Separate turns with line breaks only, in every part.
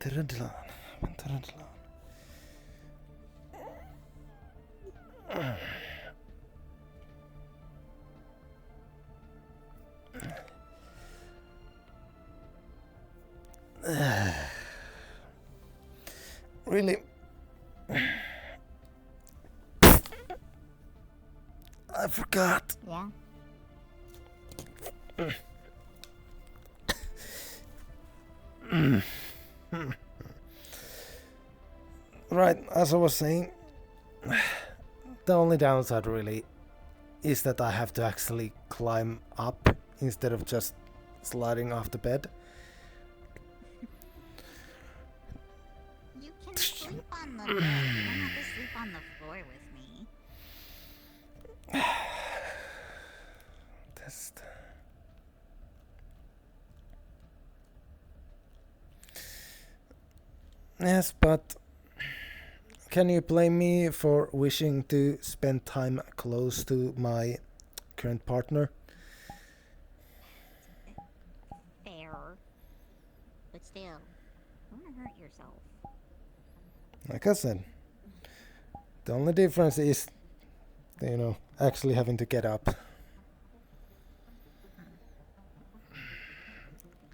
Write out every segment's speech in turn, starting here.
Venturo Delon. Venturo Delon. Really? I forgot.
Yeah?
Right, as I was saying, the only downside really is that I have to actually climb up instead of just sliding off the bed.
You can sleep on the bed. You don't have to sleep on the floor with me.
Test. Yes, but can you blame me for wishing to spend time close to my current partner?
Fair. But still, don't wanna hurt yourself.
Like I said, the only difference is, actually having to get up.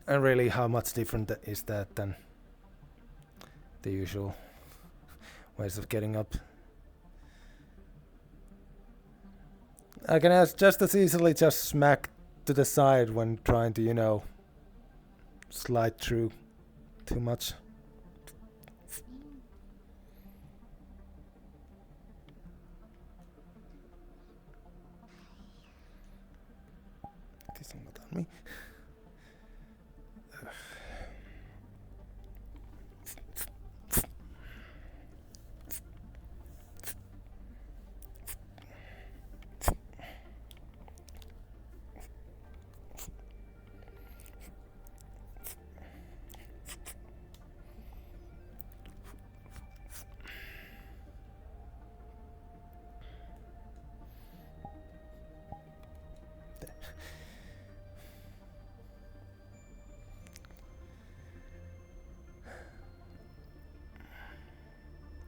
And really, how much different is that than the usual ways of getting up? I can just as easily just smack to the side when trying to, slide through too much. This is not on me.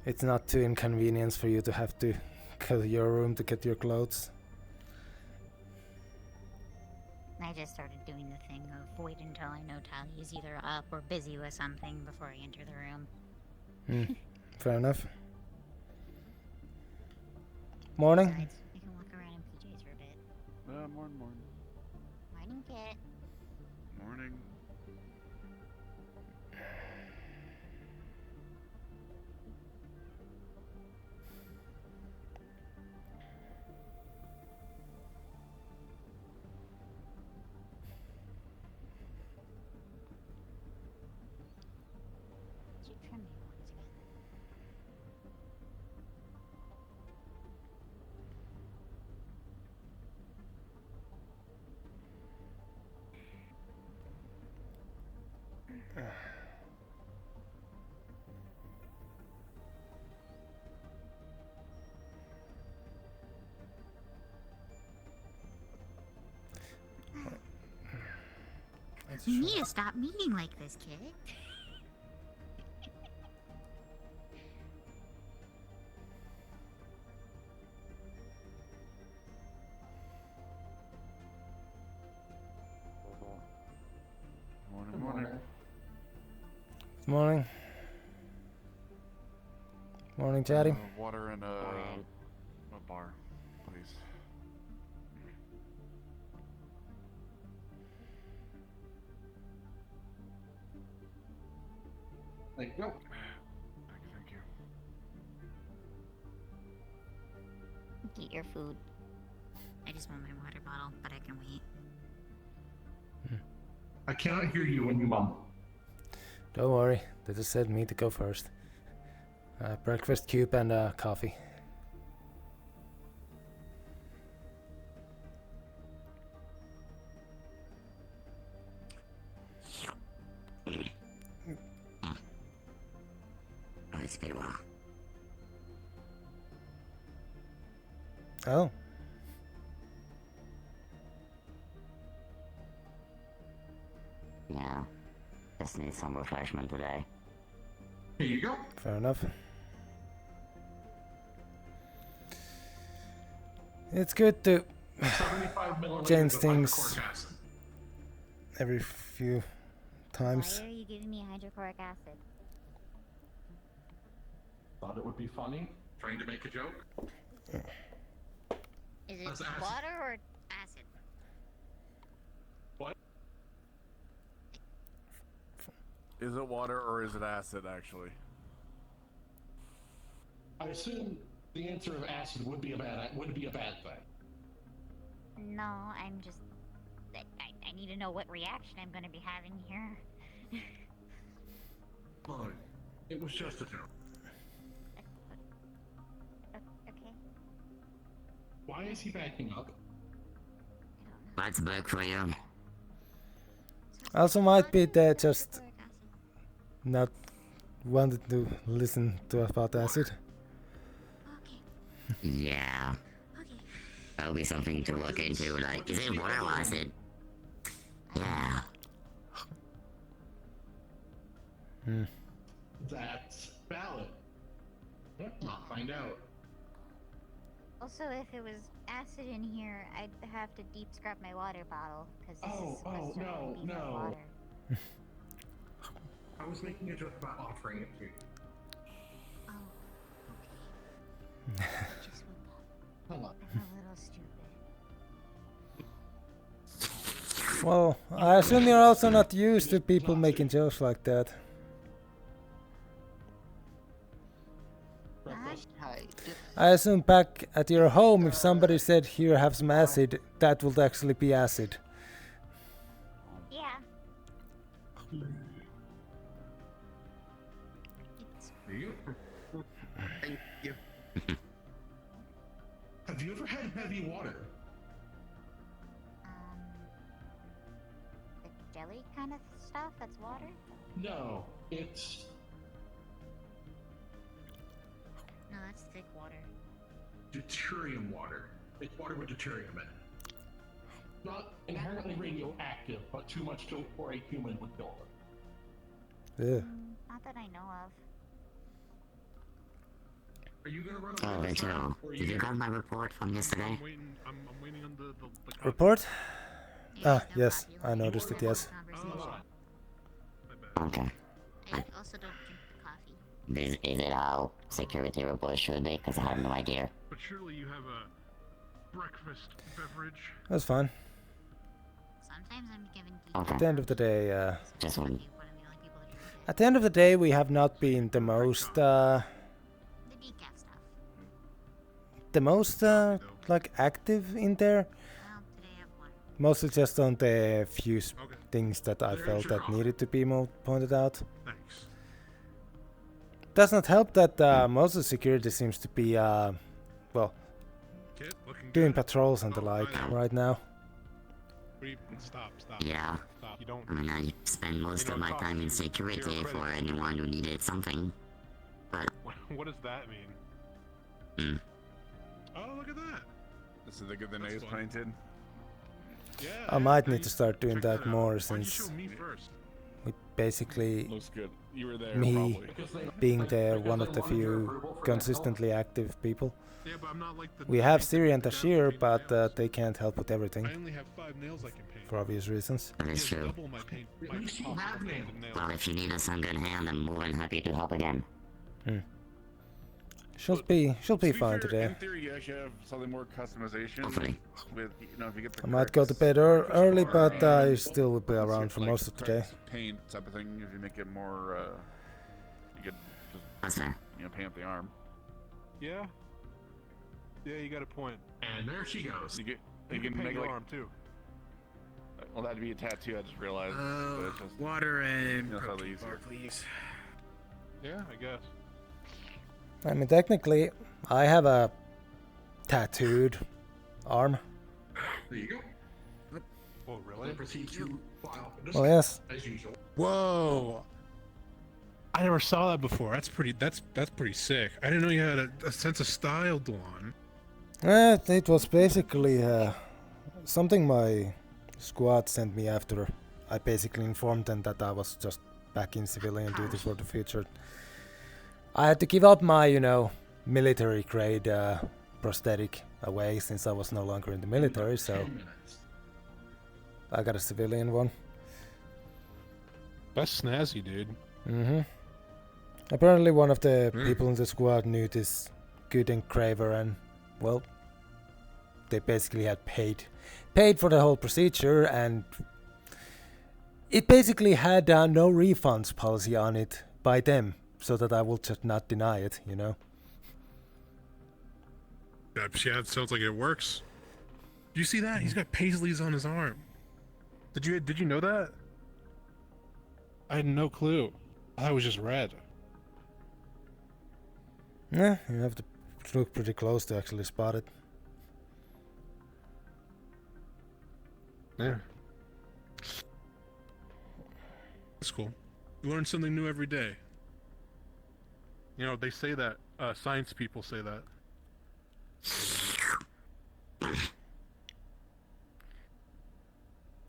It's not too inconvenient for you to have to go to your room to get your clothes.
I just started doing the thing of wait until I know Tally is either up or busy with something before I enter the room.
Fair enough. Morning.
Besides, I can walk around in PJs for a bit.
Morning.
Morning, Kit.
Morning.
Did you trim your horns again? You need to stop meeting like this, kid.
Morning.
Morning. Morning, Chatty.
Water and a bar, please.
Thank you.
Thank you.
Get your food. I just want my water bottle, but I can wait.
I cannot hear you when you mumble.
Don't worry, they just said me to go first. Breakfast cube and coffee.
It's been a while.
Oh.
Yeah. Just need some refreshment today.
Here you go.
Fair enough. It's good to
75 milliliters
change
of
things
hydrochloric acid.
every few times.
Why are you giving me hydrochloric acid?
Thought it would be funny. Trying to make a joke.
Is it
That's acid.
water or acid?
What?
Is it water or is it acid, actually?
I assume the answer of acid would be a bad thing.
No, I'm just. I need to know what reaction I'm going to be having here.
Fine. It was just a joke.
Okay.
Why is he backing up?
What's work for you?
Also might be that just
Hydrochloric acid.
not wanted to listen to about acid.
Okay.
Yeah,
Okay.
that'll be something to look into. Like, is it water or acid? Yeah.
That's valid. I'll find out.
Also, if it was acid in here, I'd have to deep scrub my water bottle because this is supposed to only be for water.
I was making a joke about offering it to you.
Oh, okay. Just woke up.
Hold on.
I'm a little stupid.
Well, I assume you're also not used to people making jokes like that.
Breakfast.
I assume back at your home, if somebody said, "Here, have some acid," that would actually be acid.
Yeah. It's
You?
Thank you.
Have you ever had heavy water?
the jelly kind of stuff that's water?
No, it's
No, that's thick water.
deuterium water. It's water with deuterium in it. Not inherently radioactive, but too much for a human would kill them.
Ugh.
Not that I know of.
Are you gonna run
Oh,
away this time,
Venturo,
or are
did you got my report from yesterday?
I'm waiting on the copy.
Report?
Yeah,
Ah,
no
yes,
coffee,
I
like,
noticed it, yes.
conversation.
My bad.
Okay.
I also don't drink the coffee.
Is it how security report should be? Because I have no idea.
But surely you have a breakfast beverage.
That's fine.
Sometimes I'm given
Okay.
At the end of the day,
Just one.
One of the only people that drink it.
at the end of the day, we have not been the most,
The decaf stuff.
like active in there.
Well, today I have one.
Mostly just on the few
Okay,
things that I felt that needed to be pointed out.
thanks.
Does not help that most of the security seems to be,
Kid, looking
doing
good.
patrols and the
Oh,
like
I know.
right now.
Stop.
Yeah.
Stop. You don't.
I mean, I spend most of my time in security for anyone who needed something.
What does that mean?
Hmm.
Oh, look at that.
This is the good the
That's
nose
fun.
painted.
Yeah.
I might
yeah,
need to start doing
check
that
out.
more
Why'd you
since
show me first?
we basically,
Looks good. You were there,
Me.
probably.
Because they,
being
because
one
they
of the
wanted your
few
approval for that
consistently active people.
Yeah, but I'm not like the.
We have
painter
Siri and
who does
Tashir,
paint
but
nails.
they can't help with everything
I only have 5 nails I can paint.
for obvious reasons.
That
He
is
has
true.
double my paint.
At
My
least you
possible
have
painted
nails.
nails.
Well, if you need us on good hand, I'm more than happy to help again.
She'll be
To be
fine
fair,
today.
In theory, you actually have something more customization
Hopefully.
with, if you get the
I might go to
correct
bed early,
color
but
and
I still will be
once you
around
get,
for
like,
most of the day.
correct paint type of thing, if you make it more, you could just,
That's fair.
paint up the arm.
Yeah. Yeah, you got a point.
And there she goes.
You
You
can
can paint
make
your
like,
arm too.
well, that'd be a tattoo. I just realized. but it's just,
Water and
that's probably
protein
easier.
bar, please.
Yeah, I guess.
I mean, technically, I have a tattooed arm.
There you go.
Oh, really?
Then proceed to file for
Well, yes.
as usual.
Whoa!
I never saw that before. That's pretty sick. I didn't know you had a sense of style, Delon.
It was basically something my squad sent me after I basically informed them that I was just back in civilian duty for the future. I had to give up my, military grade prosthetic away since I was no longer in the military, so
10 minutes.
I got a civilian one.
That's snazzy, dude.
Mm-hmm. Apparently one of the people in the squad knew this good engraver and, well, they basically had paid for the whole procedure, and it basically had no refunds policy on it by them, so that I will just not deny it,
Yeah, it sounds like it works. Do you see that? He's got paisleys on his arm. Did you know that? I had no clue. I thought it was just red.
Yeah, you have to look pretty close to actually spot it.
Yeah. That's cool. You learn something new every day. They say that. Science people say that.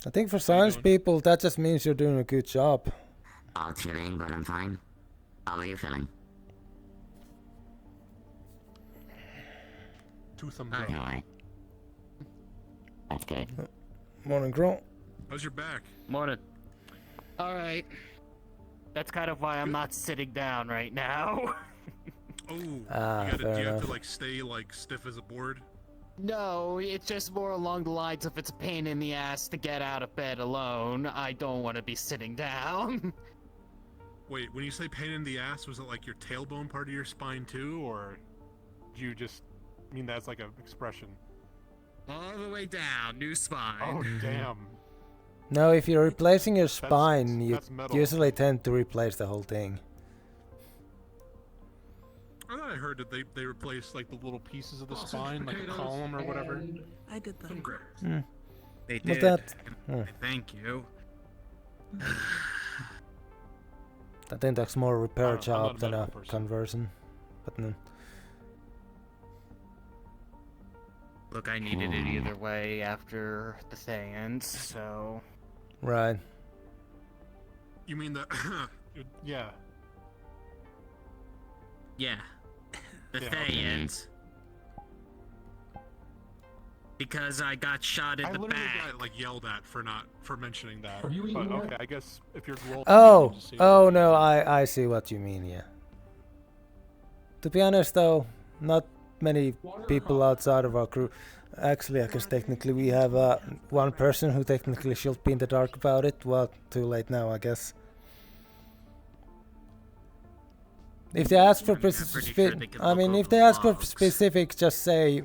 I think for science people, that just means you're doing a good job.
All chilling, but I'm fine. How are you feeling?
2 thumbs up.
Alright. That's good.
Morning, Gro.
How's your back?
Morning. Alright. That's kind of why I'm not sitting down right now.
Oh, do
fair
you have
enough.
to stay stiff as a board?
No, it's just more along the lines of it's a pain in the ass to get out of bed alone. I don't want to be sitting down.
Wait, when you say pain in the ass, was it your tailbone part of your spine too, or do you just mean that's an expression?
All the way down, new spine.
Oh damn.
No, if you're replacing your spine, you
that's metal.
usually tend to replace the whole thing.
I thought I heard that they replaced the little pieces of the
Sausage,
spine, like a
potatoes,
column or whatever.
and
I did that.
some grapes.
They
Was
did.
that-
and Thank you.
I think that's more a repair
I'm not
job
a
than a
medical person.
conversion. But no.
Look, I needed it either way after the thing ends, so...
Right.
You mean that? Yeah.
Yeah. The
Yeah,
thing
okay.
ends. Because I got shot in
I
the
literally
back.
got yelled at for mentioning that.
Are you eating
But
more?
okay, I guess if you're roll.
Oh no, I see what you mean, yeah. To be honest though, not many
Water or
people
coffee?
outside of our crew. Actually, I guess technically we have one person who technically should be in the dark about it. Well, too late now, I guess. If they ask for
pretty sure they can
I
look
mean,
over
if they ask for
logs.
specific, just say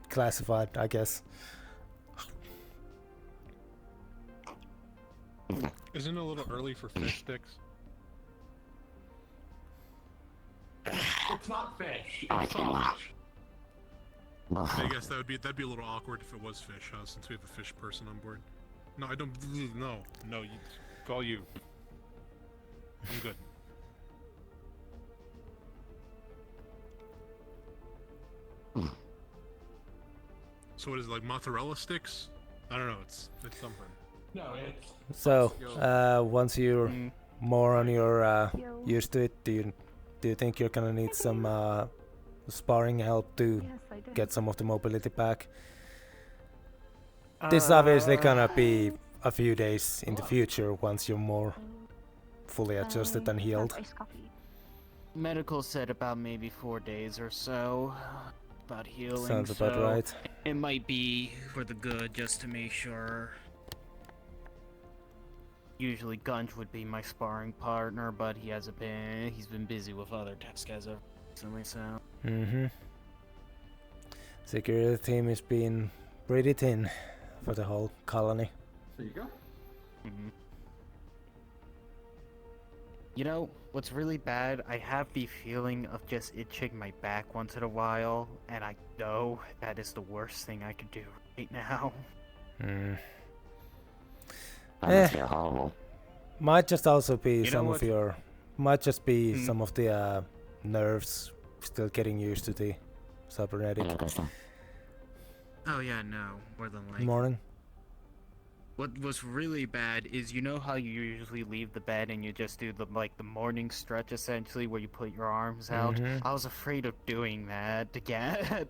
classified, I guess.
Isn't it a little early for fish sticks?
It's not fish.
Oh,
It's
it's been a while.
sausage.
I guess that'd be a little awkward if it was fish, since we have a fish person on board. No, I don't. No, you call you. I'm good. So what is it, mozzarella sticks? I don't know. It's something.
No, it's
So, once you're more on your used to it, do you think you're gonna need some sparring help to
Yes, I did.
get some of the mobility back? This is obviously gonna be a few days in the future once you're more fully adjusted and healed.
Iced coffee.
Medical said about maybe 4 days or so. About healing.
Sounds about
so
right.
It might be for the good just to make sure. Usually Gunge would be my sparring partner, but he's been busy with other tasks as of recently, so.
Mm-hmm. Security team is being pretty thin for the whole colony.
there you go.
Mhm. You know, what's really bad, I have the feeling of just itching my back once in a while, and I know that is the worst thing I could do right now.
Mm.
That must feel horrible.
Might just also be
You know
some of
what?
your, might just be
Hmm.
some of the nerves still getting used to the cybernetic.
Hello, Krista.
Oh yeah, no, more than likely.
Morning.
What was really bad is, you know how you usually leave the bed and you just do the morning stretch essentially where you put your arms out?
Mhm.
I was afraid of doing that again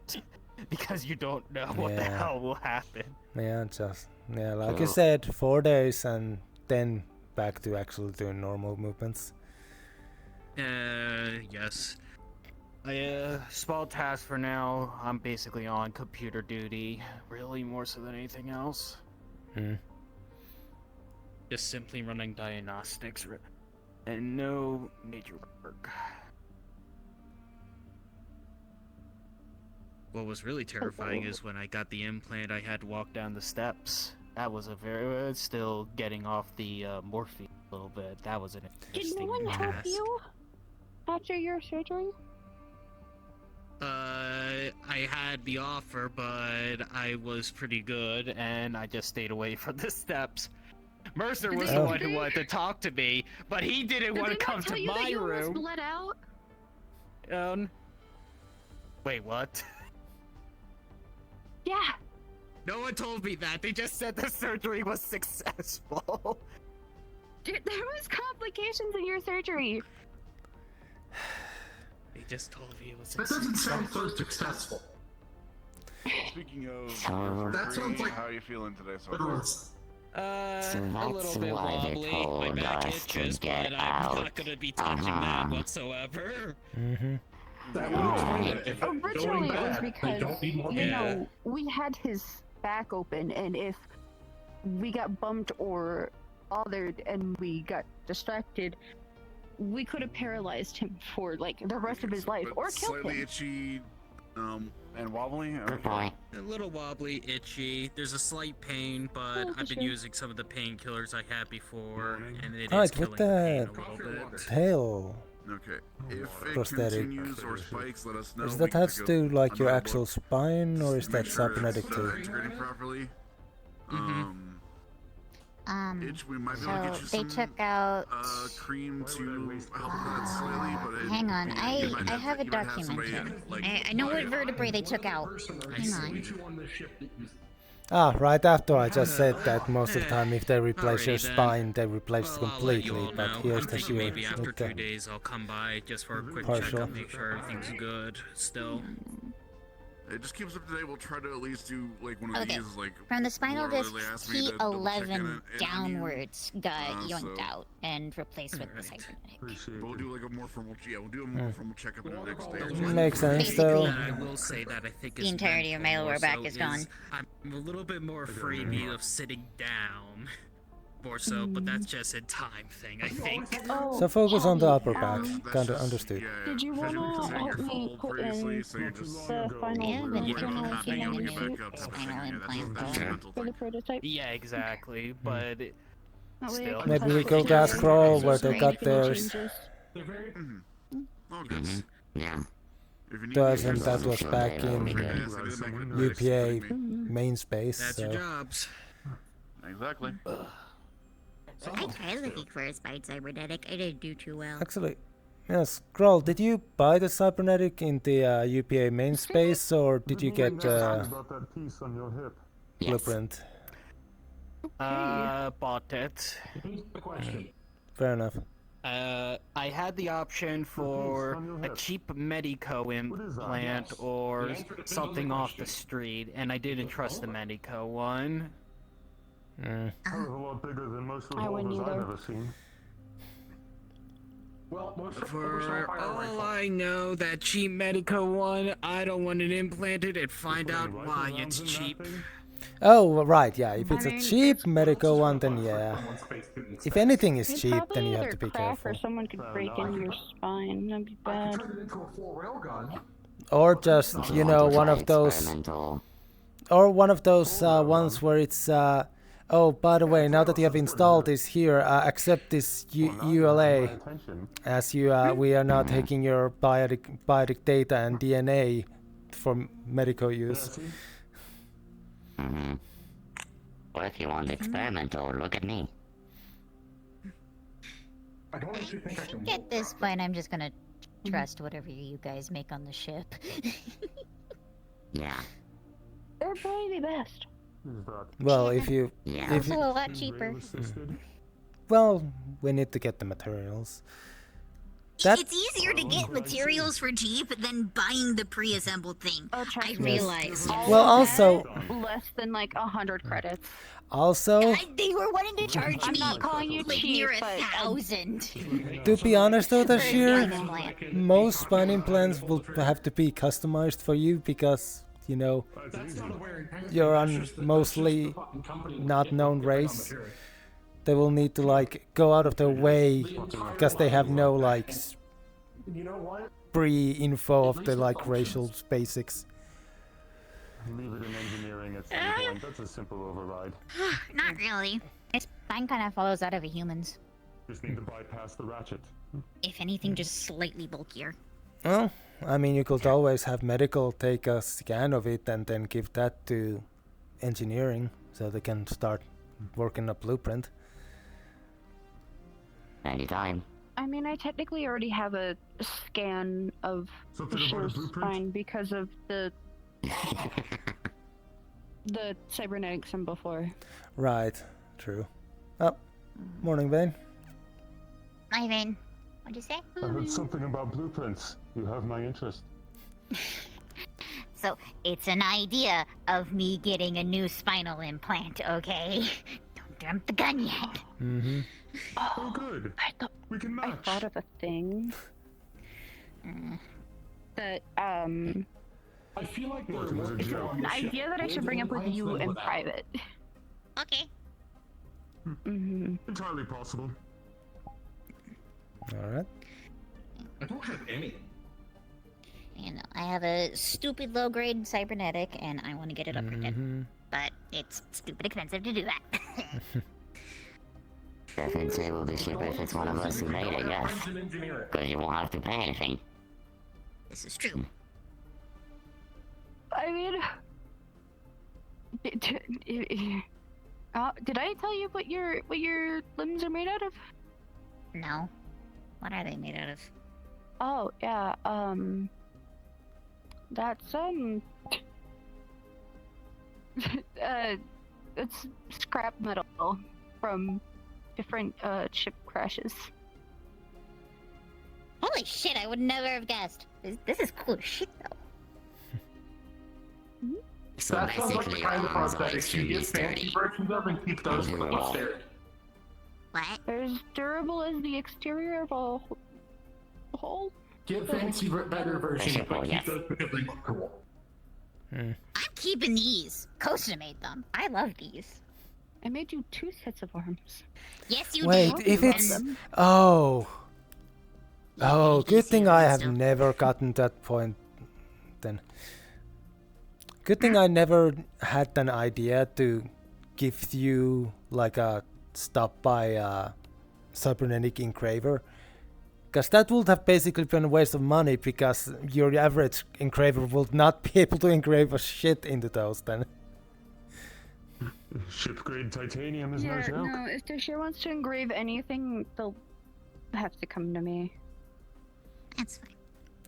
because you don't know what the
Yeah.
hell will happen.
Yeah, like you said, 4 days and then back to actually doing normal movements.
Yes. Small task for now. I'm basically on computer duty, really more so than anything else.
Hmm.
Just simply running diagnostics and no major work. What was really terrifying is when I got the implant, I had to walk down the steps. That was a very still getting off the morphine a little bit. That was an
Did
interesting
no one help
task.
you after your surgery?
I had the offer, but I was pretty good, and I just stayed away from the steps. Mercer was the one who wanted to talk to me, but he didn't want to come to my room.
Bled out?
Wait, what?
Yeah.
No one told me that. They just said the surgery was successful.
There was complications in your surgery.
They just told me it was
That doesn't sound so successful.
Speaking of
That sounds like-
how are you feeling today so
But
far?
it's-
So
a
that's
little bit
why they
wobbly.
told
My back
us to
itches,
get
but I'm
out.
not gonna be touching that whatsoever.
Mm-hmm.
That would explain it. If it's
Originally,
going
it was
bad, they
because,
don't need more
you
Yeah.
know, we had his back open, and if we got bumped or bothered and we got distracted, we could have paralyzed him for, like, the rest of his life,
But
or killed
slightly
him.
itchy, and wobbly.
Good point.
A little wobbly, itchy. There's a slight pain, but
Oh,
I've been
sure.
using some of the painkillers I had before, and it is
Alright,
killing
what
the pain
the
a little bit.
hell?
Okay. If it
Prosthetic.
continues or spikes, let us know.
Does
We
that
can
have
take
to do like your
another
actual
look
spine, or is
to
that
make sure
cybernetic
it's,
too?
integrating properly.
Mhm.
Itch, we might be able to
So
get you
they
some
took out.
cream to help with that slightly, but it,
Hang on,
you
I
might
have a
you might have somebody,
document.
like,
I know what
buy it.
vertebrae they took out. Hang on.
on the ship that you
Ah, right after I just said that most of the time if they replace your
Alrighty then.
spine, they replace it
Well, I'll let you
completely,
all
but
know.
here's
I'm
the
thinking
here
maybe after
with
2
the
days I'll come by just for a quick
partial.
checkup, make sure everything's good still.
It just keeps up today. We'll try to at least do like one of
Okay.
these, like
From the spinal
Laura
disc
literally asked me to double check
T11
in on you.
downwards got yoinked
so-
out and replaced with the
Alright.
cybernetic.
We'll do like a more formal, we'll do a more formal checkup in the next day. or so.
Makes sense
Basically,
though.
That I will say that I think
The
is
entirety of my
mental
lower
more
back
so
is gone.
I'm a little bit more afraid of sitting down, more so, but that's just a time thing, I think.
Oh,
So focus on the
Kelly,
upper back.
That's
Kinda
just-
understood.
Yeah,
Did you
especially
wanna
considering
help
you're
me
full
put
previously,
in
so you're just
the final
Yeah, I've been
worried
trying
about
to
having
get
to
in
get
the
back up.
spinal
Yeah, that's
implant
a mental
for the
thing.
prototype?
Yeah, exactly, but
That way I
still.
can
Maybe
touch
we
it
go
to
gas
the
crawl
surface
where they
and
got
make any
theirs.
changes.
They're very
All good.
Yeah.
If you need
Does,
me,
and
just
that
let me
was
know.
back
Don't
in
forget, yes, I did make it.
UPA
Nice.
main space,
That's your
so
jobs.
Exactly.
I tried looking for a spine cybernetic. I didn't do too well.
actually, yes, Kroll, did you buy the cybernetic in the UPA main space, or did you get
about that piece on your hip.
Yes.
blueprint?
Bought it.
Here's the question.
Fair enough.
I had the option for a cheap Medico implant
Yes.
or
The answer depends on
something
the
off the
question.
street, and I didn't trust the Medico one.
Mm.
That was a lot bigger than most
I wouldn't
revolvers I've
either.
ever seen.
Well, most
For
fire
all
rifle.
I know, that cheap Medico one, I don't want it implanted and find
Put any
out
rifle
why
rounds
it's
in that
cheap.
thing?
Oh, well, right, yeah. If it's a
Modern
cheap medical one, then
For
yeah.
someone's space student
If
space.
anything is
You'd
cheap, then
probably
you have
either
to be
crack
careful.
or someone could break
no.
into your spine. That'd be
I
bad.
could turn it into a full railgun.
Or just, you know, one of those,
Experimental.
or one of those ones where it's, oh, by the way, now that you have installed this here, accept this ULA,
Attention.
as you, we are now taking your biotic data and DNA for medical use.
Mm-hmm. Or if you want experimental, look at me.
I don't actually think I can.
At this point, I'm just gonna trust whatever you guys make on the ship.
Yeah.
They're probably the best.
Is that
Well, if you,
Yeah.
if
Also
you,
a lot cheaper.
rail assisted?
well, we need to get the materials. That-
It's easier to get materials for cheap than buying the pre-assembled thing.
Oh, trust
I
me.
realized.
All
Well,
of
also-
that, less than like 100 credits.
Also,
They were wanting to charge
I'm
me
not calling you
like
cheap,
near
but
1,000.
to be honest though, this
For a
year,
spine implant.
most spine implants will have to be customized for you because, you know,
That's not a wearing pain.
you're
That's
on
just the
mostly
fucking company
not
getting
known
the raw
race.
material.
They will need to like go out of their way
The entire
because they have no
line.
like
You know what?
pre-info of the like racial basics.
Leave it in engineering at some point. That's a simple override.
Not really.
This spine kind of follows out of a human's.
Just need to bypass the ratchet.
If anything, just slightly bulkier.
Well, I mean, you could always have medical take a scan of it and then give that to engineering so they can start working a blueprint.
Anytime.
I mean, I technically already have a scan of
Something
the
about a
show's
blueprint?
spine because of the cybernetics from before.
Right, true. Oh, morning, Vane.
Ivan, what'd you say?
I heard something about blueprints. You have my interest.
So, it's an idea of me getting a new spinal implant, okay? Don't jump the gun yet.
Mm-hmm.
Oh, good. We can
I
match.
thought of a thing that
I feel like they're
Working as a
working
joke.
on
an
this shit.
idea that I should bring up with you in private.
Okay.
Mm-hmm.
Entirely possible.
Alright.
I don't have any.
You know, I have a stupid low-grade cybernetic, and I want to get it upgraded.
Mm-hmm.
But it's stupid expensive to do that.
Definitely will be cheaper if it's one of us who made it, yes.
Friends in engineering.
Because you won't have to pay anything.
This is true.
I mean, did I tell you what your limbs are made out of?
No. What are they made out of?
Oh yeah, that's it's scrap metal from different ship crashes.
Holy shit, I would never have guessed. This is cool as shit, though.
So
That sounds like the
basically,
kind of
arms are
prosthetics you
extremely
get fancy
sturdy.
versions of and keep those for posterity.
What?
They're as durable as the exterior of a hole.
Get fancy, better versions,
Bishop,
but keep
yes.
those because they look cool.
I'm keeping these.
Costa made them. I love these.
I made you 2 sets of arms.
Yes, you
Wait,
did.
if
love
it's...
them.
Oh. Oh,
you
good
see
thing
them
I
and
have
stuff.
never gotten that point then. Good thing I never had an idea to give you like a stop by cybernetic engraver. Because that would have basically been a waste of money because your average engraver would not be able to engrave a shit into those then.
Ship grade titanium is no
Yeah,
joke.
no, if the show wants to engrave anything, they'll have to come to me.
That's fine.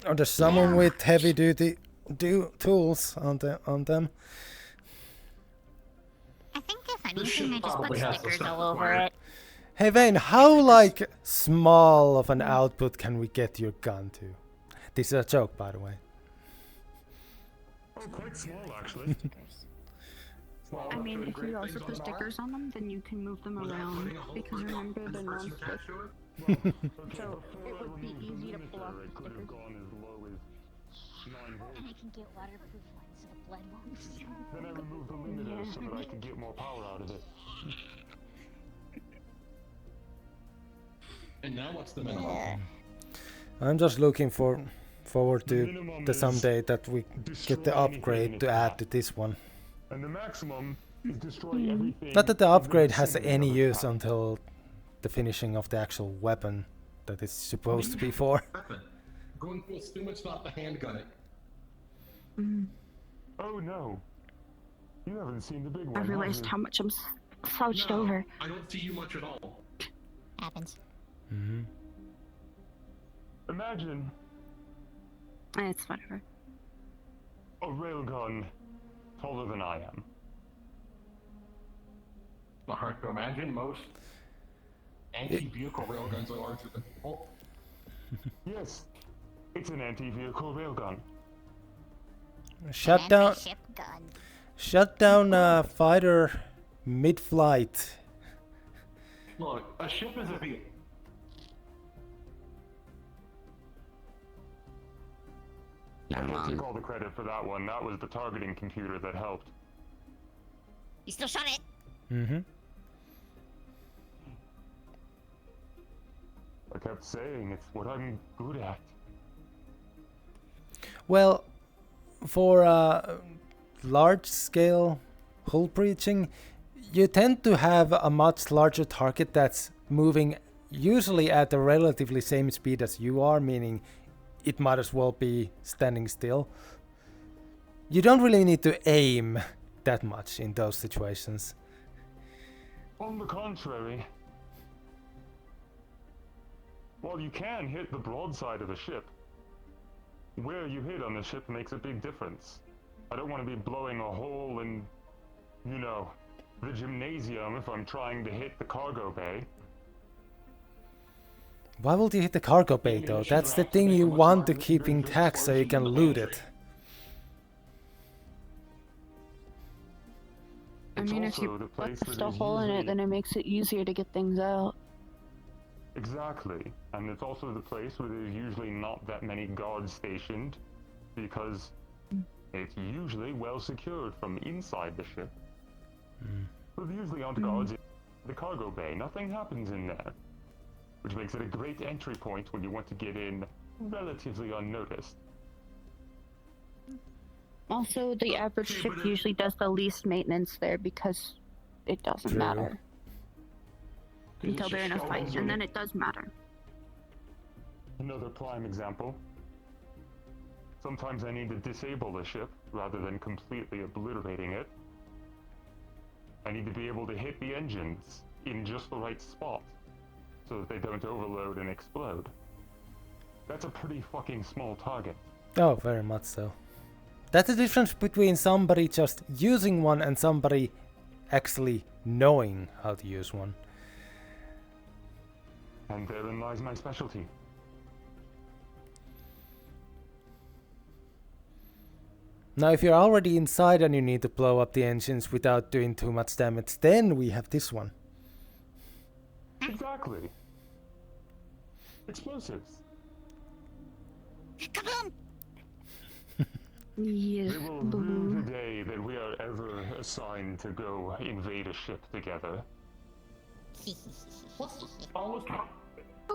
Or there's someone with heavy duty tools on them.
I think if
This shit
anything, I just put
probably has the
stickers
stuff
all over
required.
it.
Hey Vane, how like small of an output can we get your gun to? This is a joke, by the way.
Oh, quite small actually.
Small
I
enough
mean,
to
if
engrave
you also
things
put
on an arm
stickers on them, then you can move them
without
around.
putting a whole
Because
freaking
remember, they're
person
non-stick.
attached to it.
So it would be easy to pull off
It could
stickers.
have gone as low as 9 volts.
And I can get waterproof ones so the blood won't.
Then I removed the limiter so that I could get more power out of it.
And now what's the minimum?
I'm just looking forward to
Minimum
the
is
someday that we get the
destroy
upgrade
anything
to
in its
add
path.
to this one.
And the maximum is destroy everything.
Not that the
within
upgrade has
vicinity
any
of its
use
path.
until the finishing of the actual weapon that it's supposed to be for.
Weapon. Going to assume it's not the handgun.
Oh no. You haven't seen the big one.
I
have
realized
you?
how much I'm slouched
No,
over.
I don't see you much at all.
Happens.
Mm-hmm.
Imagine
It's whatever.
a railgun taller than I am.
Not hard to imagine. Most anti-vehicle railguns are larger than people.
Yes, it's an anti-vehicle railgun.
Shut down.
Ship gun.
Shut down a fighter mid-flight.
Look, a ship is a vehicle.
I can't take all the credit for that one. That was the targeting computer that helped.
You still shot it.
Mm-hmm.
I kept saying it's what I'm good at.
Well, for large-scale hull breaching, you tend to have a much larger target that's moving usually at a relatively same speed as you are, meaning it might as well be standing still. You don't really need to aim that much in those situations.
On the contrary, while you can hit the broadside of a ship, where you hit on the ship makes a big difference. I don't want to be blowing a hole in, you know, the gymnasium if I'm trying to hit the cargo bay.
Why would you hit the cargo bay though? That's the thing you want to keep intact so you can loot it.
I mean, if you bust a hole in it, then it makes it easier to get things out.
Exactly, and it's also the place where there's usually not that many guards stationed, because it's usually well secured from inside the ship. So there usually aren't guards in the cargo bay. Nothing happens in there, which makes it a great entry point when you want to get in relatively unnoticed.
Also, the average ship usually does the least maintenance there because it doesn't matter. Until they're in a fight, and then it does matter.
Another prime example. Sometimes I need to disable a ship rather than completely obliterating it. I need to be able to hit the engines in just the right spot so that they don't overload and explode. That's a pretty fucking small target.
Oh, very much so. That's the difference between somebody just using one and somebody actually knowing how to use one.
And therein lies my specialty.
Now if you're already inside and you need to blow up the engines without doing too much damage, then we have this one.
Exactly. Explosives.
Kaboom!
Yes.
They will rue the day that we are ever assigned to go invade a ship together.
What's the smallest?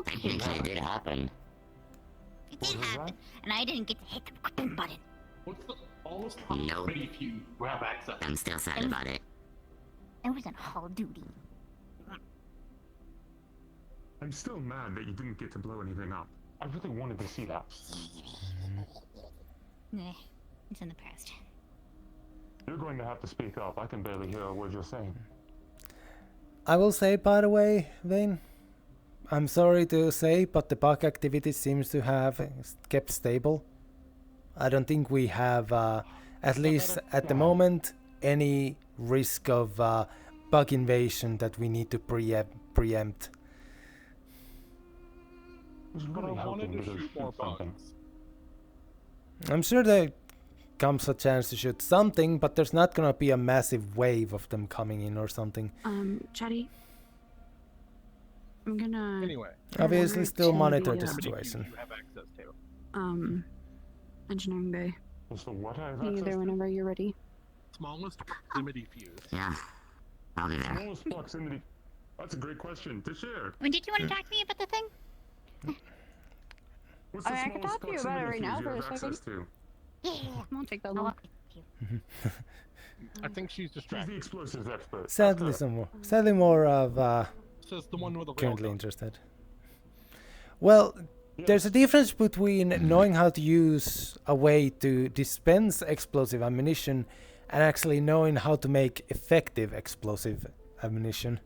Technically, it did happen.
It did happen, and I didn't get to hit the kaboom button.
What's the smallest
Nope.
company if you have access?
I'm still sad about it.
I was on Hall of Duty.
I'm still mad that you didn't get to blow anything up. I really wanted to see that.
Nah, it's in the past.
You're going to have to speak up. I can barely hear a word you're saying.
I will say, by the way, Vane, I'm sorry to say, but the bug activity seems to have kept stable. I don't think we have, at least at the moment, any risk of bug invasion that we need to preempt.
But I wanted to shoot more bugs.
I'm sure there comes a chance to shoot something, but there's not gonna be a massive wave of them coming in or something.
Chatty, I'm gonna...
Anyway.
Obviously still monitor the
How many
situation.
do you have access to?
Engineering bay.
So what I have
Be
access
there
to?
whenever you're ready.
Smallest proximity fuse.
Yeah. I'll be there.
Smallest proximity. That's a great question to share.
When did you want to talk to me about the thing?
What's the
I can
smallest
talk to you about it right
proximity
now
fuse
for
you
a
have access
second.
to?
Yeah,
Won't take that
I'll
long.
walk with you.
I think she's
She's the
distracted.
explosives expert.
Sadly, sadly more of
Says the one with the
currently
railgun.
interested. Well, there's a difference between knowing how to use a way to dispense explosive ammunition and actually knowing how to make effective explosive ammunition.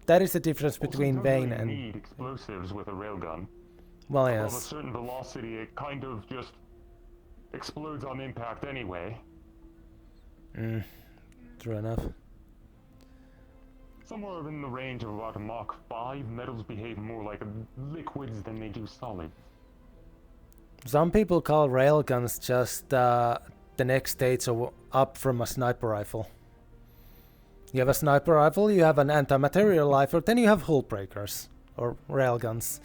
That is the difference between Vane
You
and...
need explosives with a railgun.
Well,
Above a
yes.
certain velocity, it kind of just explodes on impact anyway.
True enough.
Somewhere in the range of about a Mach 5, metals behave more like liquids than they do solids.
Some people call railguns just the next stage up from a sniper rifle. You have a sniper rifle, you have an anti-material rifle, then you have hull breakers or railguns.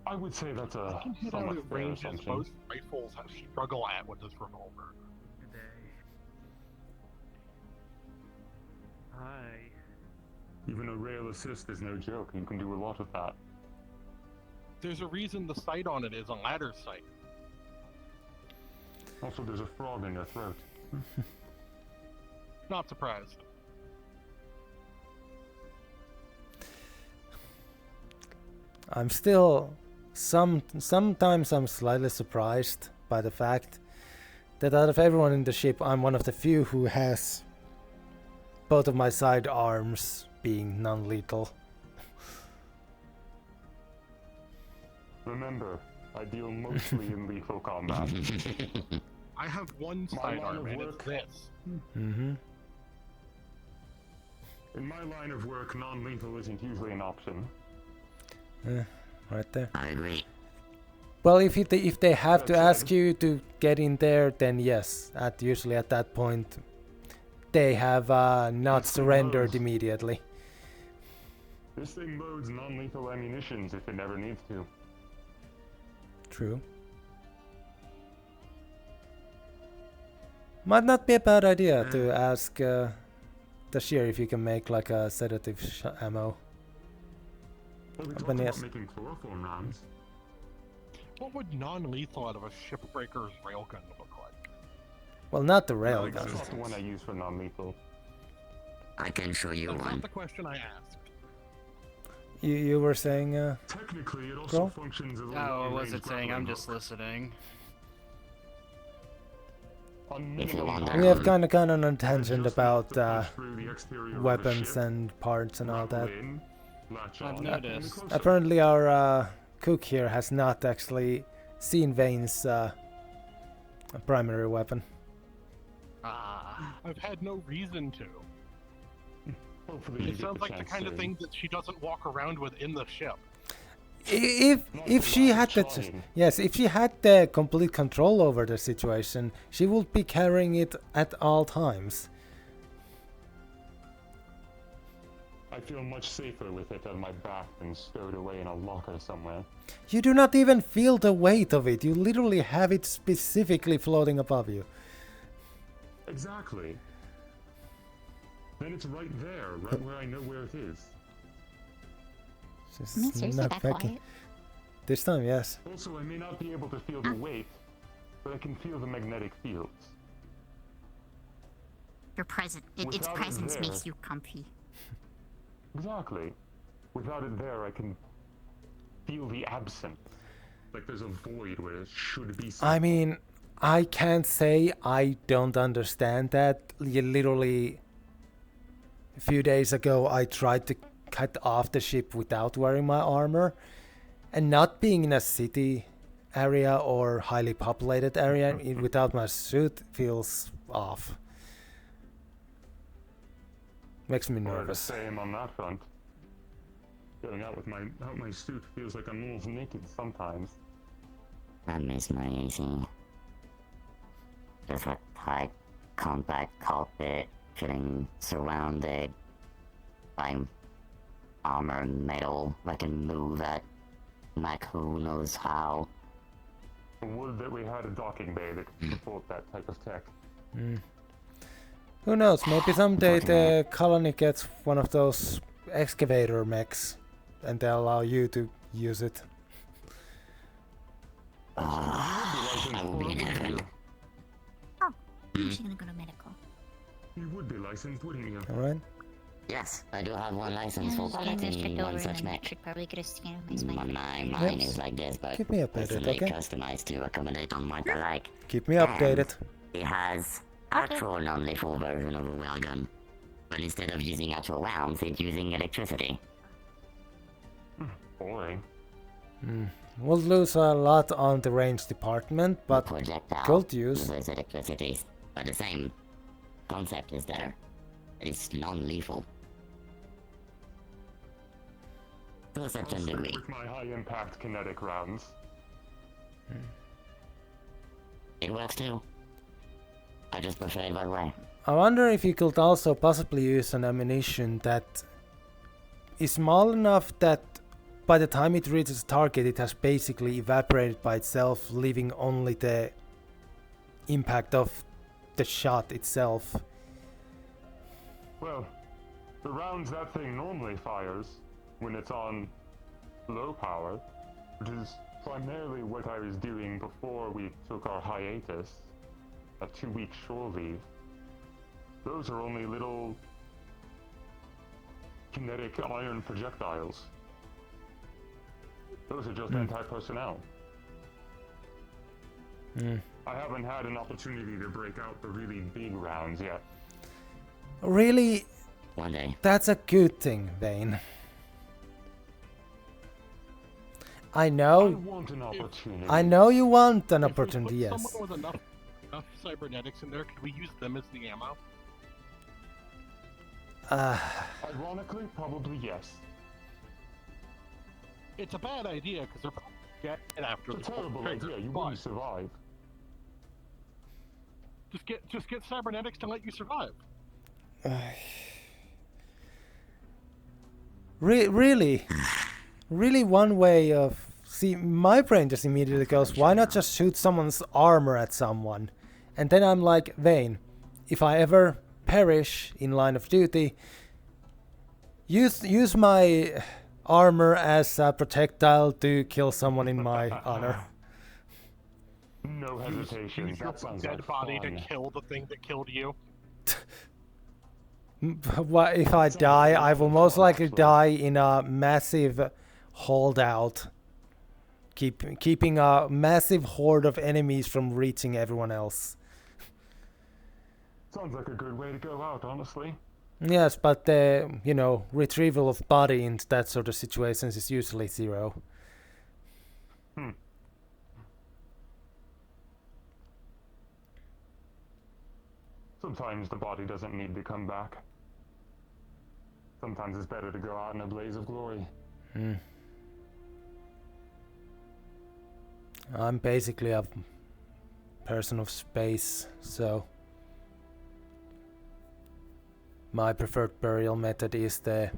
I would say that's a
Hit out
somewhat
at
fair
ranges
assumption.
most rifles struggle at with this revolver.
Hi.
Even a rail assist is no joke. You can do a lot of that.
There's a reason the sight on it is a ladder sight.
Also, there's a frog in your throat.
Not surprised.
I'm still sometimes I'm slightly surprised by the fact that out of everyone in the ship, I'm one of the few who has both of my side arms being non-lethal.
Remember, I deal mostly in lethal combat.
I have one
My line
sidearm
of
and it's
work-
this.
Mm-hmm.
In my line of work, non-lethal isn't usually an option.
Right there.
I agree.
Well, if they have to
That's
ask you to get in there, then yes. Usually at that point, they have not
It's
surrendered
close.
immediately.
This thing loads non-lethal ammunitions if it never needs to.
True. Might not be a bad idea to ask the sheriff if you can make like a sedative ammo.
Well, we
But
talked
yes.
about making chloroform rounds.
What would non-lethal out of a shipbreaker's railgun look like?
Well, not the
That's
railgun.
not the one I use for non-lethal.
I can show you
That's
one.
not the question I asked.
You were saying,
Technically, it also
Bro?
functions as a
Oh, what was
long-range
it saying? I'm
grappling
just
hook.
listening.
On
If you
minimum
want
power,
we have kind of gone on a
just
tangent
enough
about
to punch through the exterior of the
weapons
ship,
and parts and all
rattle
that.
in, latch
I've
on, and
noticed.
close up.
Apparently, our cook here has not actually seen Vane's primary weapon.
Ah.
I've had no reason to.
Hopefully you
It
get
sounds
the
like the
chance
kind of
soon.
thing that she doesn't walk around with in the ship.
If she had the
trying.
yes, if she had the complete control over the situation, she would be carrying it at all times.
I feel much safer with it on my back than stowed away in a locker somewhere.
You do not even feel the weight of it. You literally have it specifically floating above you.
Exactly. Then it's right there, right where I know where it is.
She's
Seriously,
not
that
fucking-
quiet?
This time, yes.
Also, I may not be able to feel the weight, but I can feel the magnetic fields.
Your present. Its
Without it
presence
there-
makes you comfy.
Exactly. Without it there, I can feel the absence. Like there's a void where there should be something.
I mean, I can't say I don't understand that. Literally, a few days ago, I tried to cut off the ship without wearing my armor, and not being in a city area or highly populated area without my suit feels off. Makes me
Or the
nervous.
same on that front. Going out without my suit feels like I'm almost naked sometimes.
I miss my AC. Just a tight, compact cockpit, feeling surrounded by armor and metal. I can move at Mach who knows how.
Would that we had a docking bay that could support that type of tech.
Who knows? Maybe someday the colony gets one of those excavator mechs, and they allow you to use it.
I will be in heaven.
Oh, I'm actually gonna go to medical.
You would be licensed, wouldn't you?
All right.
Yes, I do have one
Yeah,
license for
just gonna go
collecting
straight over
one such
and
mech.
should probably get a scan of my spine.
Mine is like this, but
Keep me updated,
personally
okay?
customized to accommodate on what I like.
Keep me updated.
It has actual non-lethal version of a railgun, but instead of using actual rounds, it's using electricity.
Boring.
We'll lose a lot on the range department, but
Projectile
cult use.
uses electricity, but the same concept is there. It's non-lethal. To a certain degree.
With my high-impact kinetic rounds.
It works too. I just prefer it that way.
I wonder if you could also possibly use an ammunition that is small enough that by the time it reaches the target it has basically evaporated by itself, leaving only the impact of the shot itself.
Well, the rounds that thing normally fires when it's on low power, which is primarily what I was doing before we took our hiatus, a 2-week shore leave. Those are only little kinetic iron projectiles. Those are just anti-personnel. I haven't had an opportunity to break out the really big rounds yet.
Really?
One day.
That's a good thing, Vane. I know.
I want an opportunity.
I know you want an
If we
opportunity,
put
yes.
someone with enough cybernetics in there, could we use them as the ammo?
Ironically, probably yes.
It's a bad idea because they're probably getting after
It's a
the whole
terrible
trigger,
idea. You
but
wouldn't survive.
just get cybernetics to let you survive.
Really? Really one way of... See, my brain just immediately goes, why not just shoot someone's armor at someone? And then I'm like, Vane, if I ever perish in line of duty, use my armor as a projectile to kill someone in my honor.
No hesitation.
Use your
That sounds
dead
like
body
fun.
to kill the thing that killed you.
What if I die? I will most likely die in a massive holdout, keeping a massive horde of enemies from reaching everyone else.
Sounds like a good way to go out, honestly.
Yes, but the, you know, retrieval of body in that sort of situations is usually 0.
Sometimes the body doesn't need to come back. Sometimes it's better to go out in a blaze of glory.
I'm basically a person of space, so my preferred burial method is the,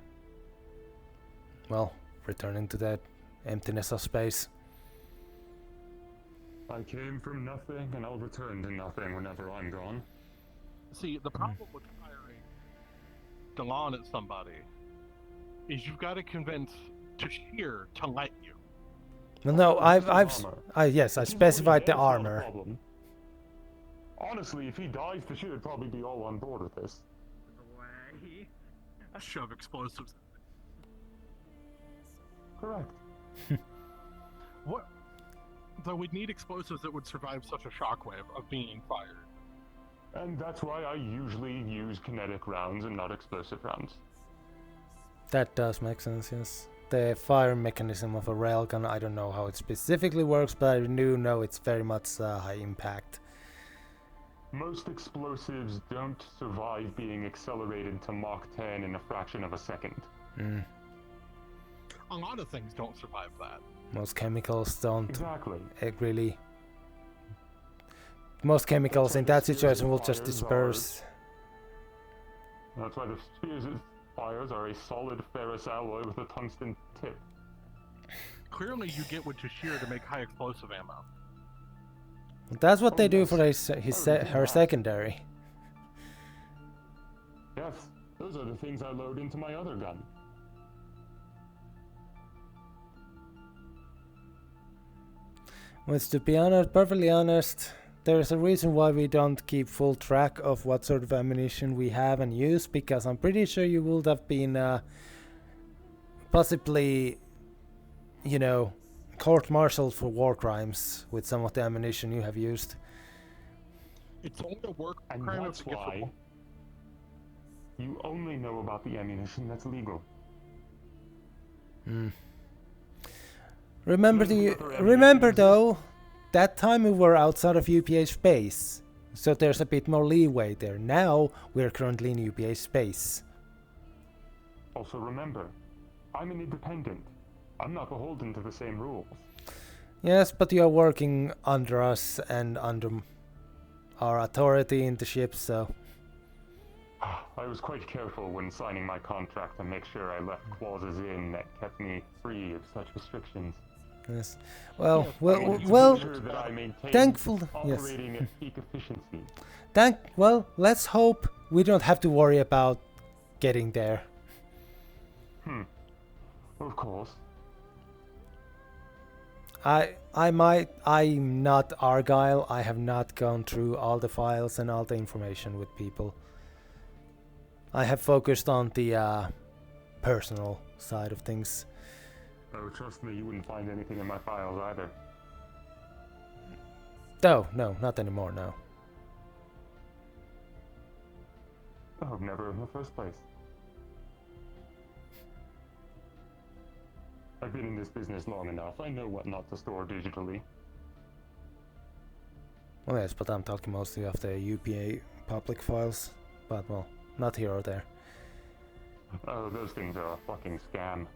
well, returning to that emptiness of space.
I came from nothing, and I'll return to nothing whenever I'm gone.
See, the problem with firing Delon at somebody is you've got to convince Tashir to let you.
Well, no, yes, I
If he's
specified the
already dead, it's not a
armor.
problem. Honestly, if he dies, the should probably be all on board with this.
Away. I shove explosives.
Correct.
What? Though we'd need explosives that would survive such a shockwave of being fired.
And that's why I usually use kinetic rounds and not explosive rounds.
That does make sense, yes. The fire mechanism of a railgun, I don't know how it specifically works, but I do know it's very much high impact.
Most explosives don't survive being accelerated to Mach 10 in a fraction of a second.
A lot of things don't survive that.
Most chemicals don't
Exactly.
really... Most chemicals in that situation will just disperse.
That's why the spears of fires are a solid ferrous alloy with a tungsten tip.
Clearly, you get with Tashir to make high explosive ammo.
That's what they do for her secondary.
Yes, those are the things I load into my other gun.
Which, to be honest, perfectly honest, there's a reason why we don't keep full track of what sort of ammunition we have and use, because I'm pretty sure you would have been possibly, you know, court-martialed for war crimes with some of the ammunition you have used.
It's only a work
And
crime
that's
if it gets
why you only know about the ammunition that's legal.
Remember though, that time we were outside of UPH base, So there's a bit more leeway there. Now we're currently in UPA space.
Also remember, I'm an independent. I'm not beholden to the same rules.
Yes, but you're working under us and under our authority in the ship, so...
I was quite careful when signing my contract to make sure I left clauses in that kept me free of such restrictions.
Yes. Well,
I
well,
wanted to
well,
make sure that I maintained
thankful, yes.
operating at peak efficiency.
Well, let's hope we don't have to worry about getting there.
Of course.
I'm not Argyle. I have not gone through all the files and all the information with people. I have focused on the personal side of things.
Oh, trust me, you wouldn't find anything in my files either.
No, not anymore, no.
Oh, never in the first place. I've been in this business long enough. I know what not to store digitally.
Well, yes, but I'm talking mostly of the UPA public files. But, well, not here or there.
Oh, those things are a fucking scam.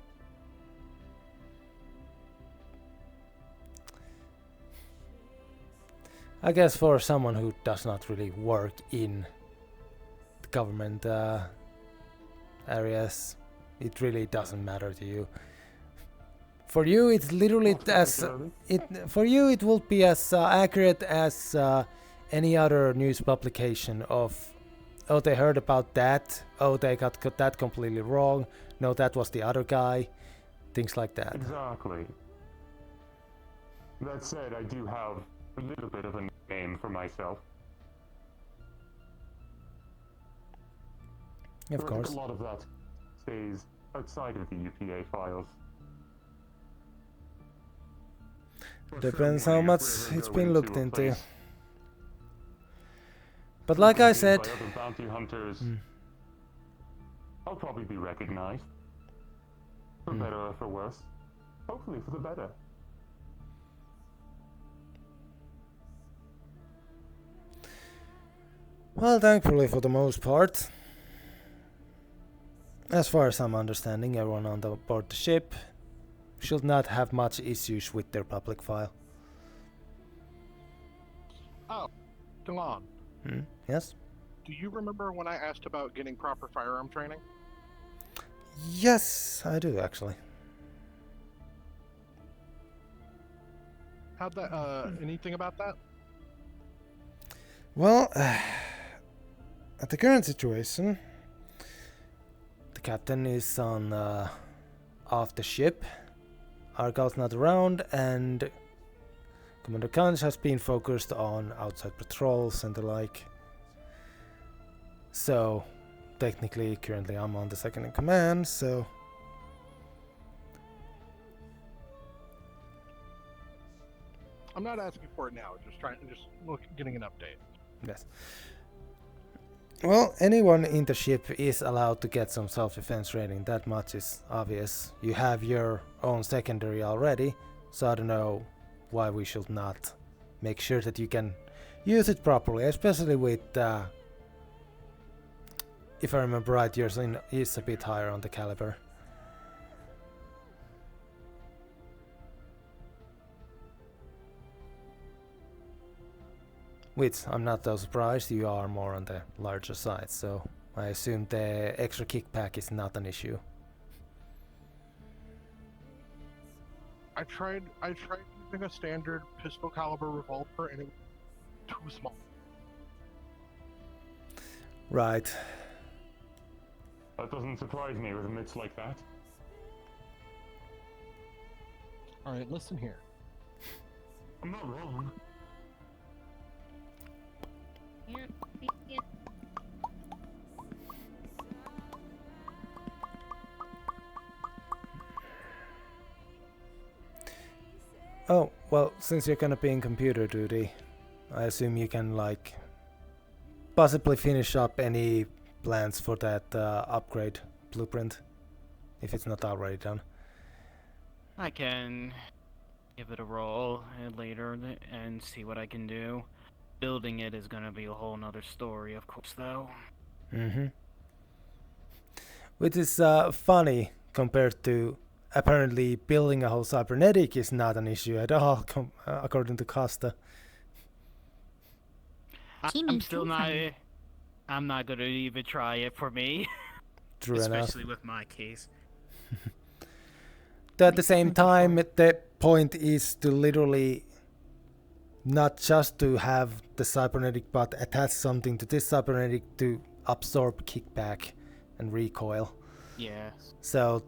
I guess for someone who does not really work in the government areas, it really doesn't matter to you. For you, it's literally for you it will be as accurate as any other news publication of, oh, they heard about that, oh, they got that completely wrong, no, that was the other guy, things like that.
Exactly. That said, I do have a little bit of a name for myself.
Of course.
A lot of that stays outside of the UPA files.
Depends how much it's been looked into. But like I said,
by other bounty hunters, I'll probably be recognized. For better or for worse. Hopefully for the better.
Well, thankfully for the most part. As far as I'm understanding, everyone on board the ship should not have much issues with their public file.
Oh, Delon.
Yes?
Do you remember when I asked about getting proper firearm training?
Yes, I do actually.
How'd that, anything about that?
Well, at the current situation, the captain is on off the ship. Argyle's not around, and Commander Kanj has been focused on outside patrols and the like. So, technically, currently I'm on the second in command, so...
I'm not asking for it now, just getting an update.
Yes. Well, anyone in the ship is allowed to get some self-defense training, that much is obvious. You have your own secondary already, so I don't know why we should not make sure that you can use it properly, especially with, if I remember right, yours is a bit higher on the caliber. Which, I'm not so surprised, you are more on the larger side, so I assume the extra kickback is not an issue.
I tried using a standard pistol caliber revolver and it was too small.
Right.
That doesn't surprise me with a mix like that.
Alright, listen here.
I'm not wrong.
Oh, well, since you're gonna be in computer duty, I assume you can, like, possibly finish up any plans for that upgrade blueprint, if it's not already done.
I can give it a roll later and see what I can do. Building it is gonna be a whole nother story, of course, though.
Mm-hmm. Which is funny compared to apparently building a whole cybernetic is not an issue at all, according to Costa.
I'm still not. I'm not gonna even try it for me.
True
Especially
enough.
with my case.
Though at the same time, the point is to literally not just to have the cybernetic, but attach something to this cybernetic to absorb kickback and recoil.
Yeah.
So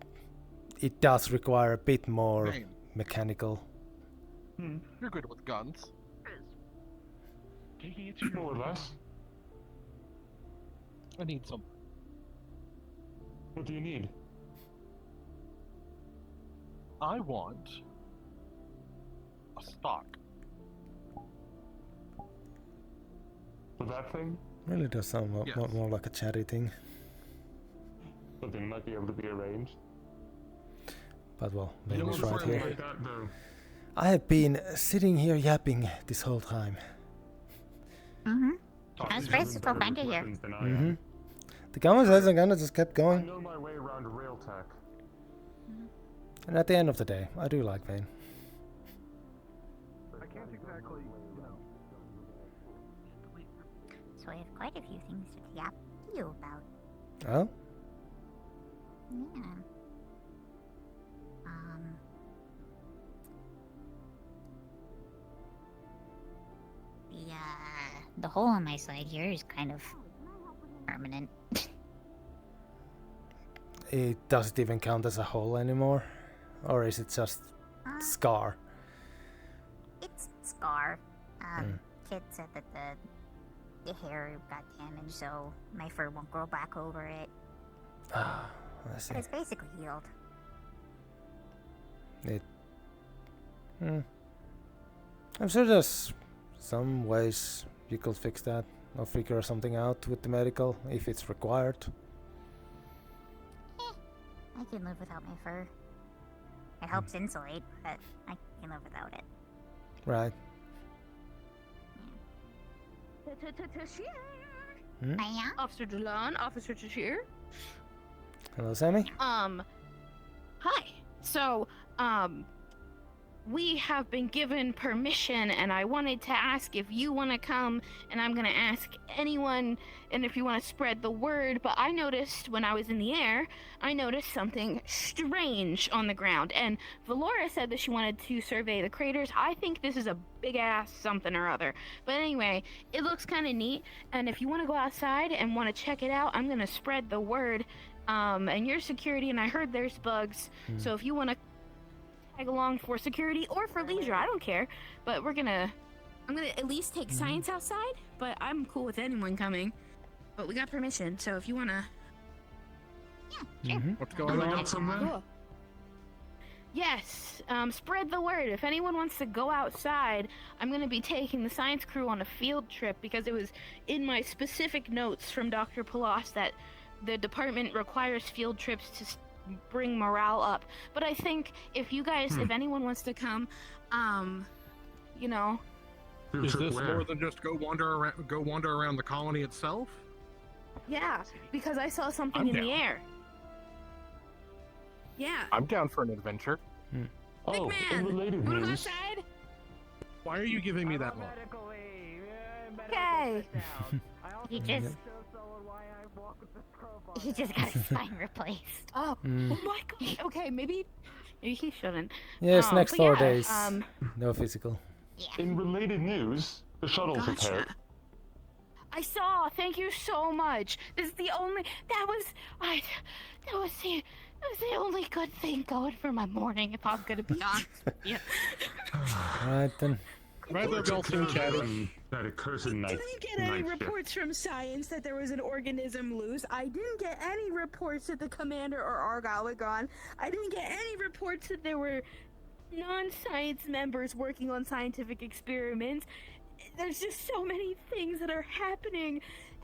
it does require a bit more
Same.
mechanical.
You're good with guns.
Taking it to
More or less.
I need some.
What do you need?
I want a stock.
For that thing?
Really does sound
Yes.
more like a chatty thing.
Something might be able to be arranged.
But well,
You know
maybe it's
what's
right
funny?
here.
Like that, though.
I have been sitting here yapping this whole time.
Mm-hmm.
Talking
I'm
to
surprised
them
it's all
better
Bender
with
here.
weapons than I
Mm-hmm.
am.
The conversation kind of just kept
I
going.
know my way around rail tech.
And at the end of the day, I do like Vane.
I can't exactly,
So I have quite a few things to yap to you about.
Oh?
Yeah. The hole on my side here is kind of permanent.
Does it even count as a hole anymore? Or is it just scar?
It's scar. Kid said that the hair got damaged, so my fur won't grow back over it.
Ah, I see.
But it's basically healed.
I'm sure there's some ways you could fix that or figure something out with the medical if it's required.
I can live without my fur. It helps insulate, but I can live without it.
Right.
Yeah?
Officer Delon, Officer Tashir.
Hello, Sammy?
Hi. So, we have been given permission, and I wanted to ask if you want to come, and I'm going to ask anyone, and if you want to spread the word, but I noticed when I was in the air, I noticed something strange on the ground, and Valora said that she wanted to survey the craters. I think this is a big-ass something or other, but anyway, it looks kind of neat, and if you want to go outside and want to check it out, I'm going to spread the word, and your security, and I heard there's bugs, so if you want to tag along for security or for leisure, I don't care, but I'm gonna at least take science outside, but I'm cool with anyone coming, but we got permission, so if you wanna
What's going on somewhere?
Cool. Yes, spread the word. If anyone wants to go outside, I'm gonna be taking the science crew on a field trip because it was in my specific notes from Dr. Palos that the department requires field trips to bring morale up. But I think if you guys, if anyone wants to come, you know.
Is this more than just go wander around the colony itself?
Yeah, because I saw something
I'm
in
down.
the air. Yeah.
I'm down for an adventure.
Oh, in related
Wanna go
news,
outside?
Why are you giving me that look?
Okay.
He just got his spine replaced.
Oh, oh my god. Okay, maybe he shouldn't.
Yes, next
but
4
yeah,
days. No physical.
in related news, the shuttle's
Gotcha.
repaired.
I saw. Thank you so much. This is the only. That was the only good thing going for my morning. If I'm gonna be honest with you.
Right then.
Rather Belton chatting.
That accursed
I
night.
didn't get any
night shift.
reports from science that there was an organism loose. I didn't get any reports that the commander or Argyle were gone. I didn't get any reports that there were non-science members working on scientific experiments. There's just so many things that are happening,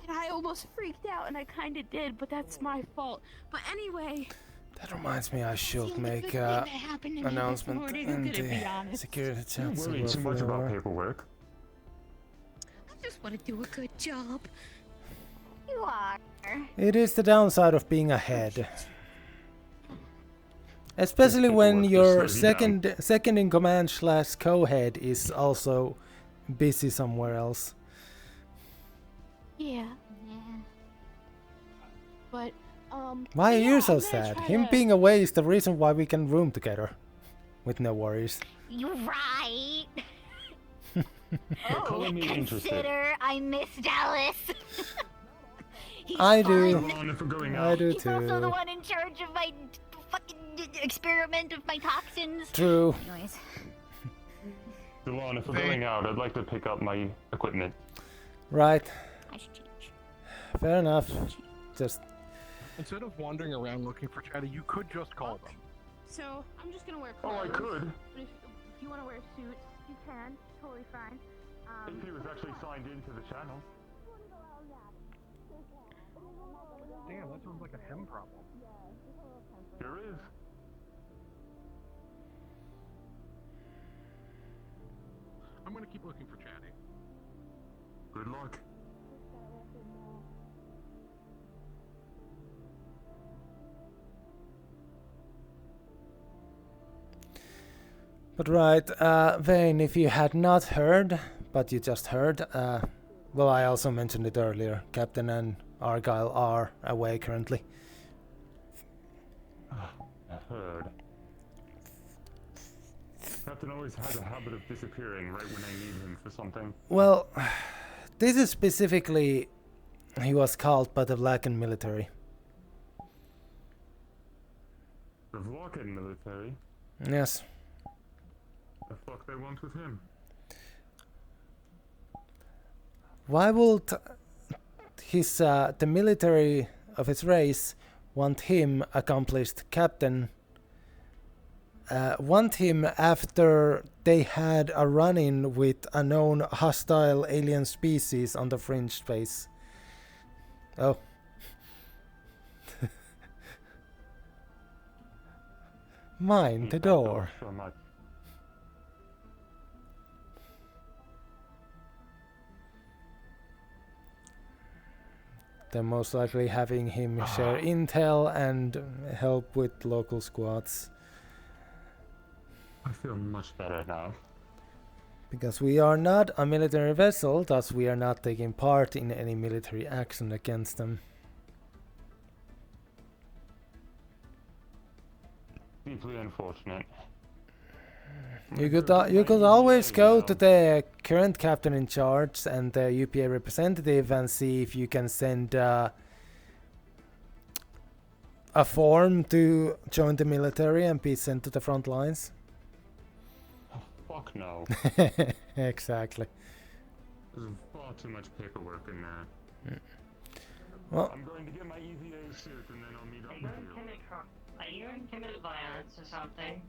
and I almost freaked out, and I kind of did, but that's my fault. But anyway,
That reminds me, I should
only
make
good thing that happened to me this
announcement
morning,
in
I'm gonna be
the
honest.
security
You're
chat.
worried too much about paperwork.
just want to do a good job.
You are.
It is the downside of being ahead. Especially when your second in command / co-head is also busy somewhere else.
Yeah.
Yeah.
But
Why are
yeah,
you so
I'm gonna
sad?
try
Him
to-
being away is the reason why we can room together. With no worries.
You're right.
Calling me interested.
Consider I miss Dallas. He's
I do.
fun.
I do
He's also the
too.
one in charge of my fucking experiment of my toxins.
True.
Anyways.
Delon, if we're going out, I'd like to pick up my equipment.
Right.
I should change.
Fair enough. Just
Instead of wandering around looking for Chatty, you could just call them.
So I'm just gonna wear
Oh,
clothes.
I could.
But if you want to wear suits, you can. Totally fine.
If he was actually signed into the channel.
Damn, that sounds like a him problem.
There is.
I'm gonna keep looking for Chatty.
Good luck.
But right, Vane, if you had not heard, but you just heard, well, I also mentioned it earlier, Captain and Argyle are away currently.
I've heard. Captain always has a habit of disappearing right when I need him for something.
Well, this is specifically, he was called by the Vlacan military.
The Vlacan military?
Yes.
The fuck they want with him?
Why would his the military of his race want him, accomplished captain, want him after they had a run-in with a known hostile alien species on the fringe space? Oh. Mind the door.
So much.
They're most likely having him share intel and help with local squads.
I feel much better now.
Because we are not a military vessel, thus we are not taking part in any military action against them.
Deeply unfortunate.
You could always go to the current captain in charge and the UPA representative and see if you can send a form to join the military and be sent to the front lines.
Oh, fuck no.
Exactly.
There's far too much paperwork in there.
Well,
I'm going to get my EVA suit and then I'll meet up with you.
Are you in timid violence or something?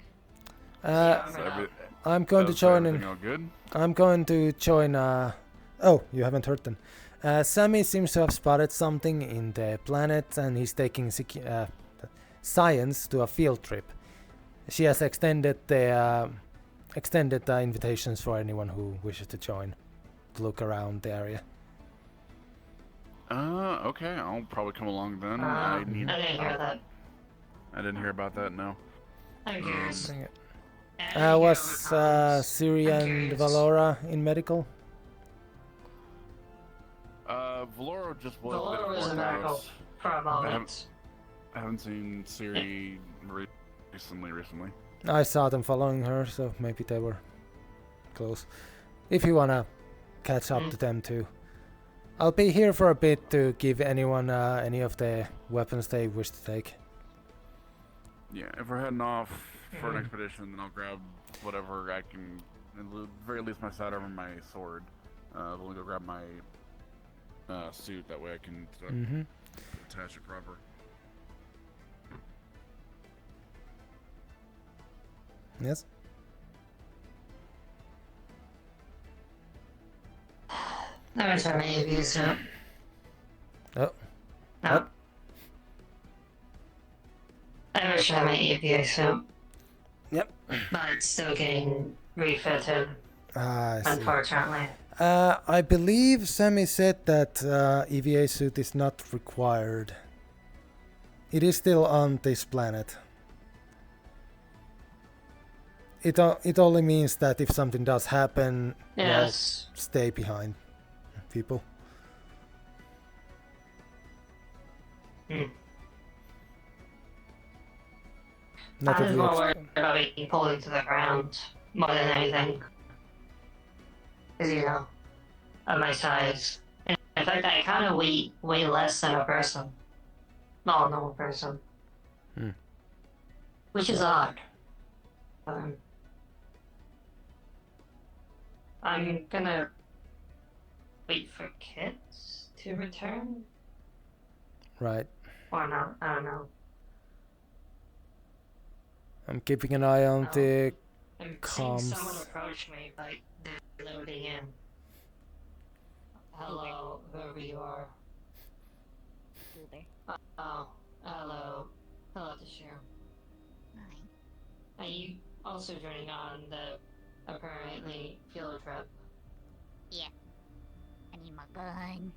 I'm going to join in.
All good?
I'm going to join. Oh, you haven't heard them. Sammy seems to have spotted something in the planet, and he's taking science to a field trip. She has extended the invitations for anyone who wishes to join, to look around the area.
Okay, I'll probably come along then.
I didn't hear that.
I didn't hear about that, no.
I'm curious.
Was Siri and Valora in medical?
Valoro just was.
Valoro was in medical for a moment.
I haven't seen Siri recently.
I saw them following her, so maybe they were close. If you wanna catch up to them too. I'll be here for a bit to give anyone any of the weapons they wish to take.
Yeah, if we're heading off for an expedition, then I'll grab whatever I can, at the very least my sidearm and my sword. Let me go grab my suit, that way I can attach it proper.
Yes?
I'm gonna try my AV suit.
Oh.
No.
What?
I'm gonna try my APA suit.
Yep.
But it's still getting refitted,
I see.
unfortunately.
I believe Sammy said that EVA suit is not required. It is still on this planet. It only means that if something does happen,
Yes.
well, stay behind, people.
Hmm.
Not
I
that
was
we
more
ex-
worried about being pulled into the ground more than anything. Because, you know, of my size. And in fact, I kind of weigh less than a person. Not a normal person.
Hmm.
Which is odd. I'm gonna wait for kids to return.
Right.
Or not, I don't know.
I'm keeping an eye on the
I'm seeing someone
comms.
approach me, like, they're loading in. Hello, whoever you are.
Uber.
Oh, hello. Hello, Tashiro.
Hi.
Are you also joining on the apparently field trip?
Yeah. I need my gun.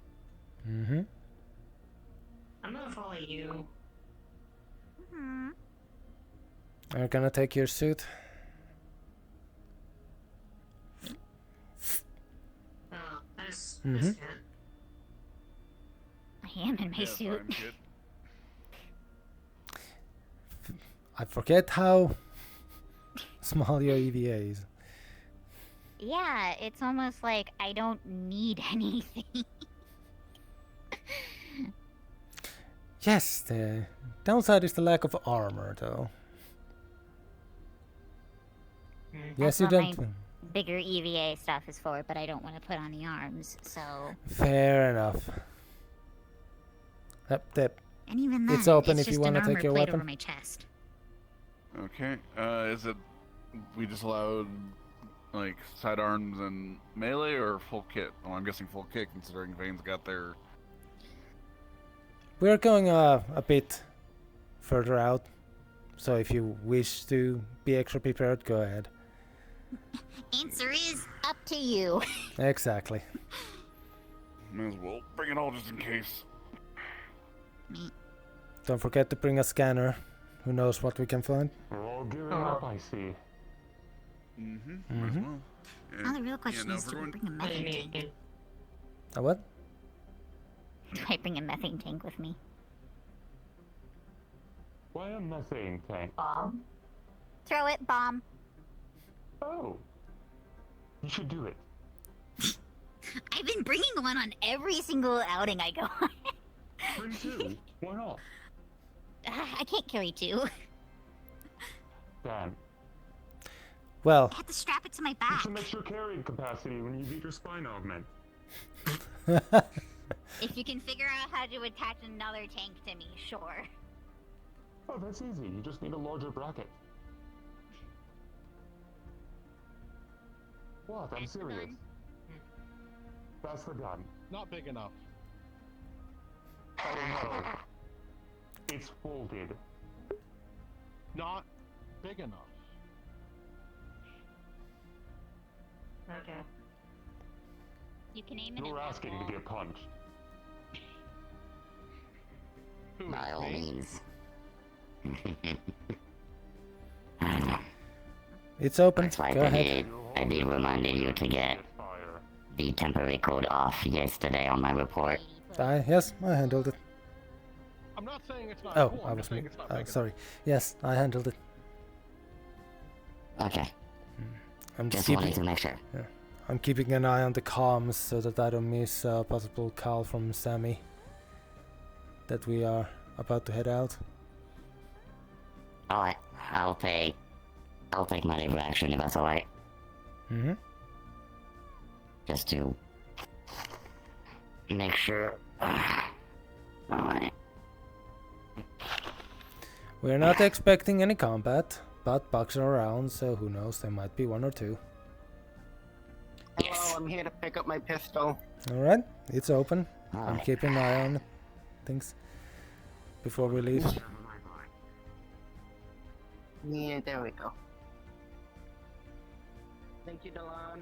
Mm-hmm.
I'm gonna follow you.
Hmm.
Are you gonna take your suit?
Oh, that's
Mhm.
Kit.
I am in my suit.
I'm Kit.
I forget how small your EVA is.
Yeah, it's almost like I don't need anything.
Yes, the downside is the lack of armor, though. Yes,
That's
you
what
don't.
my bigger EVA stuff is for, but I don't want to put on the arms, so...
Fair enough. Yep.
And even then,
It's open
it's
if you
just an
want to
armor
take your
plate
weapon.
over my chest.
Okay. Is it we just allowed like sidearms and melee or full kit? Well, I'm guessing full kit considering Vane's got their.
We're going a bit further out, so if you wish to be extra prepared, go ahead.
Answer is up to you.
Exactly.
May as well bring it all just in case.
Don't forget to bring a scanner. Who knows what we can find?
We're all gearing up, I see.
Might as well.
Now the real question
no,
is,
if
do
we're
we
going-
bring a methane tank?
A what?
Do I bring a methane tank with me?
Why a methane tank?
Bomb?
Throw it, bomb.
Oh. You should do it.
I've been bringing one on every single outing I go on.
Bring two. Why not?
I can't carry two.
Damn.
Well.
I have to strap it to my
Get
back.
some extra carrying capacity when you get your spine augment.
If you can figure out how to attach another tank to me, sure.
Oh, that's easy. You just need a larger bracket. What? I'm serious. That's the gun.
Not big enough.
Oh no. It's folded.
Not big enough.
Okay.
You can aim it
You're
at
asking to get punched.
By all means.
It's open.
That's why
Go ahead.
I did reminded you to get the temporary code off yesterday on my report.
Yes, I handled it.
I'm not saying it's not
Oh,
cool.
I
I'm
was
just saying
me.
it's not big
Sorry. Yes, I handled it.
Okay.
I'm
Just
keeping,
wanted to make sure.
Yeah, I'm keeping an eye on the comms so that I don't miss a possible call from Sammy that we are about to head out.
Alright, I'll take my leave of action if that's alright.
Mm-hmm.
Just to make sure. Alright.
We're not expecting any combat, but bugs are around, so who knows, there might be one or two.
Hello, I'm here to pick up my pistol.
Alright, it's open. I'm keeping an eye on things before we leave.
Yeah, there we go. Thank you, Delon.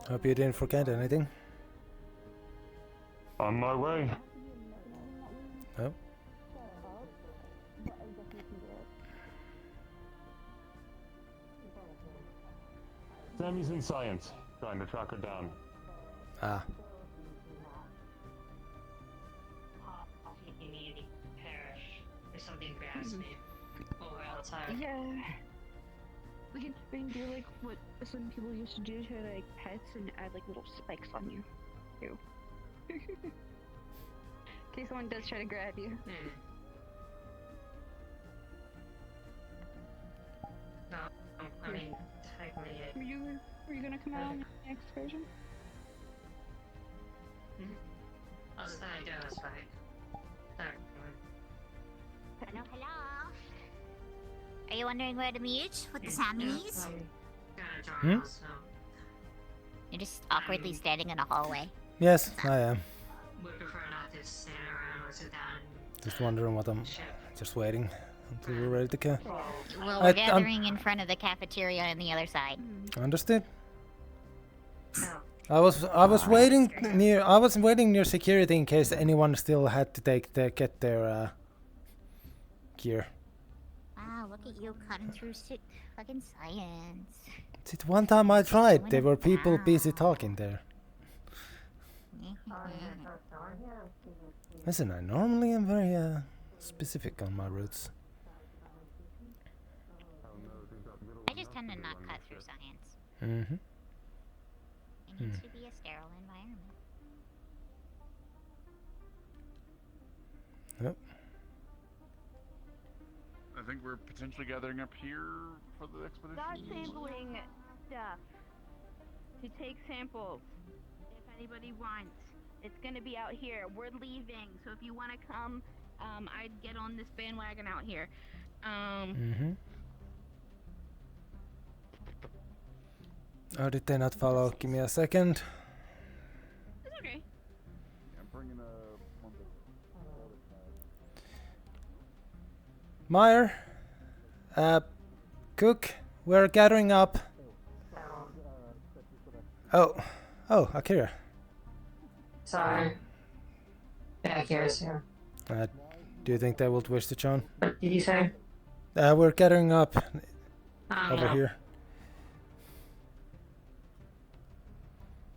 Hope you didn't forget anything.
On my way.
Oh.
Sammy's in science, trying to track her down.
Ah.
You need perish or something grabs me over outside.
Yeah. We can do like what some people used to do to like pets and add like little spikes on you, too. In case someone does try to grab you.
No, I mean, technically.
Were you gonna come out on the excursion?
I was trying to do this right.
Hello, hello. Are you wondering where to meet with the Sammys?
Hmm?
You're just awkwardly standing in a hallway.
Yes, I am.
Would prefer not to stand around or sit down.
Just wondering what I'm... Just waiting until we're ready to go.
Well, we're gathering in front of the cafeteria on the other side.
Understood. I was waiting near security in case anyone still had to get their gear.
Wow, look at you cutting through fucking science.
See, one time I tried, there were people busy talking there. Listen, I normally am very specific on my routes.
I just tend to not cut through science.
Mm-hmm.
It needs to be a sterile environment.
Yep.
I think we're potentially gathering up here for the expedition.
Got sampling stuff to take samples if anybody wants. It's gonna be out here. We're leaving, so if you want to come, I'd get on this bandwagon out here.
Mm-hmm. Oh, did they not follow? Give me a second.
It's okay.
I'm bringing a...
Meyer, Cook, we're gathering up. Oh, Akira.
Sorry. Yeah, Akira's here.
Do you think they will wish to join?
What did you say?
We're gathering up over
Yeah.
here.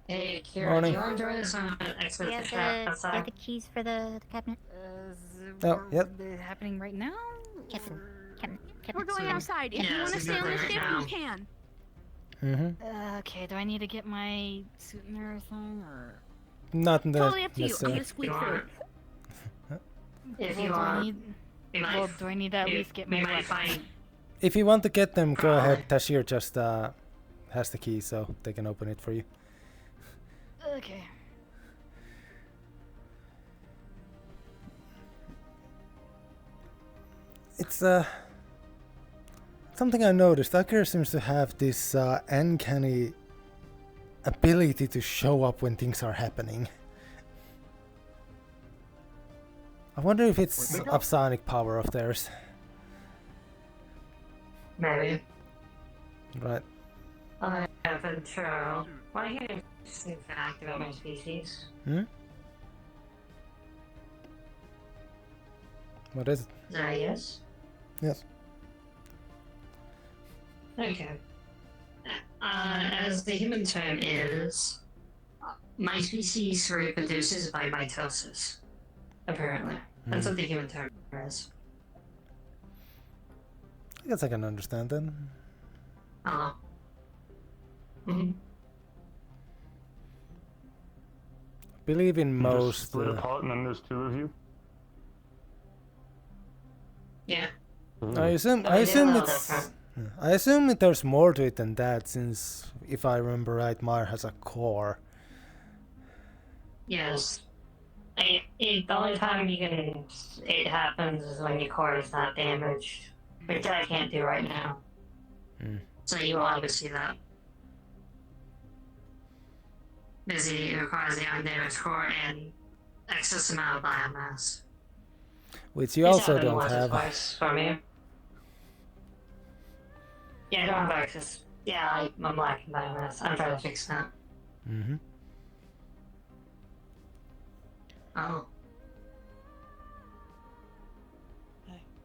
Hey, Akira,
Morning.
do you want to join us on an
You
expedition
have
trip outside?
the keys for the cabinet?
Oh, yep.
Happening right now?
Captain.
We're going outside. If you want to stay on the ship, you can.
Mm-hmm.
Okay, do I need to get my suit and everything, or?
Not
Totally up to you. I'm
necessary.
gonna squeak through.
If you
do I
want,
need?
we might,
Well, do I need to at least get my
we might
weapons?
find.
If you want to get them, go ahead. Tashir just has the key, so they can open it for you.
Okay.
It's something I noticed. Akira seems to have this uncanny ability to show up when things are happening. I wonder if it's a psionic power of theirs.
Maybe.
Right.
I have Venturo. Want to hear an interesting fact about my species?
Hmm? What is it?
Is that a yes?
Yes.
Okay. As the human term is, my species reproduces by mitosis. Apparently. That's what the human term is.
I guess I can understand that.
Mm-hmm.
I believe in
You
most.
just split apart and then there's two of you?
Yeah.
I assume that there's more to it than that, since if I remember right, Meyer has a core.
Yes. The only time it happens is when your core is not damaged, which I can't do right now. So you will obviously see that. Because it requires the undamaged core and excess amount of biomass.
Which you also don't have.
Twice for me. Yeah, I don't have access. Yeah, I'm lacking biomass. I'm trying to fix that.
Mm-hmm.
Oh.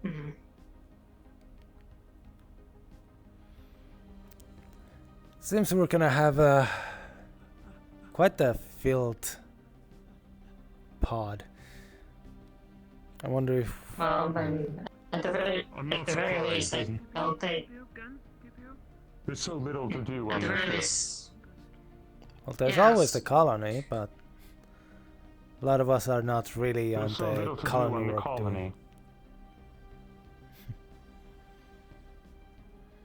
Hmm.
Seems we're gonna have quite a filled pod. I wonder if...
Well, then, at the very least, I don't think...
There's so little to do
At
on
the
the
very
ship.
least...
Well, there's
Yes.
always the colony, but a lot of us are not really on
There's so
the
little to do
colony
on the
work
colony.
doing.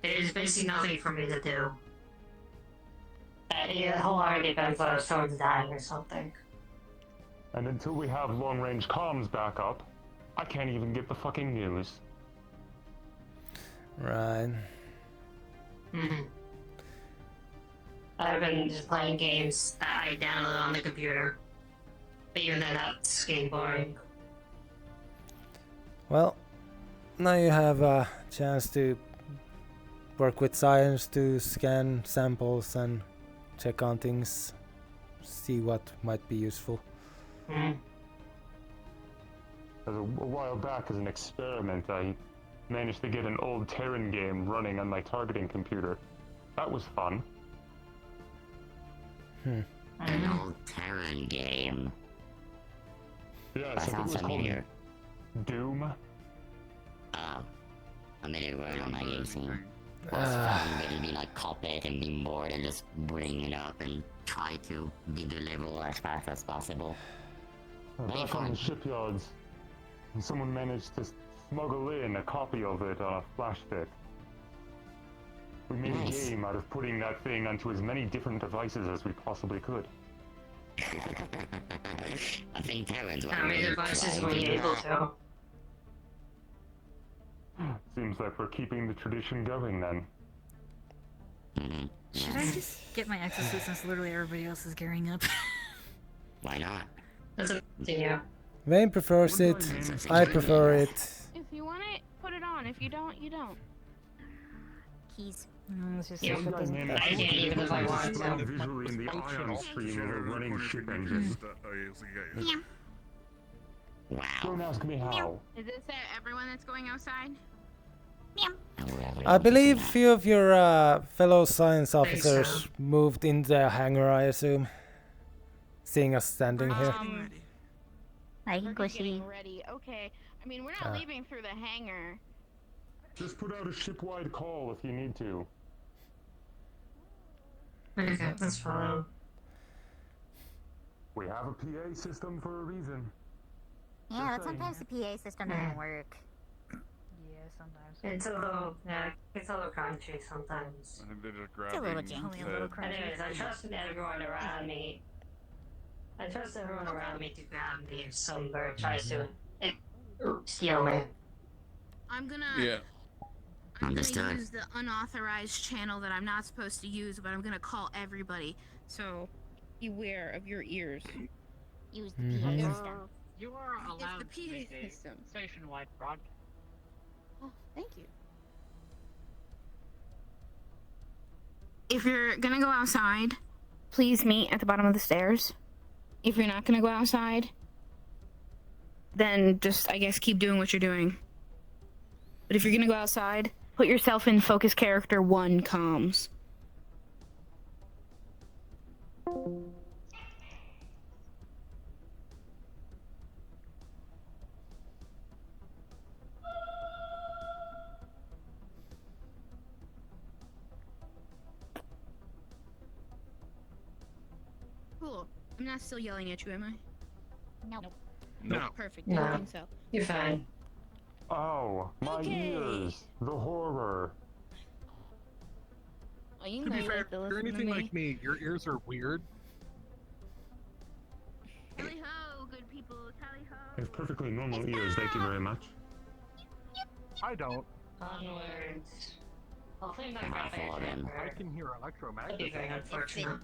There's basically nothing for me to do. The whole already depends on if someone's dying or something.
And until we have long-range comms back up, I can't even get the fucking news.
Right.
Mm-hmm. I've been just playing games that I download on the computer. But even then, that's getting boring.
Well, now you have a chance to work with science to scan samples and check on things, see what might be useful.
Mm.
A while back, as an experiment, I managed to get an old Terran game running on my targeting computer. That was fun.
An old Terran game.
Yeah,
That
so it
sounds
was called
familiar.
Doom.
Oh. Familiar word on my game scene. Well, it's fun, but it'd be like copy it and be bored and just bring it up and try to be deliverable as fast as possible. Very
Back on
fun.
the shipyards, and someone managed to smuggle in a copy of it on a flash stick. We made
Nice.
a game out of putting that thing onto as many different devices as we possibly could.
I think Terrans were
How many
really
devices
trying
were
to
you
do
able
that.
to?
Seems like we're keeping the tradition going then.
Should I just get my exosuit since literally everybody else is gearing up?
Why not?
That's up to you.
Vane prefers it, I prefer it.
If you want it, put it on. If you don't, you don't.
Keys.
Let's just
Yeah,
see what
I can't even if I want to.
Visually in the ion stream of a running ship engine.
Wow.
Don't ask me how.
Is this everyone that's going outside?
I believe few of your fellow science officers
so.
moved in the hangar, I assume. Seeing us standing here.
I
We're
think we
just getting
should.
ready. Okay. I mean, we're not leaving through the hangar.
Just put out a ship-wide call if you need to.
Okay, that's fine.
We have a PA system for a reason.
Yeah, but sometimes the PA system doesn't work.
Yeah, sometimes.
It's a little, yeah, it's a little crunchy sometimes.
I think they're just
It's a
grabbing
little janky, a little
instead.
crunchy.
Anyways, I trust everyone around me. I trust everyone around me to grab me if some bird tries to steal me.
I'm gonna.
Yeah.
I'm gonna
Understood.
use the unauthorized channel that I'm not supposed to use, but I'm gonna call everybody. So, beware of your ears.
Use the PA
Mhm.
system.
You are allowed
It's the
to make
PA
a
system.
station-wide broadcast.
Oh, thank you. If you're gonna go outside, please meet at the bottom of the stairs. If you're not gonna go outside, then just, I guess, keep doing what you're doing. But if you're gonna go outside, put yourself in focus character 1 comms. Cool. I'm not still yelling at you, am I?
Nope.
No.
Perfect.
No.
I think so.
You're fine.
Oh, my
Okay.
ears! The horror!
Oh, you
To
know
be
you
fair,
like
if
to
you're
listen to
anything
me.
like me, your ears are weird.
Tally ho, good people. Tally ho.
I have perfectly normal ears, thank you very much.
I don't.
Onwards. Hopefully my
Come on,
graphics
follow them.
I
are
can hear
That'd be very
electromagnetism.
unfortunate.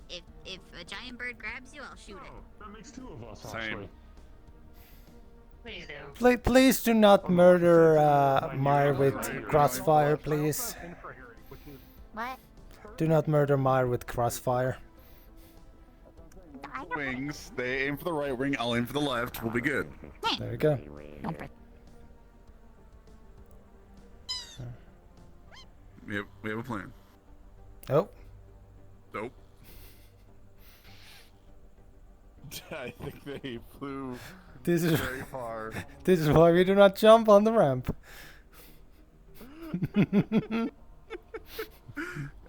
If a giant bird grabs you, I'll shoot it.
Oh, that makes 2 of us,
Same.
actually.
Please do.
Please do not murder Myre with crossfire, please.
What?
Do not murder Meyer with crossfire.
Wings. They aim for the right wing. I'll aim for the left. We'll be good.
There we go.
We have a plan.
Oh.
Nope. I think they flew
This is
very far.
This is why we do not jump on the ramp.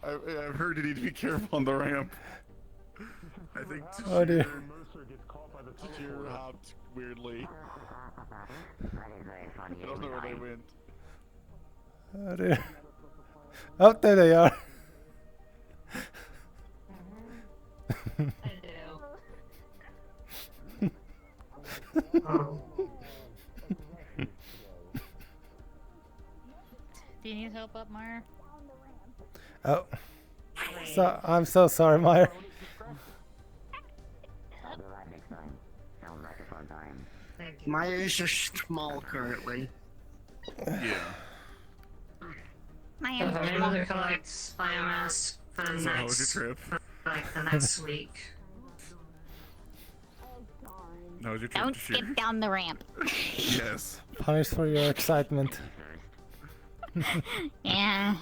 I've heard you need to be careful on the ramp. I think
Oh dear.
Tajir hopped weirdly. I don't know where they went.
Oh dear. Oh, there they are.
Do you need help up, Meyer?
Oh. So, I'm so sorry, Meyer.
My ears are small currently.
Yeah.
My
My mother collects biomass for the
So how was
next,
your trip?
like the next week.
How was your trip
Don't
to Sheer?
skip down the ramp.
Yes.
Punished for your excitement.
Yeah.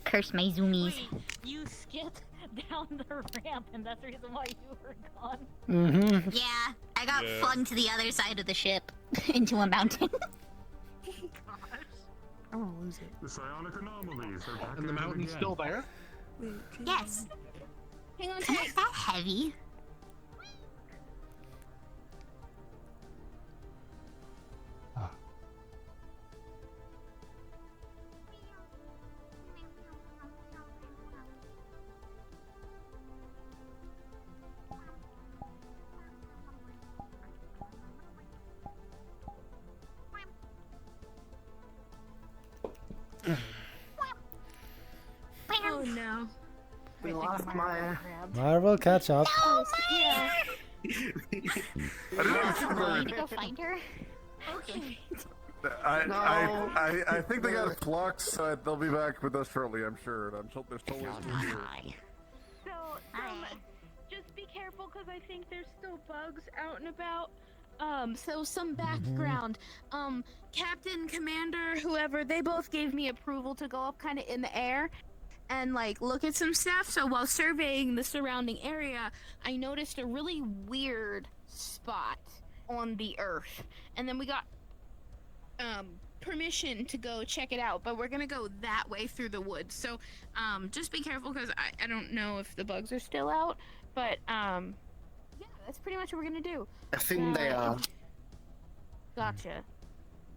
Curse my zoomies.
You skipped down the ramp, and that's the reason why you were gone.
Mm-hmm.
Yeah, I got
Yeah.
flung to the other side of the ship into a mountain.
I won't lose it.
The psionic anomalies are back
And the
at it
mountain's
again.
still there?
Yes.
Hang on
It's
tight.
not that heavy.
Oh no.
We lost Maya.
Meyer will catch up.
Oh, yeah.
Do I need to go find her?
Okay.
I think they got blocked, so they'll be back with us shortly, I'm sure. I'm sure they're totally still here.
So, just be careful because I think there's still bugs out and about. So some background. Captain, Commander, whoever, they both gave me approval to go up kind of in the air and like look at some stuff. So while surveying the surrounding area, I noticed a really weird spot on the earth. And then we got permission to go check it out, but we're gonna go that way through the woods. So just be careful because I don't know if the bugs are still out, but yeah, that's pretty much what we're gonna do.
I think they are.
Gotcha.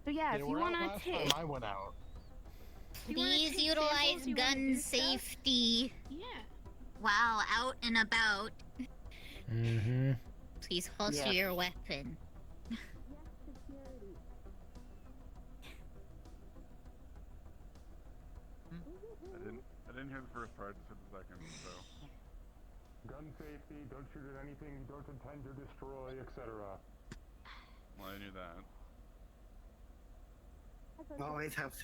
So yeah,
They
if you
were out
wanna
last
take,
time I went out.
you wanna
Please
take
utilize
samples, you wanna
gun
do stuff?
safety
Yeah.
while out and about.
Mm-hmm.
Please holster your weapon.
I didn't hear the first part, just heard the second, so.
Gun safety, don't shoot at anything you don't intend to destroy, etc.
Well, I knew that.
Always have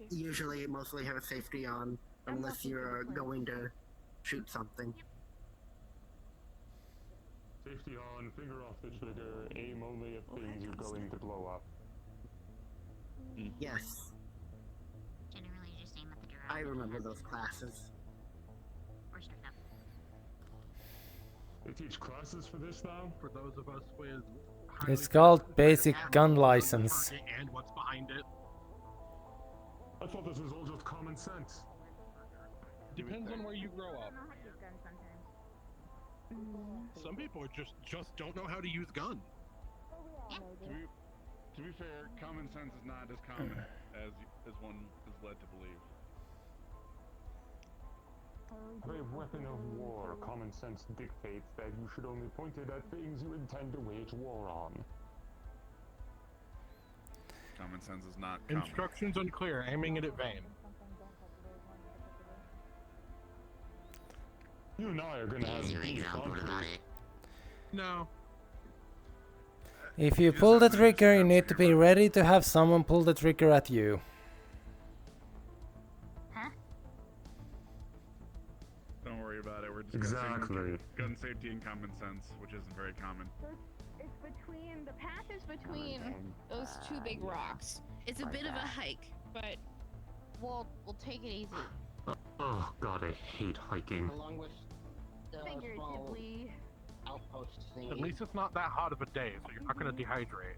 usually mostly have safety on, unless you're going to shoot something.
Safety on, finger off the trigger, aim only at things you're going to blow up.
Yes,
Generally just aim at the direction.
I remember those classes.
Or straight up.
They teach classes for this now?
For those of us with
It's called basic gun license.
and what's behind it.
I thought this was all just common sense.
Depends on where you grow up. Some people just don't know how to use guns.
To be fair, common sense is not as common as one is led to believe.
A weapon of war, common sense dictates that you should only point it at things you intend to wage war on.
Common sense is not common.
Instructions unclear, aiming it at vain.
You and I are gonna have deep conflict.
No.
If you pull the trigger, you need to be ready to have someone pull the trigger at you.
Huh?
Exactly.
Gun safety and common sense, which isn't very common.
It's between the path is between those two big rocks. It's a bit of a hike, but we'll take it easy.
Oh god, I hate hiking.
Along with the small
Figuratively.
outpost thingy.
At least it's not that hot of a day, so you're not going to dehydrate.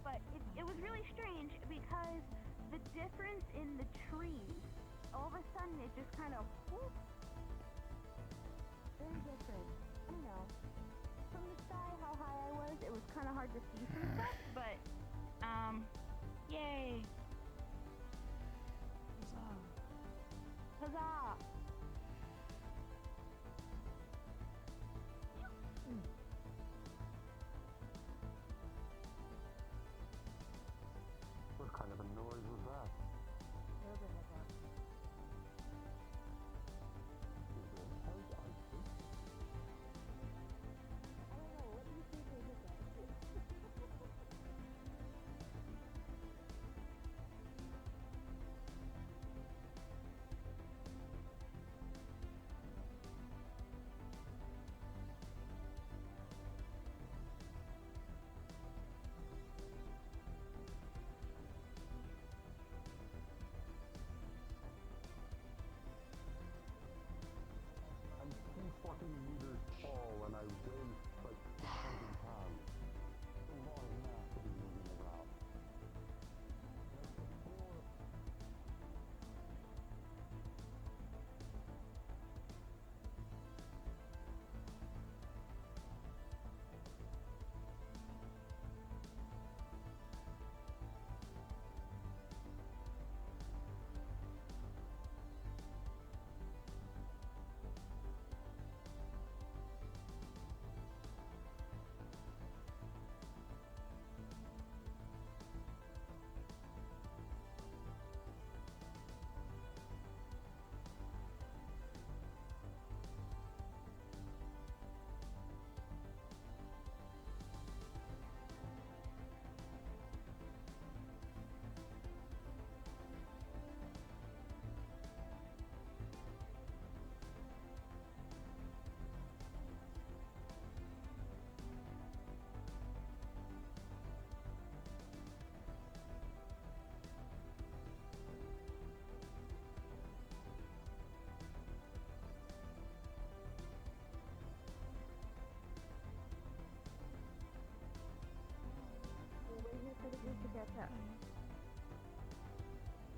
But it was really strange because the difference in the trees, all of a sudden it just kind of whoop. Very different. I don't know. From the sky, how high I was, it was kind of hard to see some stuff, but yay. Huzzah. Huzzah.
What kind of a noise was that? I'm 2 fucking meters tall and I weigh like 100 pounds. A lot of mass to be moving around.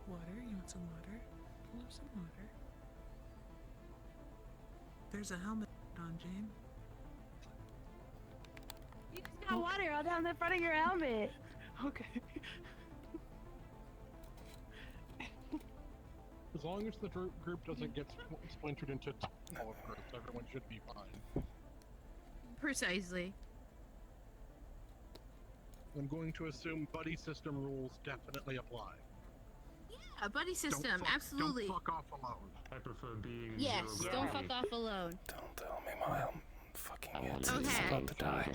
Water? You want some water? Pull up some water. There's a helmet on, Jane.
You just got water all down the front of your helmet.
Okay.
As long as the group doesn't get splintered into smaller groups, everyone should be fine.
Precisely.
I'm going to assume buddy system rules definitely apply.
Yeah, buddy system, absolutely.
Don't fuck off alone.
I prefer being
Yes,
zero
don't
gravity.
fuck off alone.
Don't tell me my fucking head's
Okay.
about to die.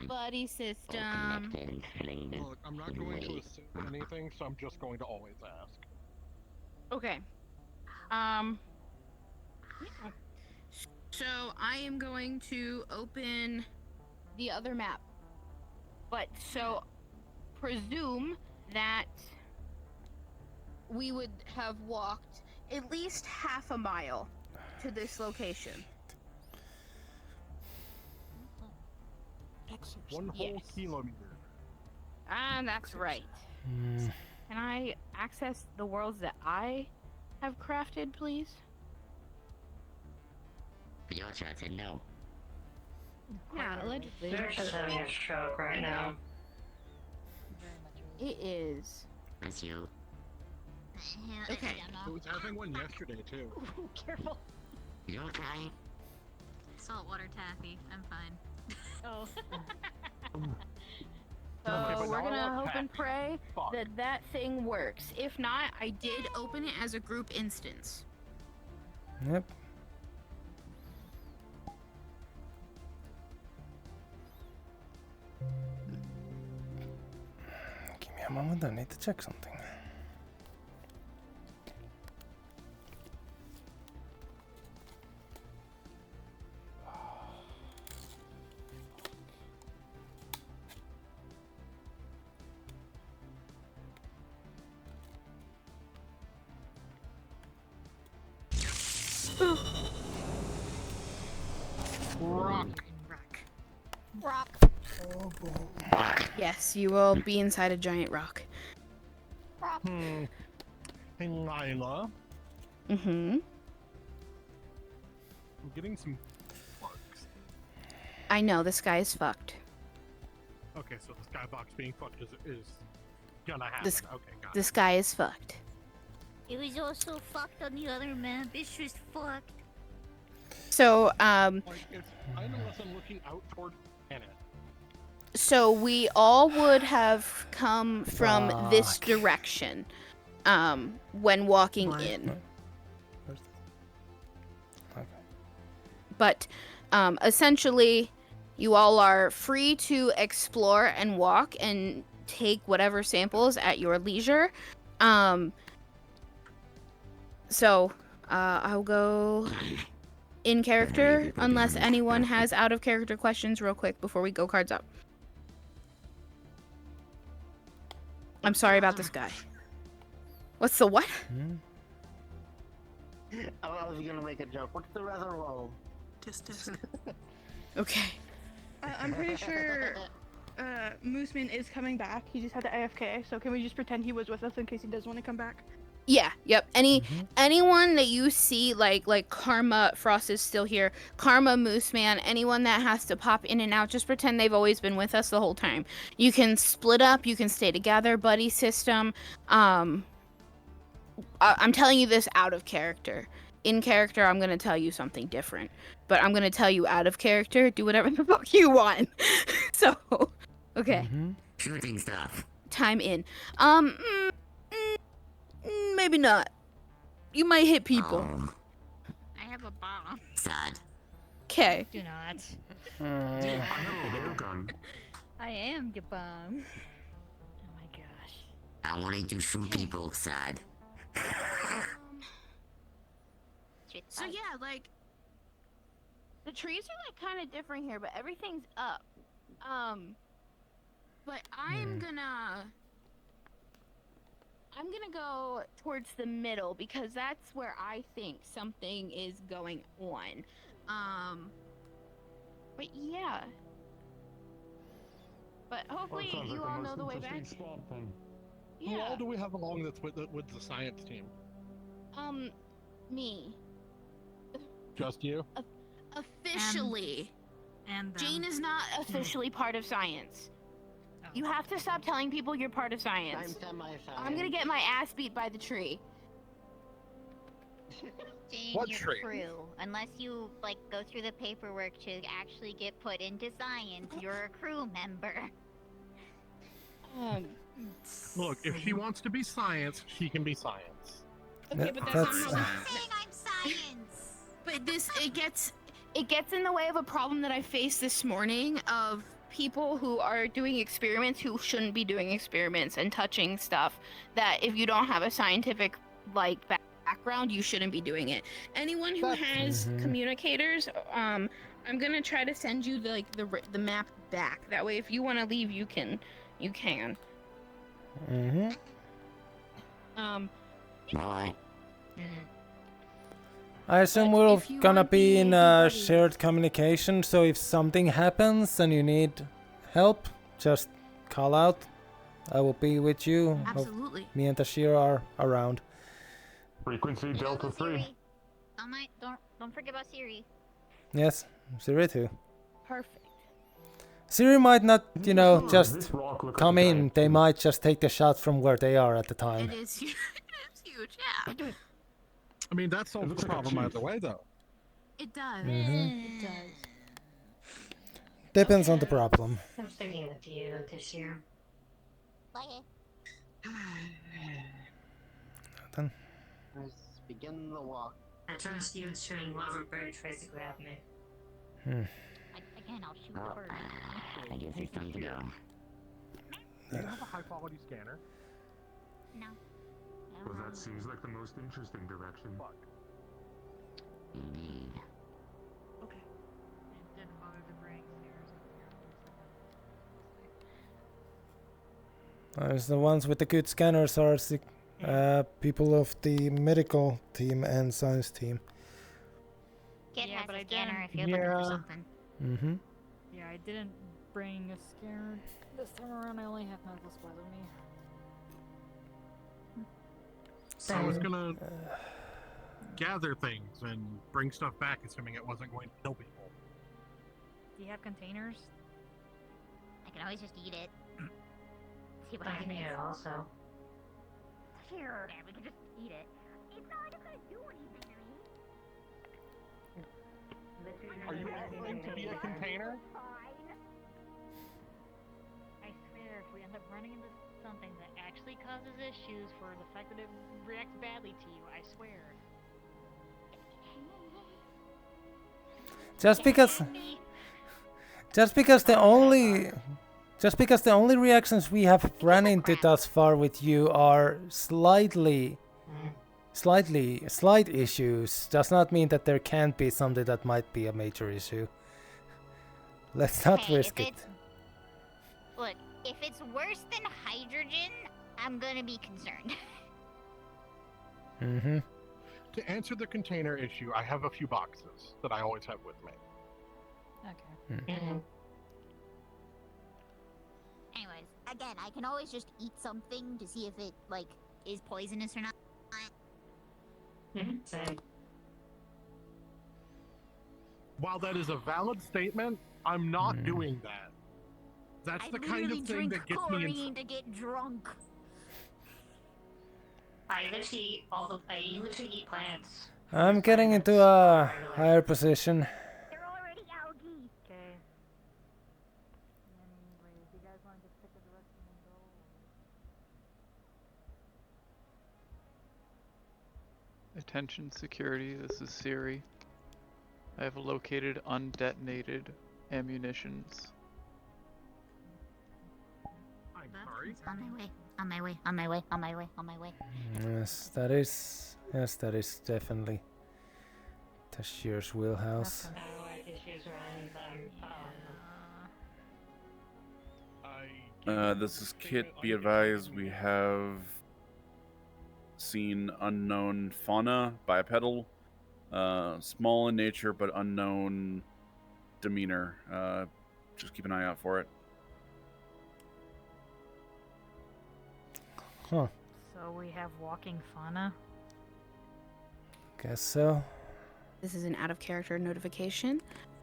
Buddy system.
Look, I'm not going to assume anything, so I'm just going to always ask.
Okay. Yeah. So I am going to open the other map. But so presume that we would have walked at least half a mile to this location.
1 whole kilometer.
Ah, that's right. Can I access the worlds that I have crafted, please?
VRchat said no.
Yeah, allegedly.
They're just having a stroke right now.
It is.
That's you.
Okay.
I was having one yesterday, too.
Careful.
You okay?
Saltwater taffy. I'm fine.
Oh.
So
Okay, but
we're
now I
gonna
want
hope and
taffy.
pray
Fuck.
that that thing works. If not, I did open it as a group instance.
Yep. Give me a moment, I need to check something.
Rock.
Rock.
Oh boy.
Yes, you will be inside a giant rock.
Hey, Lila.
Mm-hmm.
I'm getting some bugs.
I know, the sky is fucked.
Okay, so the skybox being fucked is gonna happen.
This,
Okay, got
the
it.
sky is fucked.
It was also fucked on the other map. It's just fucked.
So,
Like, it's unless I'm looking out toward planet.
so we all would have come from this
Fuck.
direction, when walking in.
Okay.
But, essentially, you all are free to explore and walk and take whatever samples at your leisure. So, I'll go in character unless anyone has out of character questions real quick before we go cards up. I'm sorry about this guy. What's the what?
I was gonna make a joke. What's the other roll?
Tisk.
Okay. I'm pretty sure Mooseman is coming back. He just had to AFK, so can we just pretend he was with us in case he does want to come back? Yeah, yep. Anyone that you see, like Karma, Frost is still here, Karma, Mooseman, anyone that has to pop in and out, just pretend they've always been with us the whole time. You can split up, you can stay together, buddy system. I'm telling you this out of character. In character, I'm gonna tell you something different. But I'm gonna tell you out of character, do whatever the fuck you want. So, okay.
Shooting stuff.
Time in. Maybe not. You might hit people.
I have a bomb.
Sad.
Okay.
Do not.
I have a gun.
I am the bomb. Oh my gosh.
I wanted to shoot people. Sad.
So yeah, like the trees are like kind of different here, but everything's up. But I'm gonna go towards the middle because that's where I think something is going on. But yeah. But hopefully you all know the way back.
Who all do we have along that's with the science team?
Me.
Just you?
Officially.
And
Jane is not officially part of science. You have to stop telling people you're part of science. I'm gonna get my ass beat by the tree.
Jane,
What
you're
tree?
crew. Unless you like go through the paperwork to actually get put into science, you're a crew member.
Look, if she wants to be science, she can be science.
Okay, but that's not how
I'm saying I'm science.
But this it gets in the way of a problem that I faced this morning of people who are doing experiments who shouldn't be doing experiments and touching stuff that if you don't have a scientific like background you shouldn't be doing it. Anyone who has communicators, I'm gonna try to send you the map back. That way if you want to leave you can.
Bye.
I assume we're gonna be in shared communication, so if something happens and you need help, just call out. I will be with you.
Absolutely.
Me and Tashira are around.
Frequency Delta 3.
Don't forget about Siri.
Yes, Siri too.
Perfect.
Siri might not, just come in. They might just take the shot from where they are at the time.
It is huge. Yeah.
I mean, that solves the problem either way, though.
It does.
Mhm.
It does.
Depends on the problem.
I'm thinking of you this year.
Then.
Let's begin the walk.
I trust you shooting whatever bird tries to grab me.
Again, I'll shoot the bird.
I guess it's time to go.
Do you have a high-quality scanner?
No.
Well, that seems like the most interesting direction.
Indeed.
Okay. And didn't bother to bring
There's the ones with the good scanners are people of the medical team and science team.
scanner if you're looking for something.
Mm-hmm.
Yeah, I didn't bring a scanner this time around. I only have medical supplies with me.
So I was gonna gather things and bring stuff back, assuming it wasn't going to kill people.
Do you have containers?
I can always just eat it. See what
I can
happens.
eat it also.
Sure. Yeah, we can just eat it. It's not like it's gonna do anything to me.
Are you offering to be a container?
I swear, if we end up running into something that actually causes issues for the fact that it reacts badly to you, I swear.
Just because the only reactions we have run into thus far with you are slight issues does not mean that there can't be something that might be a major issue. Let's not risk it.
Look, if it's worse than hydrogen, I'm gonna be concerned.
Mm-hmm.
To answer the container issue, I have a few boxes that I always have with me.
Okay.
Anyways, again, I can always just eat something to see if it, like, is poisonous or not.
Same.
While that is a valid statement, I'm not doing that. That's the kind of thing that gets me in.
To get drunk.
I literally eat plants.
I'm getting into a higher position.
They're already algae.
Okay. Anyways, you guys want to just pick a direction and go?
Attention security, this is Siri. I have located undetonated ammunitions.
I'm sorry.
On my way.
Yes, that is definitely Tashir's wheelhouse.
This is Kit. Be advised, we have seen unknown fauna, bipedal, small in nature but unknown demeanor. Just keep an eye out for it.
Huh.
So we have walking fauna.
Guess so.
This is an out-of-character notification.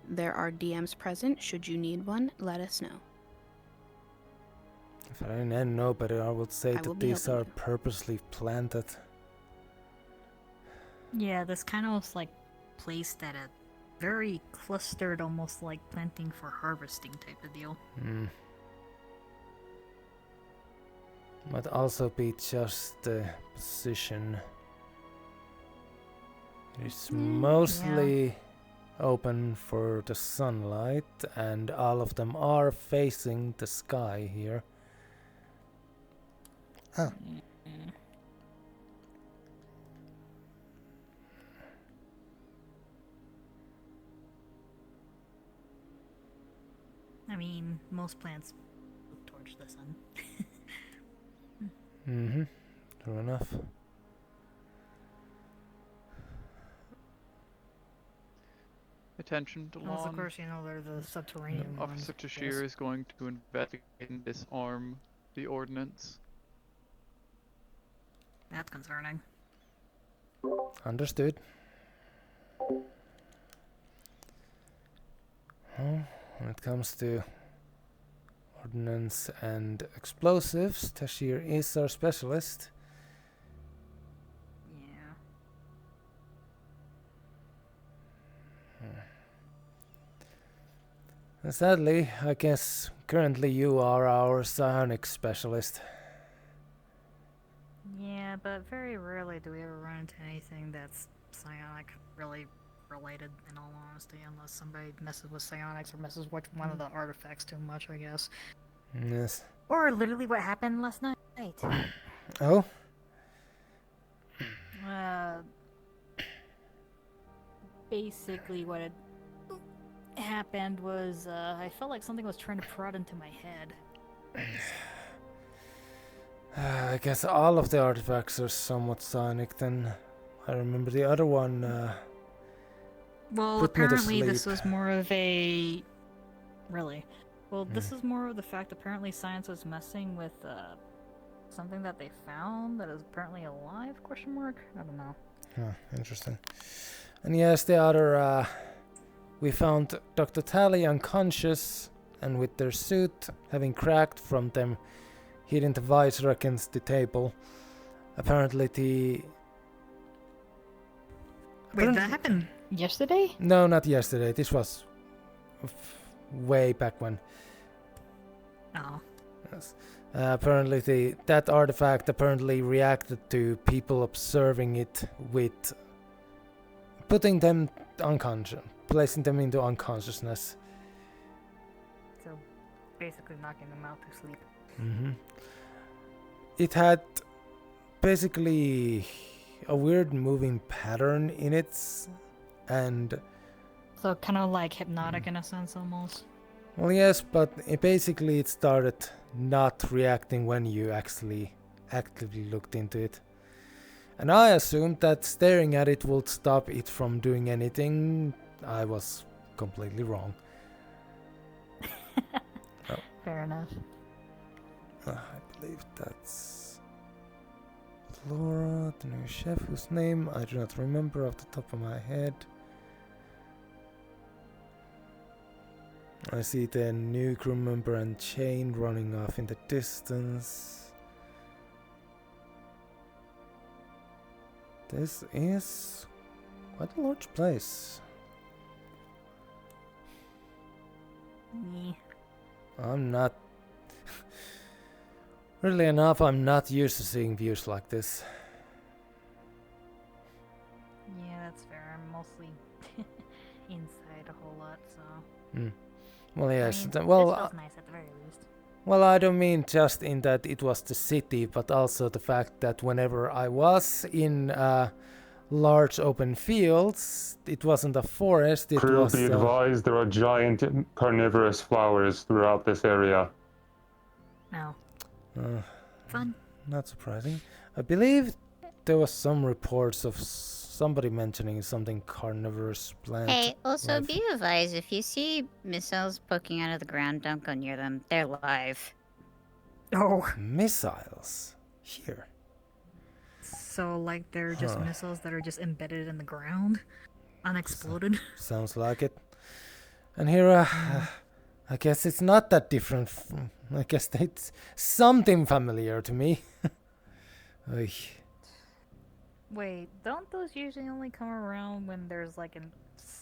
There are DMs present. Should you need one, let us know.
If I didn't know better, I would say
will
that
be
these
helping
are purposely planted.
Yeah, this kind of was like placed at a very clustered, almost like planting for harvesting type of deal.
Might also be just the position. It's mostly open for the sunlight, and all of them are facing the sky here. Oh.
I mean, most plants look towards the sun.
Mm-hmm. True enough.
Attention, Delon.
Unless, of course, you know, they're the subterranean ones.
Officer Tashir is going to investigate and disarm the ordnance.
That's concerning.
Understood. Well, when it comes to ordnance and explosives, Tashir is our specialist.
Yeah.
And sadly, I guess currently you are our psionic specialist.
Yeah, but very rarely do we ever run into anything that's psionic really related, in all honesty, unless somebody messes with psionics or messes with one of the artifacts too much, I guess.
Yes.
Or literally what happened last night.
Oh?
Basically what had happened was, I felt like something was trying to prod into my head.
I guess all of the artifacts are somewhat psionic then. I remember the other one
Well,
put me to
apparently this
sleep.
was more of a... Really? Well, this is more of the fact apparently science was messing with something that they found that is apparently alive, question mark? I don't know.
Huh, interesting. And yes, the other, we found Dr. Tally unconscious and with their suit having cracked from them hitting the visor against the table. Apparently the...
Wait, that happened yesterday?
No, not yesterday. This was way back when.
Oh.
Yes. Apparently that artifact apparently reacted to people observing it with putting them unconscious, placing them into unconsciousness.
So basically knocking them out to sleep.
Mm-hmm. It had basically a weird moving pattern in it, and
so kind of like hypnotic in a sense almost.
Well, yes, but it started not reacting when you actually actively looked into it. And I assumed that staring at it would stop it from doing anything. I was completely wrong. Oh.
Fair enough.
I believe that's Laura, the new chef, whose name I do not remember off the top of my head. I see the new crew member and chain running off in the distance. This is quite a large place.
Yeah.
I'm not... Really enough, I'm not used to seeing views like this.
Yeah, that's fair. I'm mostly inside a whole lot, so...
Mm. Well, yes.
I mean,
This
was nice at the very least.
Well, I don't mean just in that it was the city, but also the fact that whenever I was in large open fields, it wasn't a forest, it
Crew,
was...
be advised, there are giant carnivorous flowers throughout this area.
No.
Fun.
Not surprising. I believe there was some reports of somebody mentioning something carnivorous plant.
Hey, also
life.
be advised, if you see missiles poking out of the ground, don't go near them. They're live.
Oh.
Missiles? Here.
So, like, they're just missiles that are just embedded in the ground? Unexploded?
Sounds like it. And here, I guess it's not that different. I guess it's something familiar to me. Oy.
Wait, don't those usually only come around when there's like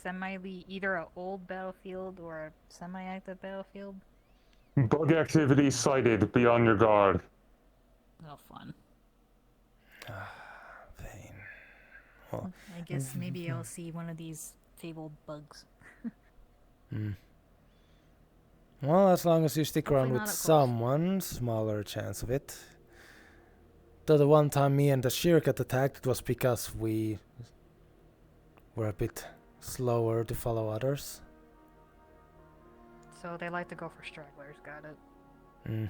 either an old battlefield or a semi-active battlefield?
Bug activity sighted. Be on your guard.
Oh, fun.
Pain. Well,
I guess maybe I'll see one of these fabled bugs.
Well, as long as you stick around
Hopefully
with
not, of course.
someone, smaller chance of it. Though the one time me and the Shirk got attacked, it was because we were a bit slower to follow others.
So they like to go for stragglers, got it.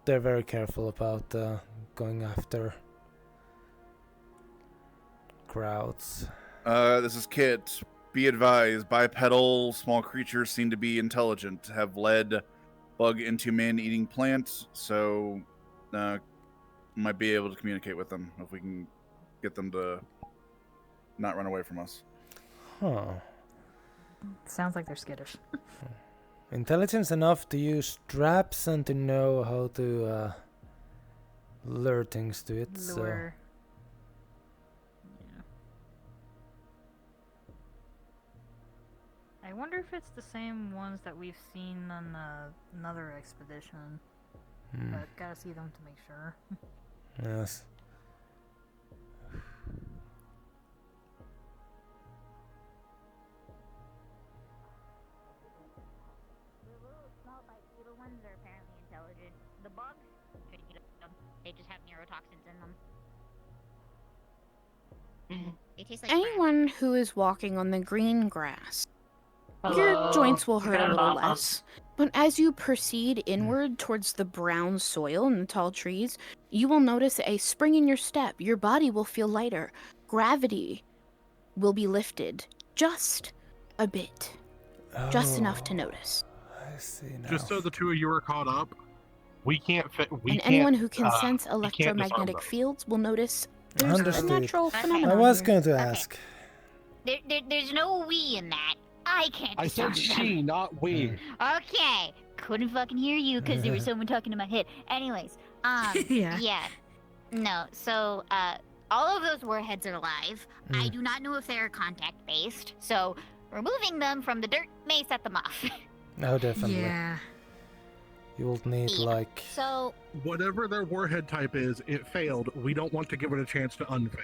They're very careful about going after crowds.
This is Kit. Be advised, bipedal small creatures seem to be intelligent, have led bug into man-eating plants, so might be able to communicate with them if we can get them to not run away from us.
Huh.
Sounds like they're skittish.
Intelligence enough to use traps and to know how to lure things to it.
Lure. I wonder if it's the same ones that we've seen on another expedition. But gotta see them to make sure.
Yes.
The little small bipedal ones are apparently intelligent. The bugs, they just have neurotoxins in them. They taste like crap.
Anyone who is walking on the green grass, your joints will hurt a little less. But as you proceed inward towards the brown soil and the tall trees, you will notice a spring in your step. Your body will feel lighter. Gravity will be lifted. just a bit. Just enough to notice.
I see now.
Just so the two of you are caught up, we can't fit.
And anyone who can sense electromagnetic fields will notice there's a
Understood.
natural
Okay.
phenomenon
I was
here.
going to ask.
There's no we in that. I can't
I said
disarm them.
she, not we.
Okay. Couldn't fucking hear you because there was someone talking in my head. Anyways,
Yeah.
No, so, all of those warheads are alive. I do not know if they're contact-based, so removing them from the dirt may set them off.
Oh, definitely.
Yeah.
You will need, like...
So,
Whatever their warhead type is, it failed. We don't want to give it a chance to unfail.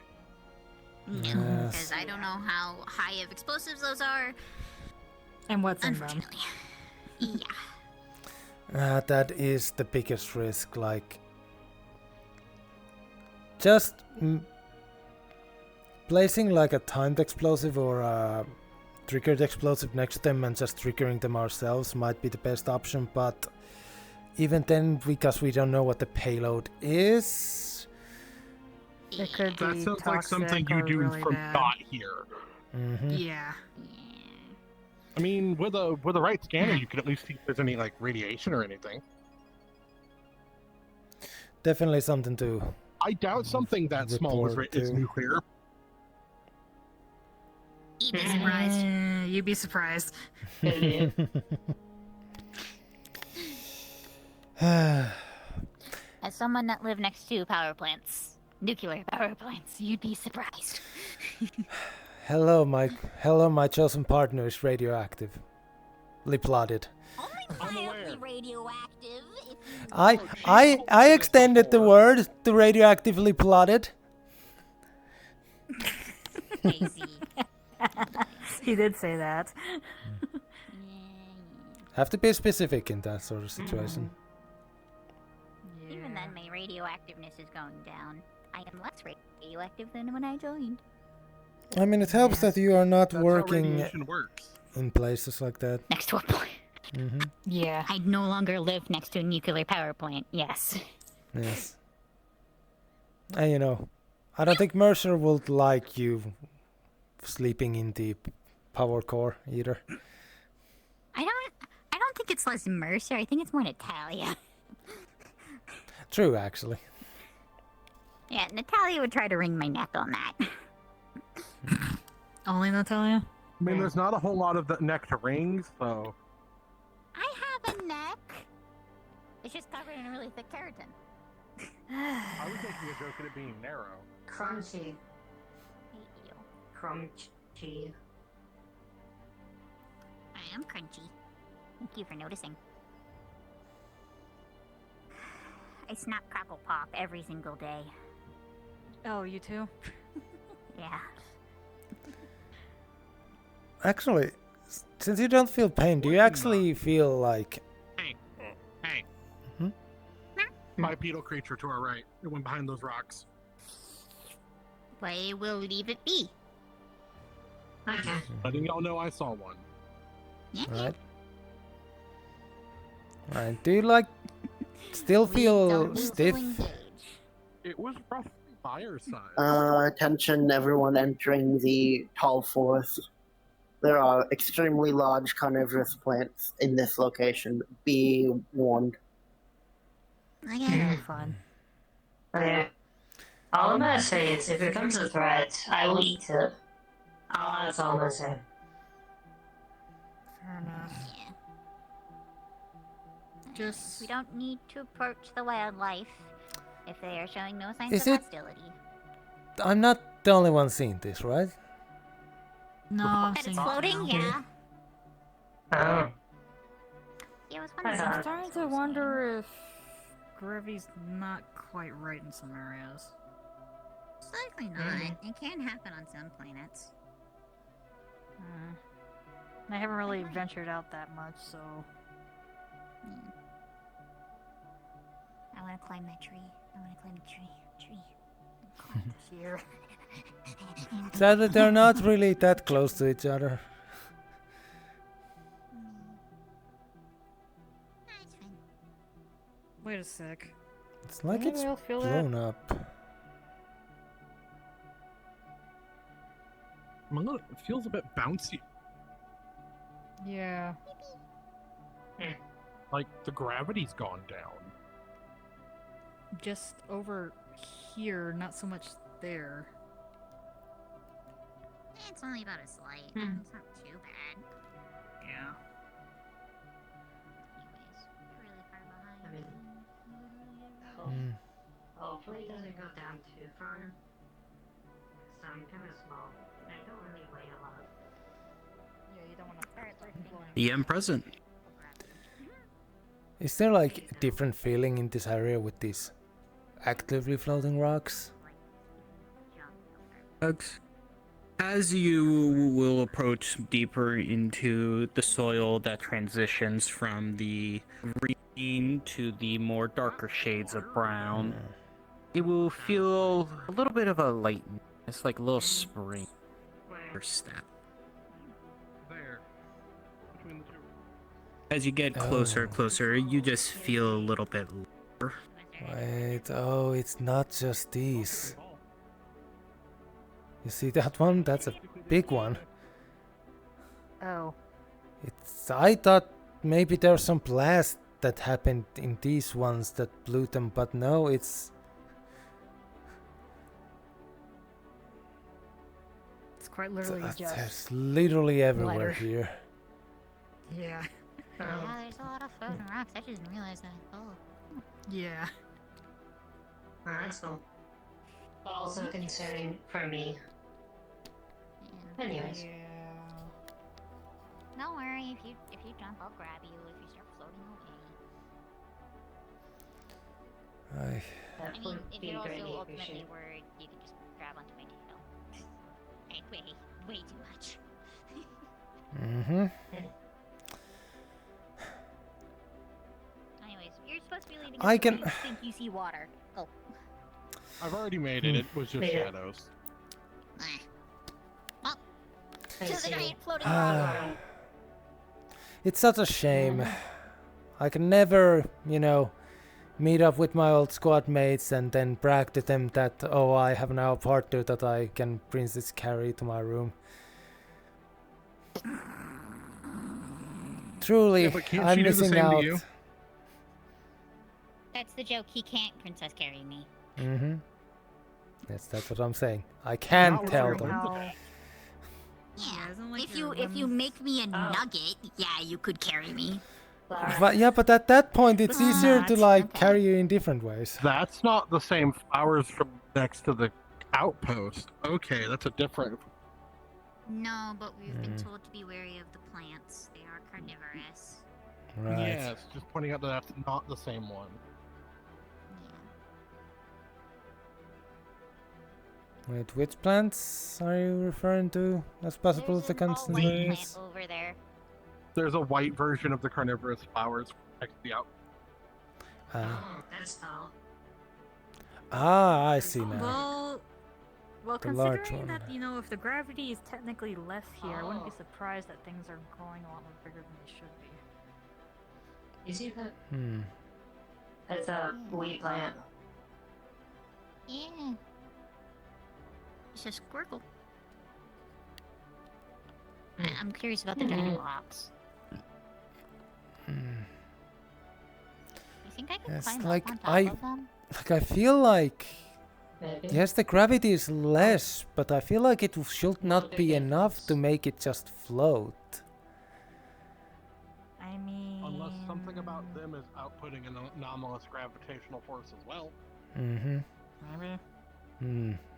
no, because I don't know how high of explosives those are.
And what's in them?
Unfortunately. Yeah.
That is the biggest risk, like... Just... placing like a timed explosive or a triggered explosive next to them and just triggering them ourselves might be the best option, but even then, because we don't know what the payload is...
It could
That
be
sounds like something you
or
do
really
from
bad.
not here.
Yeah.
I mean, with a right scanner, you could at least see if there's any like radiation or anything.
Definitely something to...
I doubt something that small is
report
is
to.
nuclear.
You'd be surprised.
You'd be surprised.
As someone that lived next to power plants, nuclear power plants, you'd be surprised.
Hello, my chosen partner is radioactive. Plotted.
Mildly radioactive.
I extended the word to radioactively plotted.
He did say that.
Have to be specific in that sort of situation.
Even then, my radioactiveness is going down. I am less radioactive than when I joined.
I mean, it helps that you are not
That's how
working
radiation works.
in places like that.
Next to a plant.
Yeah.
I no longer live next to a nuclear power plant. Yes.
Yes. And you know, I don't think Mercer would like you sleeping in the power core either.
I don't think it's less Mercer. I think it's more Natalia.
True, actually.
Yeah, Natalia would try to wring my neck on that.
Only Natalia?
I mean, there's not a whole lot of the neck to rings, so.
I have a neck. It's just covered in a really thick keratin.
I was making a joke at it being narrow.
Crunchy. Crunchy.
I am crunchy. Thank you for noticing. I snap, crackle, pop every single day.
Oh, you too?
Yeah.
Actually, since you don't feel pain, do you actually feel like...
Hey. Bipedal creature to our right. It went behind those rocks.
I will leave it be.
Okay.
Letting y'all know I saw one.
Right? Right. Do you like still feel stiff?
It was roughly fire size.
Attention everyone entering the tall forest. There are extremely large carnivorous plants in this location. Be warned.
Okay.
Fun.
Okay. All I'm gonna say is, if it comes to threat, I will eat it. That's all I'm gonna say.
Fair enough.
Just we don't need to approach the wildlife if they are showing no signs
Is
of
it-
hostility.
I'm not the only one seeing this, right?
No, I'm
That
seeing
it's floating, yeah.
Oh.
Yeah, it was
I
funny.
I'm starting to wonder if gravity's not quite right in some areas.
It's likely not. It can happen on some planets.
I haven't really ventured out that much, so...
I want to climb that tree. I want to climb the tree. Climb
here.
Sadly, they're not really that close to each other.
Wait a sec.
It's like
Anybody
it's
else feel that?
blown up.
It feels a bit bouncy.
Yeah.
Like the gravity's gone down.
Just over here, not so much there.
It's only about a slight. It's not too bad.
Yeah.
Anyways, you're really far behind.
I mean, hopefully it doesn't go down too far. Cause I'm kind of small. I don't really weigh a lot.
Yeah, you don't want to.
Yeah, I'm present.
Is there like a different feeling in this area with these actively floating rocks?
As you will approach deeper into the soil that transitions from the green to the more darker shades of brown, it will feel a little bit of a lightness, like a little spring or step.
There. Between the two.
As you get closer and closer, you just feel a little bit lower.
Wait, oh, it's not just these. You see that one? That's a big one.
Oh.
I thought maybe there's some blast that happened in these ones that blew them, but no, it's
quite literally just.
There's literally everywhere
lighter.
here.
Yeah.
Yeah, there's a lot of floating rocks. I just didn't realize that. Oh.
Yeah.
Oh, that's cool. But also concerning for me. Anyways.
Don't worry, if you jump, I'll grab you. If you start floating, okay. I mean, if you're also ultimately worried, you can just grab onto my tail. Hey, way too much.
Mm-hmm.
Anyways, you're supposed to be leaving.
I can.
You think you see water? Go.
I've already made it. It was just shadows.
Well, to the giant floating rock.
It's such a shame. I can never, meet up with my old squad mates and then brag to them that, oh, I have now a partner that I can princess carry to my room. Truly, I'm missing out.
That's the joke. He can't princess carry me.
Mm-hmm. Yes, that's what I'm saying. I can't tell them.
Yeah, if you make me a nugget, yeah, you could carry me.
But at that point, it's easier to carry you in different ways.
That's not the same flowers from next to the outpost. Okay, that's a different.
No, but we've been told to be wary of the plants. They are carnivorous.
Right.
Yes, just pointing out that that's not the same one.
Wait, which plants are you referring to as possible as the concentrates?
Over there.
There's a white version of the carnivorous flowers next to the out.
That's tall.
I see now.
Well,
The large
considering
one.
that, if the gravity is technically less here, I wouldn't be surprised that things are growing a lot more bigger than they should be.
You see that?
Hmm.
That's a wheat plant.
Yeah. It's a squircle. I'm curious about the giant rocks. You think I can
Yes,
climb
like,
up on top of them?
I feel like...
Maybe.
Yes, the gravity is less, but I feel like it should not be enough to make it just float.
I mean...
Unless something about them is outputting an anomalous gravitational force as well.
Mm-hmm.
Maybe.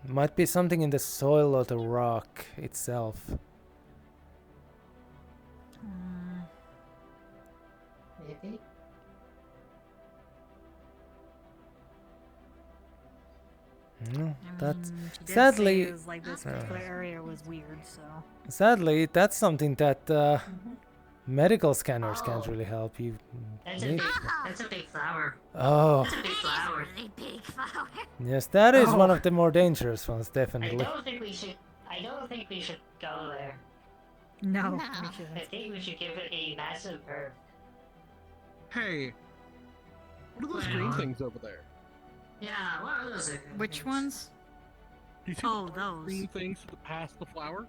Might be something in the soil or the rock itself.
Maybe.
That's
She did
sadly.
say it was like this particular area was weird, so.
Sadly, that's something that medical scanners can't really help you.
That's a big flower.
Oh.
That's a big flower.
Really big flower.
Yes, that is one of the more dangerous ones, definitely.
I don't think we should go there.
No,
No.
we shouldn't.
I think we should give it a massive herb.
Hey, what are those green things over there?
Yeah, what are those?
Which ones?
Do you see
Oh,
the
those.
green things past the flower?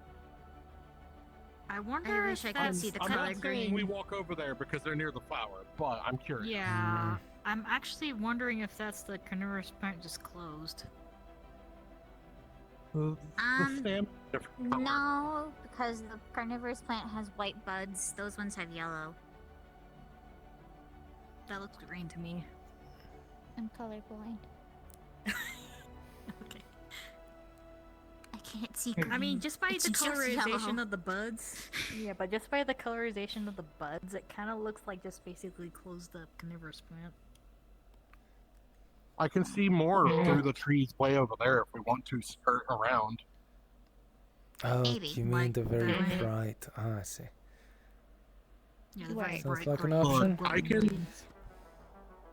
I wonder
wish
if
I could
that's
see the
I'm
color
not saying
green.
we walk over there because they're near the flower, but I'm curious.
Yeah, I'm actually wondering if that's the carnivorous plant just closed.
The stem different color.
No, because the carnivorous plant has white buds. Those ones have yellow.
That looks green to me.
I'm colorblind.
Okay.
I can't see green.
I mean, just by
It's
the
just
colorization
yellow.
of the buds. Yeah, but just by the colorization of the buds, it kind of looks like just basically closed up carnivorous plant.
I can see more through the trees way over there if we want to skirt around.
Oh,
Maybe.
you mean the very bright? Ah, I see.
Yeah, the very
Sounds
bright
like an
green.
option.
Look,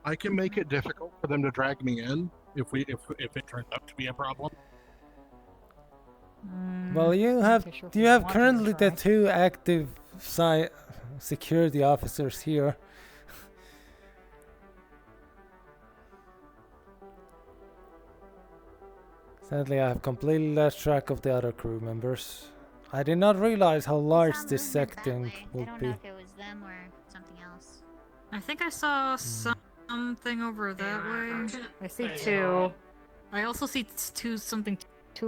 I can make it difficult for them to drag me in if it turns out to be a problem.
Well, you have currently the 2 active security officers here. Sadly, I have completely lost track of the other crew members. I did not realize how large this section
I
would
don't
be.
know if it was them or something else.
I think I saw something over that way. I see 2. I also see two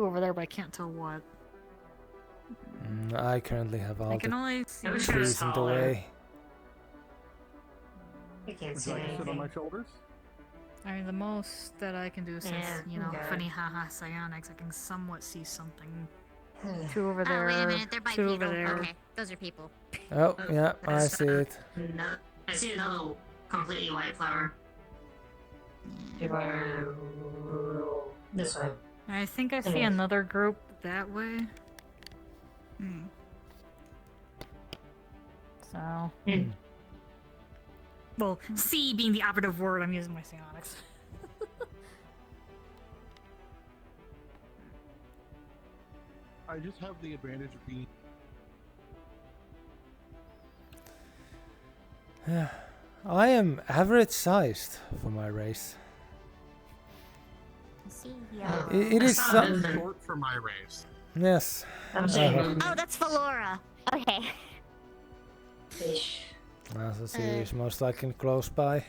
over there, but I can't tell what.
I currently have all
I can
the
only see
trees in the way.
I can't
Would
see
you like to sit on
anything.
my shoulders?
I mean, the most that I can do since,
Yeah.
funny haha psionics, I can somewhat see something. 2 over
Oh,
there,
wait a minute, they're
2 over
bipedal.
there.
Okay, those are people.
Oh, yeah, I see it.
No, I see another completely white flower. This way.
I think I see another group that way. So. Well, C being the operative word, I'm using my psionics.
I just have the advantage of being.
I am average sized for my race.
See,
It is so
short for my race.
Yes.
Oh, that's Valora. Okay.
Fish.
Also see is most likely close by.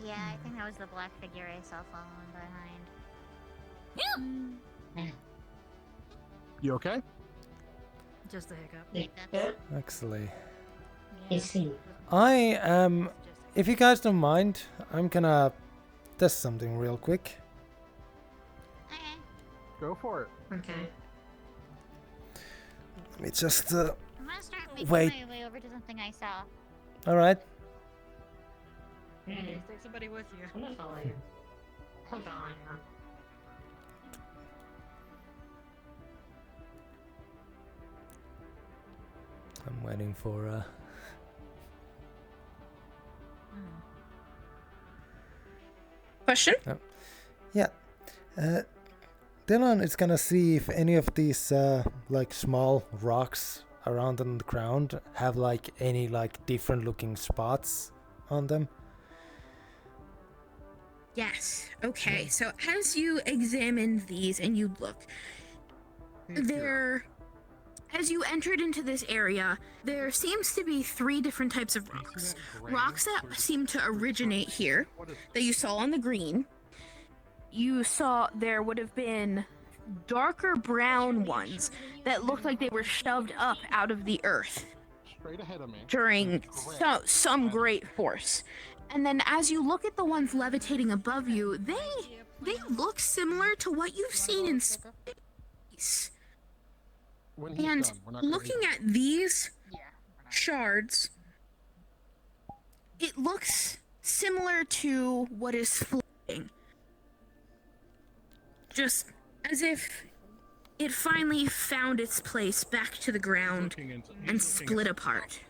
Yeah, I think that was the black figure I saw following behind.
You okay?
Just a hiccup.
Excellent.
see.
I am. If you guys don't mind, I'm gonna test something real quick.
Go for it.
Okay.
Let me just.
I'm gonna start making
Wait.
my way over to something I saw.
All right.
Is there somebody with you?
I'm not following you. I'm following you.
I'm waiting for.
Question?
Yeah. Dylan is gonna see if any of these like small rocks around on the ground have like any like different looking spots on them.
Yes. Okay. So as you examine these and you look, as you entered into this area, there seems to be 3 different types of rocks. Rocks that seem to originate here, that you saw on the green. You saw there would have been darker brown ones that looked like they were shoved up out of the earth
Straight ahead of me.
during some great force. And then as you look at the ones levitating above you, they look similar to what you've seen in space.
When he's
And
done, we're not gonna
looking at these shards, it looks similar to what is floating. Just as if it finally found its place back to the ground and split apart.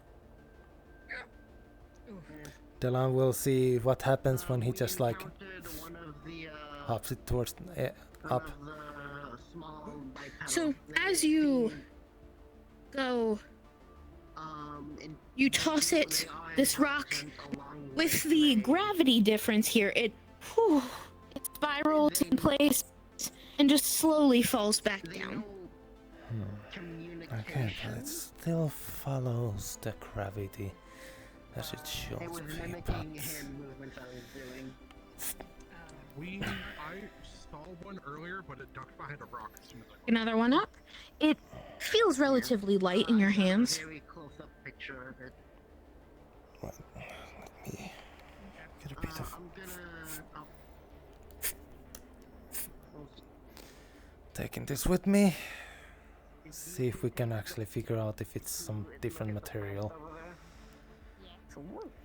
Dylan will see what happens when he just like hops it towards up.
So as you go, you toss it, this rock, with the gravity difference here, it spirals in place and just slowly falls back down.
Okay, but it still follows the gravity as it should
It was
be,
mimicking
but...
hand movements I was doing.
I saw one earlier, but it ducked behind a rock as soon as I
Another one up. It feels relatively light in your hands.
Very close-up picture of it.
Let me get a bit of... Taking this with me. See if we can actually figure out if it's some different material.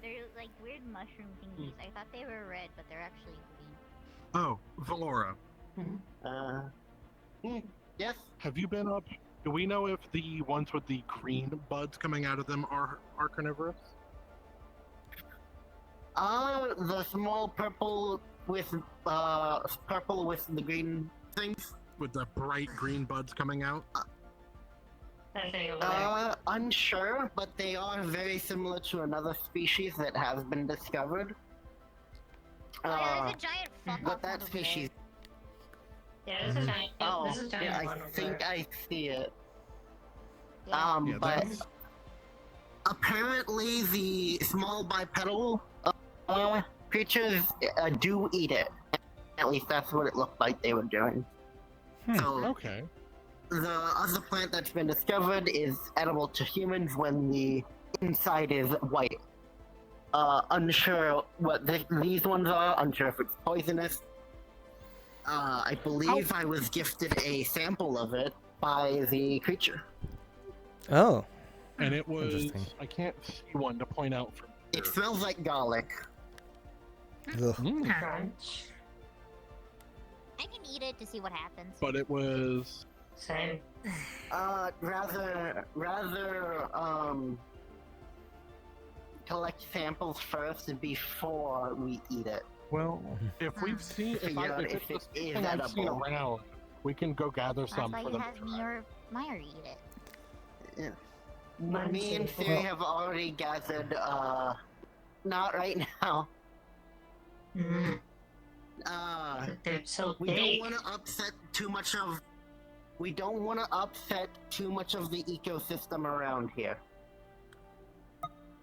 They're like weird mushroom thingies. I thought they were red, but they're actually green.
Oh, Valora.
Yes?
Have you been up? Do we know if the ones with the green buds coming out of them are carnivorous?
The small purple with the green things.
With the bright green buds coming out?
Unsure, but they are very similar to another species that has been discovered.
There's a giant fuck
But
off
that
over
species.
Yeah, this is giant.
Oh,
This is giant.
yeah, I
one over
think
there.
I see it.
Yeah.
Yeah,
But
that's-
apparently the small bipedal creatures do eat it. At least that's what it looked like they were doing. So,
Okay.
the other plant that's been discovered is edible to humans when the inside is white. Unsure what these ones are, unsure if it's poisonous. I believe I was gifted a sample of it by the creature.
Oh.
And it was...
Interesting.
I can't see one to point out from here.
It smells like garlic.
Ugh.
Crunch.
I can eat it to see what happens.
But it was...
Same.
Rather, collect samples first before we eat it.
Well, if we've seen... If
Figure out
it's
if
the
it is
thing I've seen
edible.
around, we can go gather
That's
some
why
for
you
them
have
to
me
try.
or Meyer eat it.
Yeah. Me and Siri have already gathered, not right now.
They're so
We
big.
don't want to upset too much of... We don't want to upset too much of the ecosystem around here.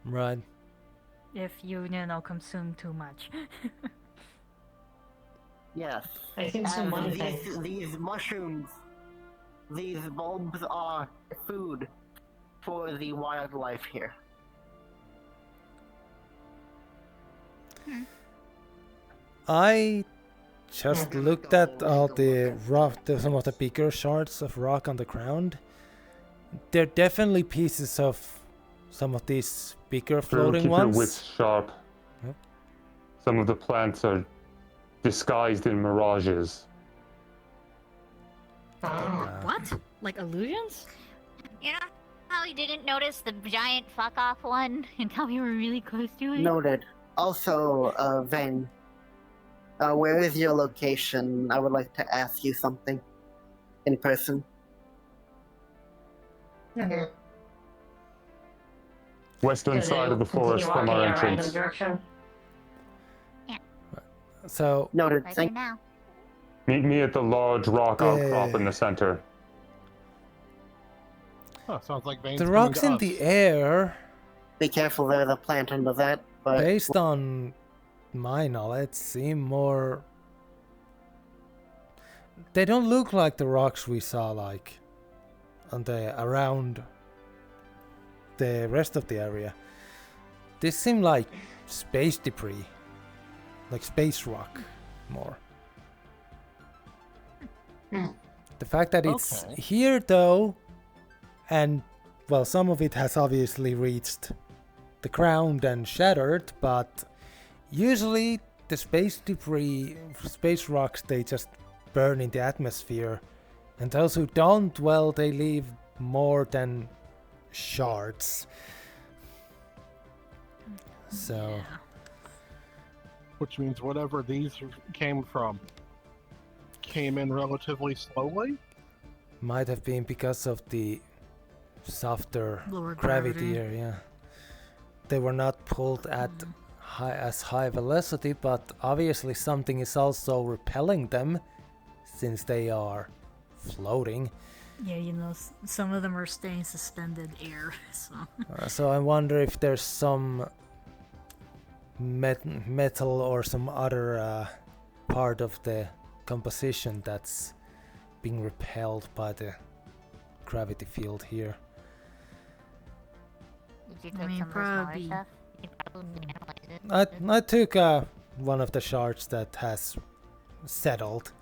Right.
If you know, consume too much.
Yes.
I think so. One
These,
thing.
these mushrooms, these bulbs are food for the wildlife here.
I just looked at all the rock, some of the bigger shards of rock on the ground. They're definitely pieces of some of these bigger floating
Keep
ones.
your wits sharp.
Yep.
Some of the plants are disguised in mirages.
What? Like illusions?
You know how you didn't notice the giant fuck off one until we were really close to it?
Noted. Also, Vane, where is your location? I would like to ask you something in person.
Western side of the forest from our entrance.
Direction.
So
noted.
Right there now.
Meet me at the large rock outcrop in the center.
Huh, sounds like Vane's
the
coming
rocks
to
in
us.
the air,
Be careful, there's a plant under that. But
based on my knowledge, seem more. They don't look like the rocks we saw, like on the around the rest of the area. These seem like space debris, like space rock, more. The fact that it's
Okay.
here, though, and well, some of it has obviously reached the ground and shattered, but usually the space debris, space rocks, they just burn in the atmosphere, and those who don't, well, they leave more than shards. So
Which means whatever these came from came in relatively slowly?
might have been because of the softer
Lower
gravity
gravity.
area. They were not pulled at high velocity, but obviously something is also repelling them since they are floating.
Yeah, you know, some of them are staying suspended air, so.
So I wonder if there's some metal or some other part of the composition that's being repelled by the gravity field here.
Did you
I
take
mean,
some of the smaller
probably-
stuff? You could probably analyze it.
I took one of the shards that has settled.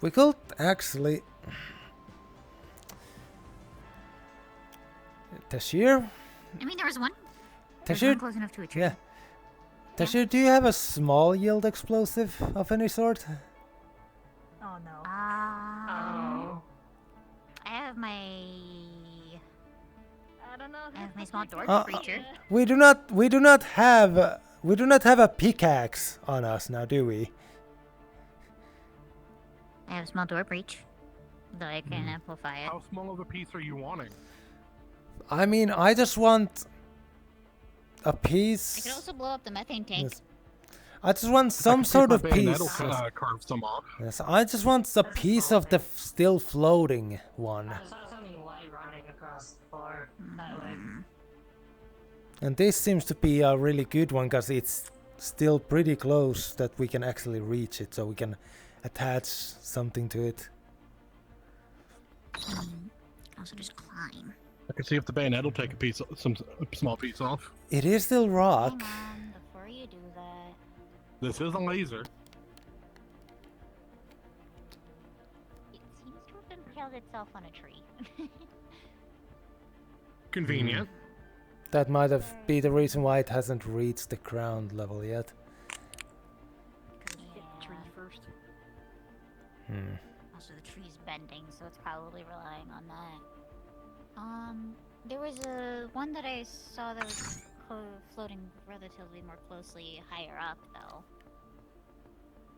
We could actually... Tashir?
I mean, there was one. There's
Tashir?
one close enough to a tree.
Yeah. Tashir, do you have a small yield explosive of any sort?
Oh no.
I have my. I don't know. I have my small door creature.
We do not have a pickaxe on us now, do we?
I have a small door breach, though I can amplify it.
How small of a piece are you wanting?
I mean, I just want a piece.
I could also blow up the methane tank.
Yes. I just want some sort of piece. Yes.
Carve some off.
Yes, I just want a piece of the still floating one.
I saw something white running across the floor that way.
And this seems to be a really good one because it's still pretty close that we can actually reach it, so we can attach something to it.
Also, just climb.
I can see if the bayonet will take a small piece off.
It is still rock.
Hang on, before you do that.
This is a laser.
It seems to have impaled itself on a tree.
Convenient.
That might have been the reason why it hasn't reached the ground level yet.
Hit the tree first.
Also, the tree's bending, so it's probably relying on that. There was one that I saw that was floating relatively more closely higher up, though.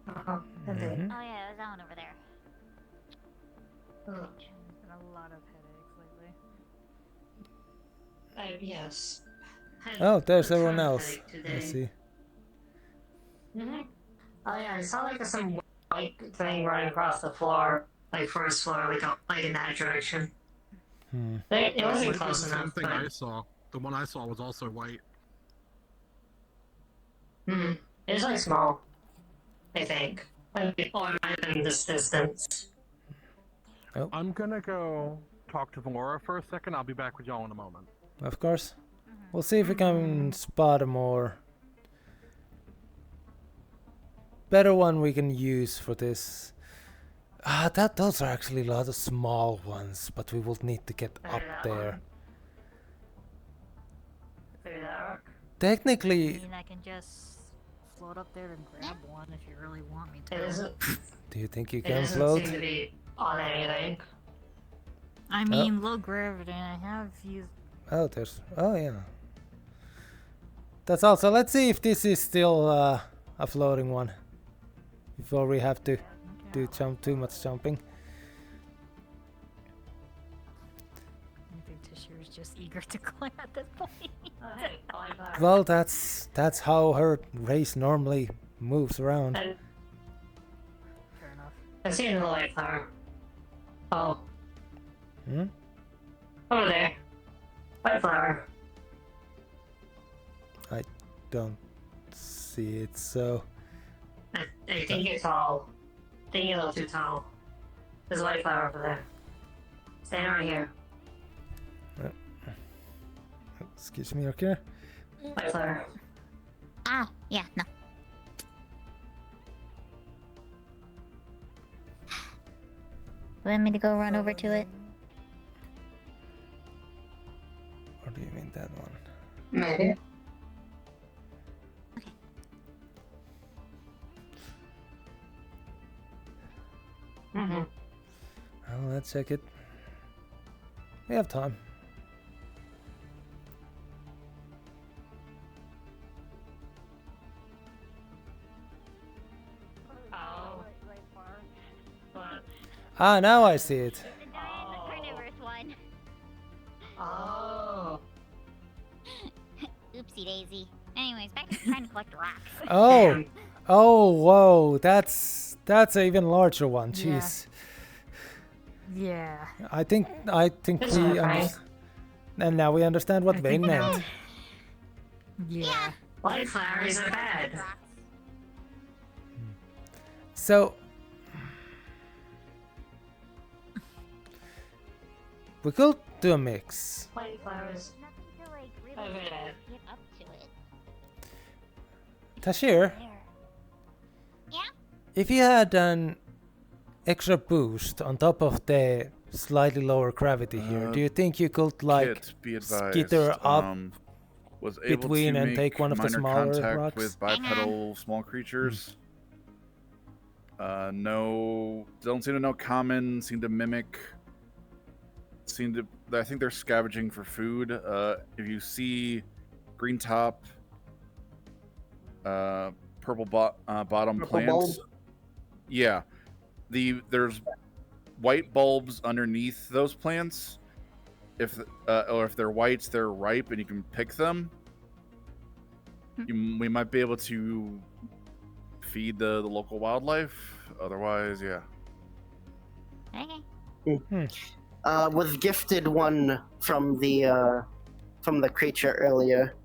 Oh yeah, it was that one over there.
Been a lot of headaches lately.
Yes.
Oh, there's
Had a
everyone
ton of
else.
headache
I
today.
see.
Oh yeah, I saw like some white thing running across the floor, like first floor, like in that direction. It wasn't
Like
close
the same
enough.
thing
But...
I saw. The one I saw was also white.
It's like small, I think. Like, or it might have been this distance.
I'm gonna go talk to Valora for a second. I'll be back with y'all in a moment.
Of course. We'll see if we can spot a more better one we can use for this. Those are actually a lot of small ones, but we will need to get up there.
Maybe that rock.
Technically,
I mean, I can just float up there and grab one if you really want me to.
It isn't.
do you think you
It
can
doesn't
float?
seem to be on anything.
I mean, low gravity, and I have used.
Oh, there's. Oh, yeah. That's also. Let's see if this is still a floating one. Before we have to do too much jumping.
I think Tashir is just eager to climb at this point.
Well, that's how her race normally moves around.
Fair enough.
I see another white flower. Oh,
Hmm?
over there. White flower.
I don't see it, so.
I think you're tall. I think you're a little too tall. There's a white flower over there. Stand right here.
Excuse me, okay?
White flower.
Ah, yeah, no. You want me to go run over to it?
Or do you mean that one?
Maybe.
Well, let's check it. We have time. Ah, now I see it.
Carnivorous one.
Oh.
Oopsie daisy. Anyways, back to trying to collect rocks.
Oh, oh, whoa! That's That's an even larger one. Jeez.
Yeah.
I think
It's
we
alright.
and now we understand what
I
Vane
think now-
meant.
Yeah.
Wildflowers are bad.
So we could do a mix.
Wildflowers.
Nothing to like really
Over there.
get up to it.
Tashir,
Yeah?
if you had an extra boost on top of the slightly lower gravity here, do you think you could like
Kit, be advised,
skitter up
was able
between
to
and
make
take one of the
minor
smaller
contact
rocks?
with bipedal small creatures. No, don't seem to know common. Seem to mimic. I think they're scavenging for food. If you see green top, purple bottom
Purple
plants,
bulb?
yeah, there's white bulbs underneath those plants. Or if they're whites, they're ripe and you can pick them. We might be able to feed the local wildlife. Otherwise, yeah.
Okay.
Was gifted one from the creature earlier.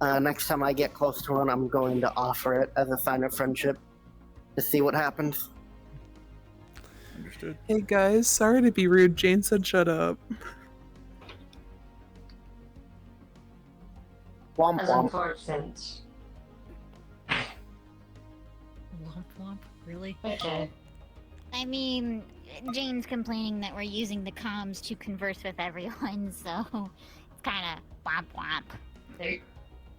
Next time I get close to one, I'm going to offer it as a sign of friendship to see what happens.
Understood.
Hey guys, sorry to be rude. Jane said shut up.
Womp
That's
womp.
unfortunate.
Womp womp. Really?
Okay.
I mean, Jane's complaining that we're using the comms to converse with everyone, so it's kind of womp womp.
They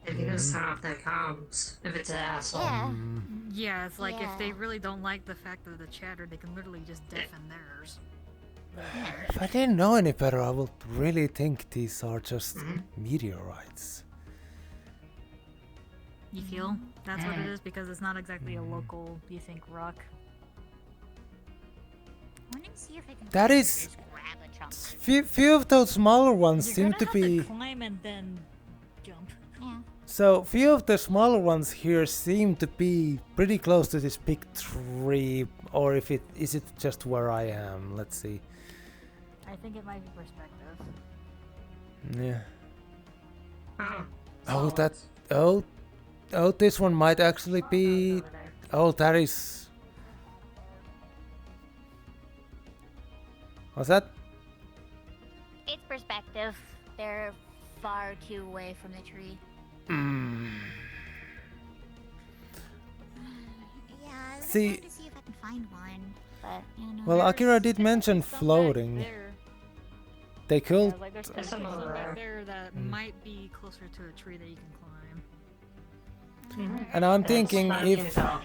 can just turn off their comms if it's an asshole.
Yeah.
Yeah, it's like if they
Yeah.
really don't like the fact of the chatter, they can literally just deafen theirs.
If I didn't know any better, I would really think these are just meteorites.
You feel? That's what it is because it's not exactly a local, you think, rock.
I want to see if I can
That is-
just grab a chunk.
Few of those smaller ones
You're
seem
gonna
to
have
be.
to climb and then jump.
Yeah.
So few of the smaller ones here seem to be pretty close to this big tree, or if it is it just where I am. Let's see.
I think it might be perspective.
Yeah.
Oh,
Oh, that. Oh, this one might actually be. Oh, that is. What's that?
It's perspective. They're far too away from the tree. Yeah, I was
See-
trying to see if I can find one, but you know.
Well, Akira did mention
Some back
floating.
there.
They could.
Yeah, like there's
There's
some
some over
back
there.
there that
Mm.
might be closer to a tree that you can climb.
And I'm
That's
thinking
fine,
if.
you know.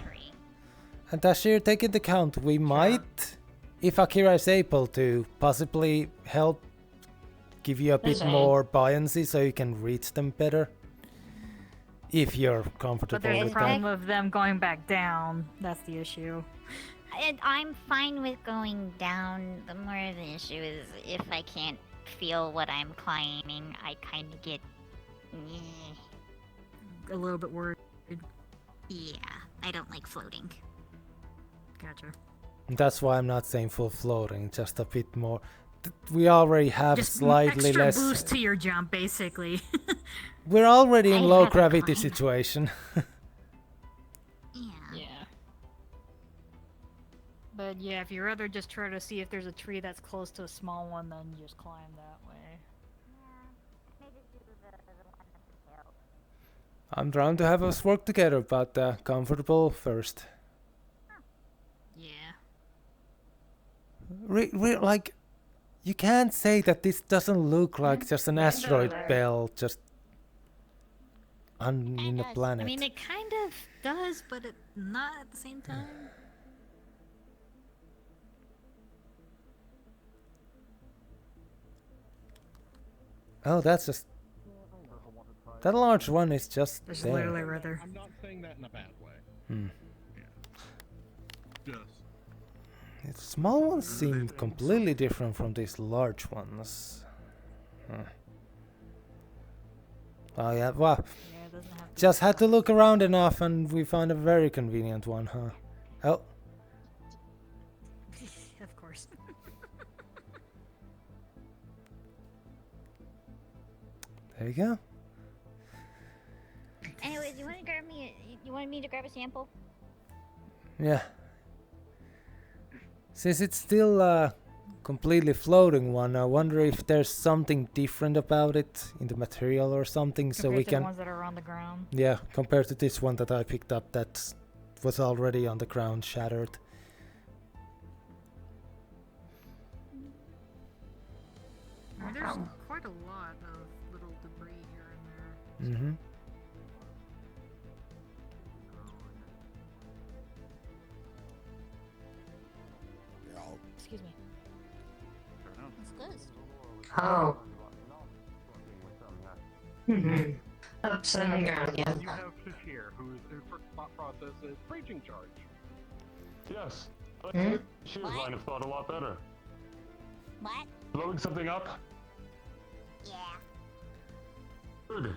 And Tashir, take into account, we might, if Akira is able to, possibly help give you a bit
That's right.
more buoyancy so you can reach them better. If you're
But
comfortable
there's the
with
problem
that.
of them going back down. That's the issue.
And I'm fine with going down. The more of the issue is if I can't feel what I'm climbing, I kind of get.
A little bit worried.
Yeah, I don't like floating.
Gotcha.
That's why I'm not saying full floating, just a bit more. We already have
Just
slightly
extra
less.
boost to your jump, basically.
We're already in
I
low
haven't
gravity
climbed.
situation.
Yeah. But yeah, if you'd rather just try to see if there's a tree that's close to a small one, then you just climb that way.
I'm trying to have us work together, but comfortable first.
Yeah.
Like, you can't say that this doesn't look like just an asteroid belt, just in a planet.
I mean, it kind of does, but it not at the same time.
Oh, that's just. That large one is just
There's
there.
literally right there.
I'm not saying that in a bad way.
Hmm.
Just.
The small ones seem completely different from these large ones. Huh. Oh yeah, well,
Yeah, it doesn't have to
just had to look around enough and we found a very convenient one, huh? Oh, There you go.
Anyways, you want to grab me? You want me to grab a sample?
Yeah. Since it's still a completely floating one, I wonder if there's something different about it in the material or something, so we
Compared to the
can.
ones that are on the ground.
Yeah, compared to this one that I picked up that was already on the ground, shattered.
I mean, there's quite a lot of little debris here and there.
Mm-hmm.
Excuse me. That's good.
Oh. Mm-hmm. Upside down again.
You have Fish here, whose thought process is breaching charge.
Yes.
Hmm?
She might have thought a lot better.
What?
Blowing something up?
Yeah.
Good.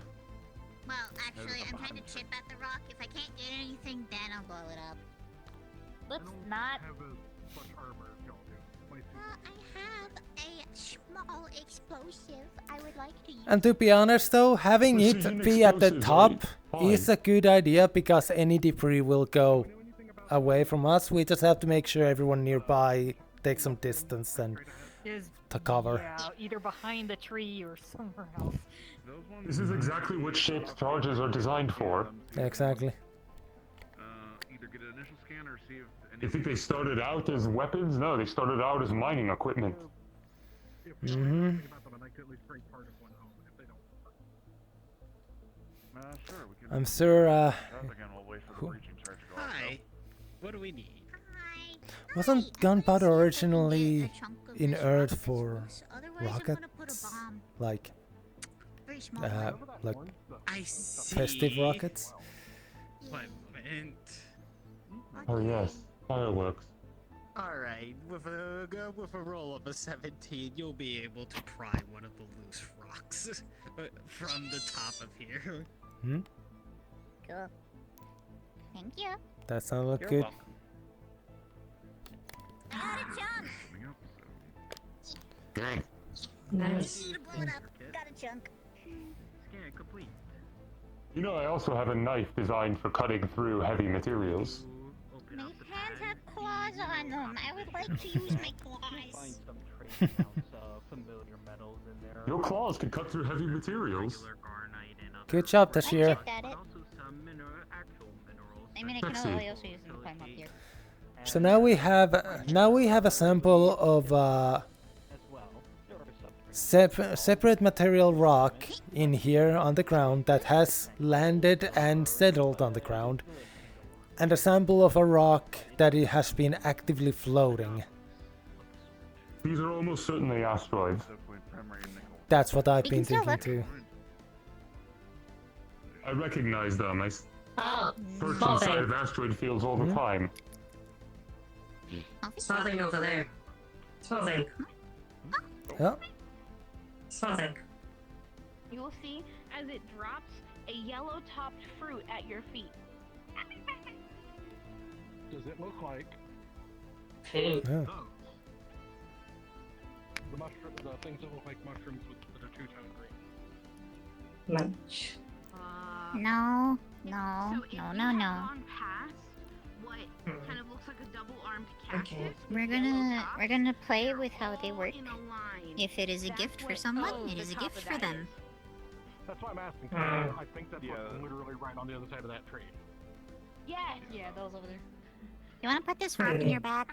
Well, actually, I'm trying to chip at the rock. If I can't get anything, then I'll blow it up.
Let's not.
Have as much armor as y'all do.
Well, I have a small explosive I would like to use.
And to be honest though, having it be at the top is a good idea because any debris will go away from us. We just have to make sure everyone nearby takes some distance and to cover.
Yeah, either behind the tree or somewhere else.
This is exactly what shaped charges are designed for.
Exactly.
Either get an initial scan or see if.
You think they started out as weapons? No, they started out as mining equipment.
Mm-hmm.
Sure, we can.
I'm sure.
Again, we'll wait for the breaching charge to go off,
Hi. What do we need?
Wasn't gunpowder originally inert for rockets? Like
I see.
festive rockets?
What went?
Oh yes, fireworks.
Alright, with a roll of a 17, you'll be able to pry one of the loose rocks from the top of here.
Hmm?
Cool. Thank you.
That sounds look
You're
good.
welcome.
I got a chunk.
Good.
Nice.
Need to blow it up. Got a chunk.
Scan complete.
You know, I also have a knife designed for cutting through heavy materials.
My hands have claws on them. I would like to use my claws.
Find some trace amounts of familiar metals in there.
Your claws can cut through heavy materials.
Good job,
I
Tashir.
checked at it. I mean, I can also use them to climb up here.
So now we have a sample of separate material rock in here on the ground that has landed and settled on the ground, and a sample of a rock that it has been actively floating.
These are almost certainly asteroids.
That's what I've
We
been
can still
thinking
look.
too.
I recognize them. I
Oh,
search
small
inside
thing.
of asteroid fields all the time.
Small thing over there. Small thing.
Yeah.
Small thing.
You will see as it drops a yellow-topped fruit at your feet.
Does it look like
Food.
Yeah.
the things that look like mushrooms with a two-tone green?
Munch.
No, no,
So if
no,
you
no,
have
no.
gone past what kind of looks like a double-armed cactus,
Okay.
We're
with yellow
gonna
tops,
play with how they work.
in a line.
If it is a
That's
gift for
what
someone, it
the
is a
top
gift
of
for
that
them.
That's why I'm asking.
Hmm.
I think that's what's literally right on the other side of that tree.
Yes.
Yeah, those over there.
You wanna put this rock in your bag?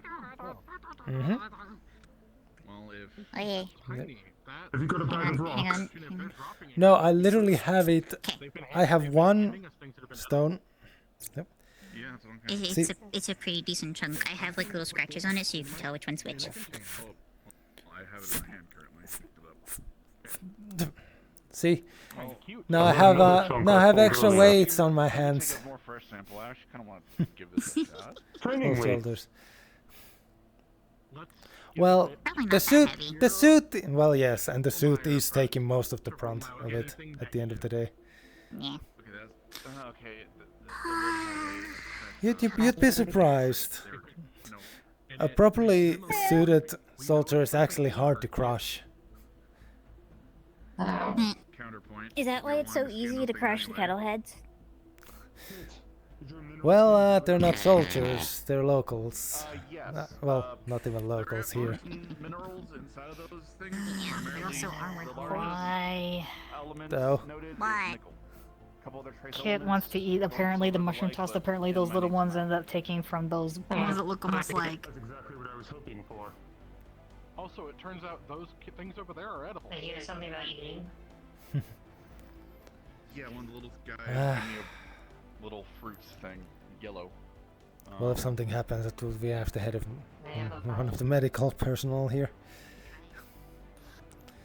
Mm-hmm.
Well, if.
Okay.
Have you got a bag of rocks?
Hang on.
No, I literally have it. I have one stone. Yep.
Yeah, that's what I'm
It's a, it's a pretty decent chunk. I have like little scratches on it so you can tell which one's which.
Oh, I have it in my hand currently. Picked it up.
See, now I have extra weights on my
Take
hands.
a more fresh sample. I actually kind of want to give this a shot.
Training
Oh,
weight.
shoulders. Well,
Probably not
the
that
suit,
heavy.
the suit. Well, yes, and the suit is taking most of the brunt of it at the end of the day.
Yeah.
Okay, that's okay.
You'd be surprised. A properly suited soldier is actually hard to crush.
Oh.
Counterpoint.
Is that why it's so easy to crush the kettleheads?
Well, they're not soldiers, they're locals.
Yes.
Well, not even locals here.
Minerals inside of those things.
They're also armored.
Why?
Though.
Why?
Kit wants to eat apparently the mushroom toast. Apparently those little ones end up taking from those ones that look almost like.
That's exactly what I was hoping for.
Also, it turns out those things over there are edible.
I hear something about eating.
Yeah, one of the little guys gave me a little fruits thing, yellow.
Well, if something happens, it will be after head of one of the medical personnel here.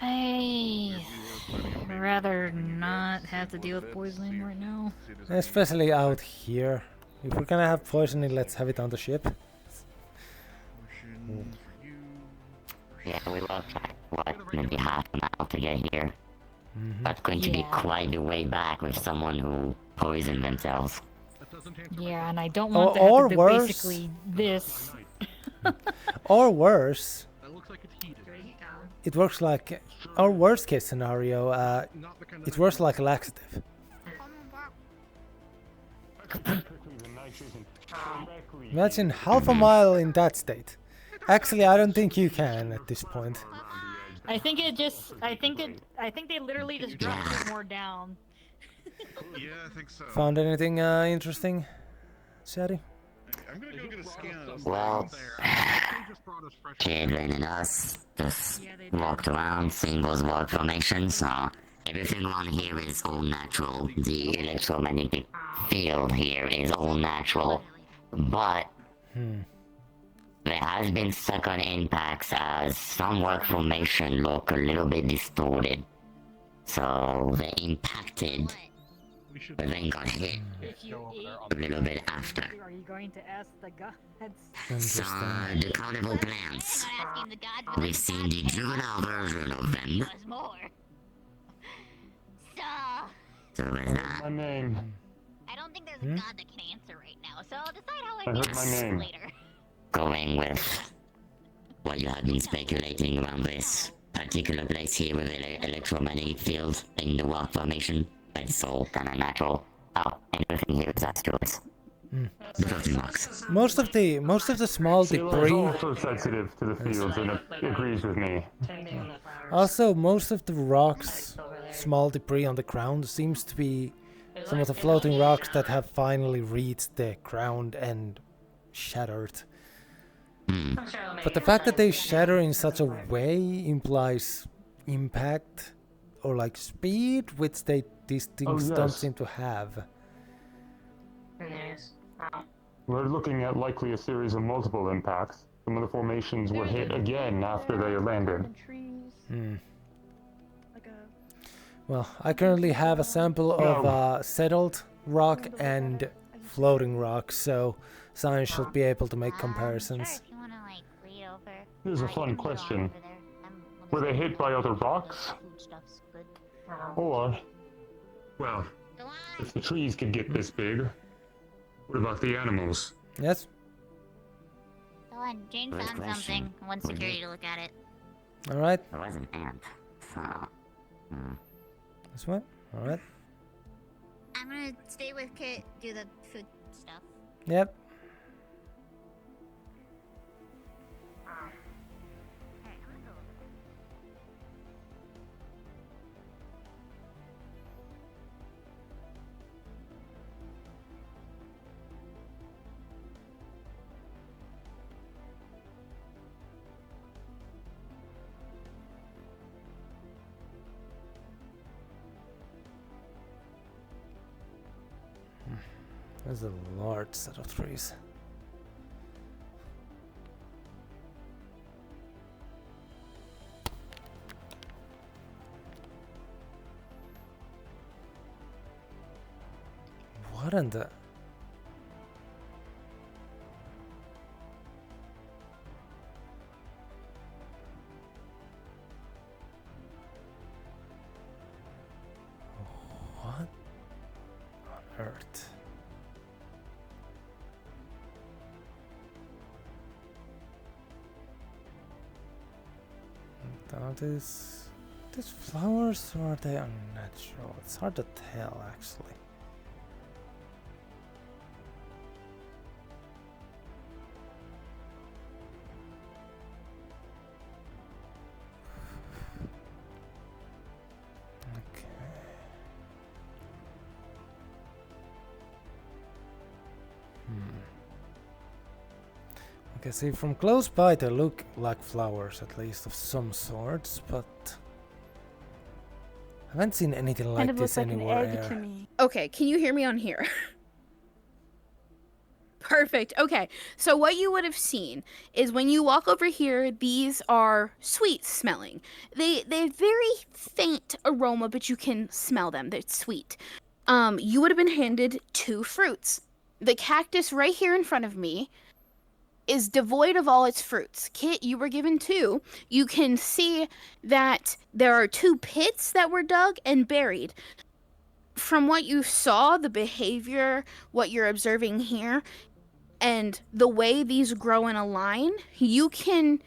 I'd rather not have to deal with poisoning right now.
Especially out here. If we're gonna have poisoning, let's have it on the ship.
Yeah, we will try, maybe half an hour to get here. That's going to be quite a way back with someone who poisoned themselves.
Yeah, and I don't want to
Or
have to do
worse.
basically this.
Or worse. It works like, or worst case scenario, it works like a laxative. Imagine half a mile in that state. Actually, I don't think you can at this point.
I think they literally just dropped it more down.
Yeah, I think so.
Found anything interesting, Shadi?
I'm gonna go get a scan of
Well, Children and us just walked around, seeing those rock formations, so everything on here is all natural. The electromagnetic field here is all natural, but there has been second impacts as some rock formation look a little bit distorted. So they impacted, but then got hit a little bit after.
Are you going to ask the gods?
So the carnival plants. We've seen the juvenile version of them. So there's that.
My name.
I don't think there's a god that can answer right now, so I'll decide how I
I heard
feel
my
about
name.
it later.
Going with what you have been speculating around this particular place here with the electromagnetic field in the rock formation. It's all kind of natural. Oh, and everything here is asteroids. The floating rocks.
Most of the small
Sheila is
debris.
also sensitive to the fields and agrees with me.
Also, most of the rocks, small debris on the ground, seems to be some of the floating rocks that have finally reached the ground and shattered. But the fact that they shatter in such a way implies impact or like speed, which these things don't seem to have.
We're looking at likely a series of multiple impacts. Some of the formations were hit again after they landed.
Well, I currently have a sample of settled rock and floating rock, so science should be able to make comparisons.
Here's a fun question. Were they hit by other rocks? Or, well, if the trees could get this big, what about the animals?
Yes?
Go on, Jane found something. I want security to look at it.
Alright.
There was an ant, so...
This one? Alright.
I'm gonna stay with Kit, do the food stuff.
Yep. There's a large set of trees. What in the... What on earth? That is these flowers or are they unnatural? It's hard to tell actually. Okay, see, from close by they look like flowers, at least of some sorts, but I haven't seen anything like
Kind of
this
looks like an
anywhere.
egg to me.
Okay, can you hear me on here? Perfect. Okay, so what you would have seen is when you walk over here, these are sweet smelling. They have very faint aroma, but you can smell them. They're sweet. You would have been handed 2 fruits. The cactus right here in front of me is devoid of all its fruits. Kit, you were given 2. You can see that there are 2 pits that were dug and buried. From what you saw, the behavior, what you're observing here, and the way these grow in a line, you can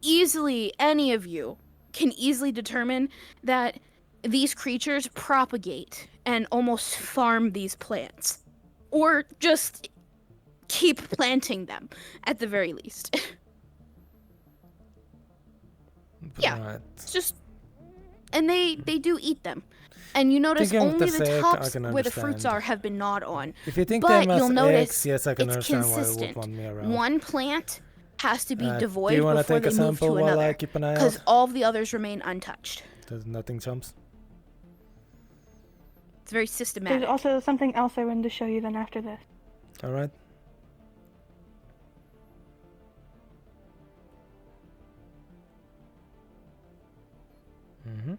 easily, any of you, can easily determine that these creatures propagate and almost farm these plants. Or just keep planting them, at the very least. Yeah,
Right.
it's just... And they do eat them. And you notice
Thinking of
only
the
the
sake,
tops
I can
where the fruits
understand.
are have been gnawed on.
If you think
but
them as
you'll notice
eggs, yes, I can
it's
understand why you would
consistent.
want me around.
One plant has to be
Do
devoid
you want to
before
take
they
a
move
sample
to
while I
another.
keep an eye
Because
out?
all of the others remain untouched.
Does nothing jumps?
It's very systematic.
There's also something else I wanted to show you then after this.
Alright. Mm-hmm.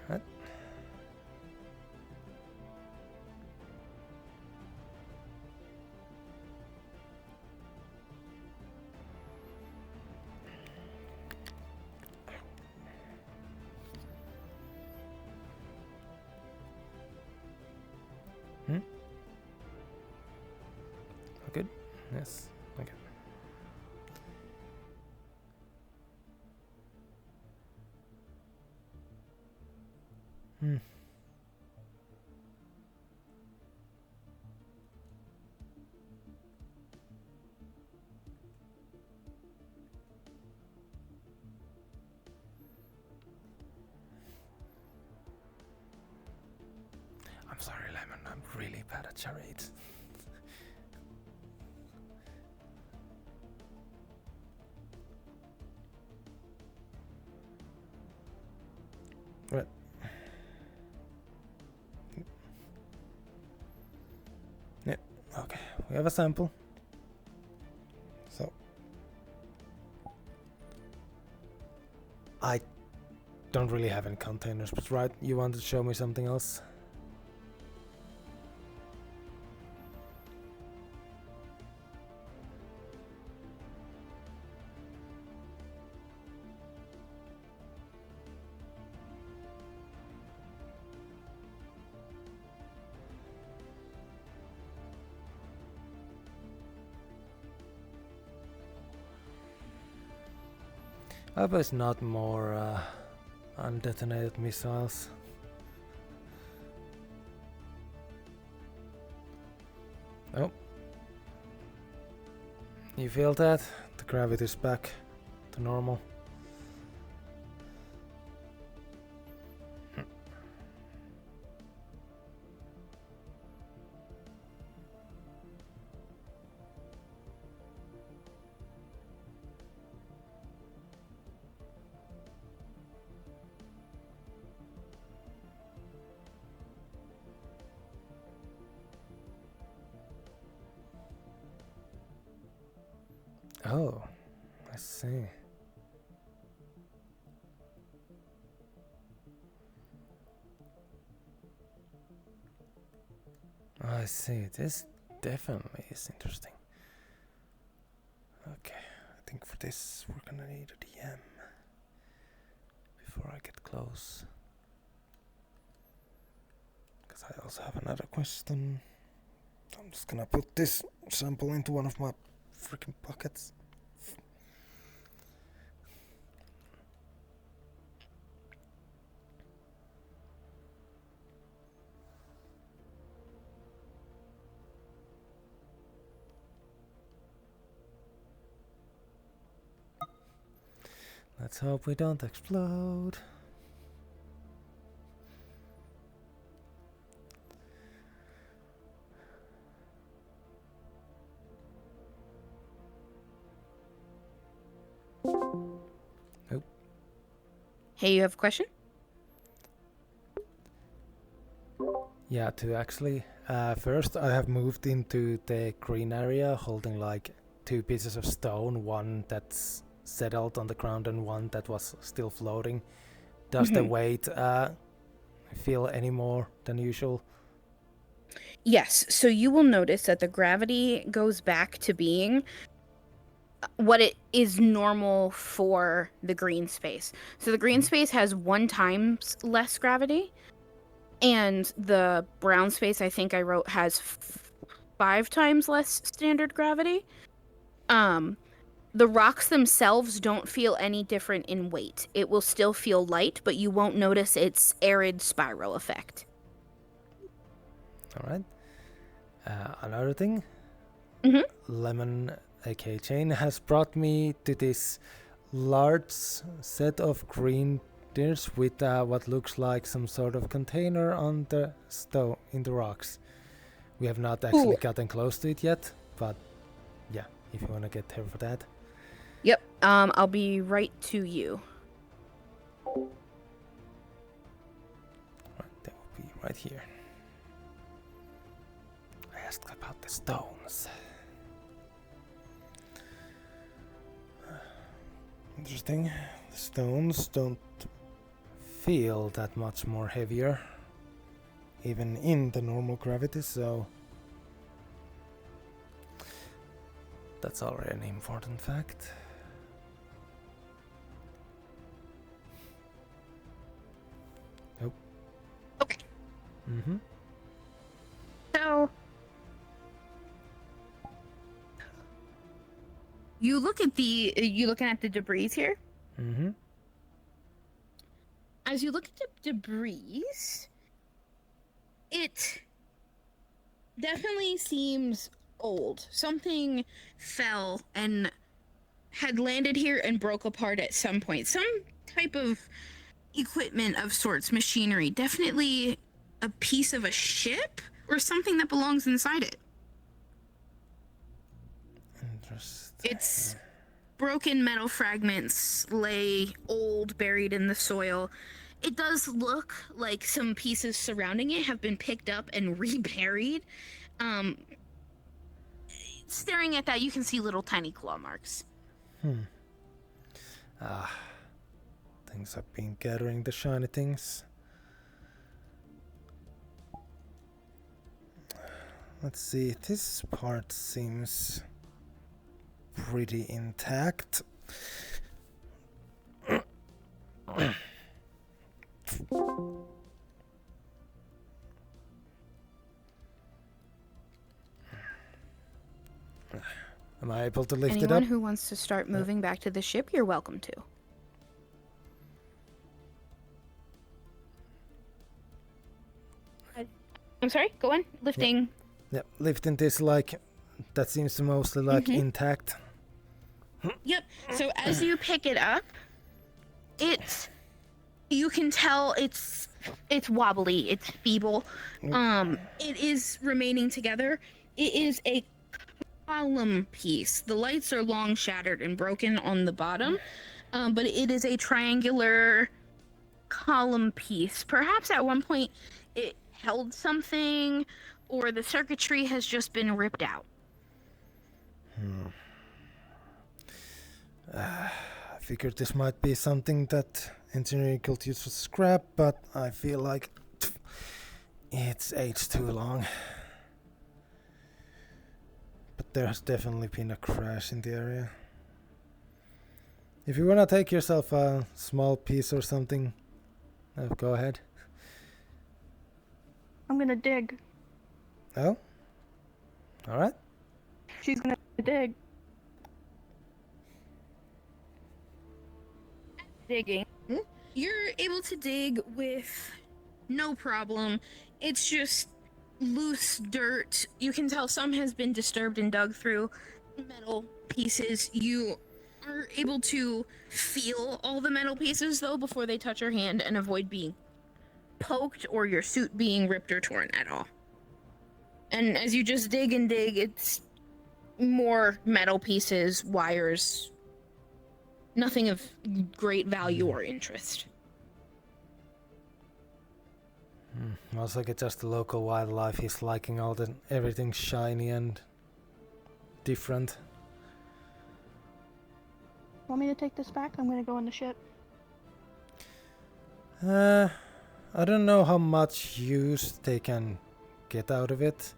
Right. Hmm? Good? Yes. Okay. Hmm. I'm sorry, Lemon. I'm really bad at charades. Right. Yep. Okay. We have a sample. So I don't really have any containers, but right, you wanted to show me something else? I hope it's not more undetonated missiles. Oh. You feel that? The gravity's back to normal. Oh, I see. I see. This definitely is interesting. Okay, I think for this we're gonna need a DM before I get close. Because I also have another question. I'm just gonna put this sample into one of my freaking buckets. Let's hope we don't explode. Nope.
Hey, you have a question?
Yeah, two actually. First, I have moved into the green area holding like 2 pieces of stone, one that's settled on the ground and one that was still floating. Does the weight feel any more than usual?
Yes, so you will notice that the gravity goes back to being what it is normal for the green space. So the green space has 1 times less gravity, and the brown space I think I wrote has 5 times less standard gravity. The rocks themselves don't feel any different in weight. It will still feel light, but you won't notice its arid spiral effect.
Alright. Another thing. Lemon, aka Jane, has brought me to this large set of green dinners with what looks like some sort of container on the stone in the rocks. We have not actually gotten close to it yet, but yeah, if you want to get here for that.
Yep, I'll be right to you.
Right, that will be right here. I asked about the stones. Interesting. The stones don't feel that much more heavier, even in the normal gravity, so that's already an important fact. Nope.
Okay.
Mm-hmm.
So you looking at the debris here?
Mm-hmm.
As you look at the debris, it definitely seems old. Something fell and had landed here and broke apart at some point. Some type of equipment of sorts, machinery. Definitely a piece of a ship or something that belongs inside it.
Interesting.
It's broken metal fragments lay old, buried in the soil. It does look like some pieces surrounding it have been picked up and reburied. Staring at that, you can see little tiny claw marks.
Things have been gathering the shiny things. Let's see, this part seems pretty intact. Am I able to lift it up?
Anyone who wants to start moving back to the ship, you're welcome to. I'm sorry, go on. Lifting.
Yeah, lifting this like, that seems mostly like intact.
Yep. So as you pick it up, you can tell it's wobbly, it's feeble. It is remaining together. It is a column piece. The lights are long shattered and broken on the bottom, but it is a triangular column piece. Perhaps at one point it held something, or the circuitry has just been ripped out.
I figured this might be something that engineering could use for scrap, but I feel like it's aged too long. But there has definitely been a crash in the area. If you wanna take yourself a small piece or something, go ahead.
I'm gonna dig.
Oh? Alright.
She's gonna dig. Digging.
You're able to dig with no problem. It's just loose dirt. You can tell some has been disturbed and dug through. Metal pieces. You are able to feel all the metal pieces though before they touch your hand and avoid being poked or your suit being ripped or torn at all. And as you just dig and dig, it's more metal pieces, wires, nothing of great value or interest.
Looks like it's just the local wildlife. He's liking everything shiny and different.
Want me to take this back? I'm gonna go on the ship.
I don't know how much use they can get out of it.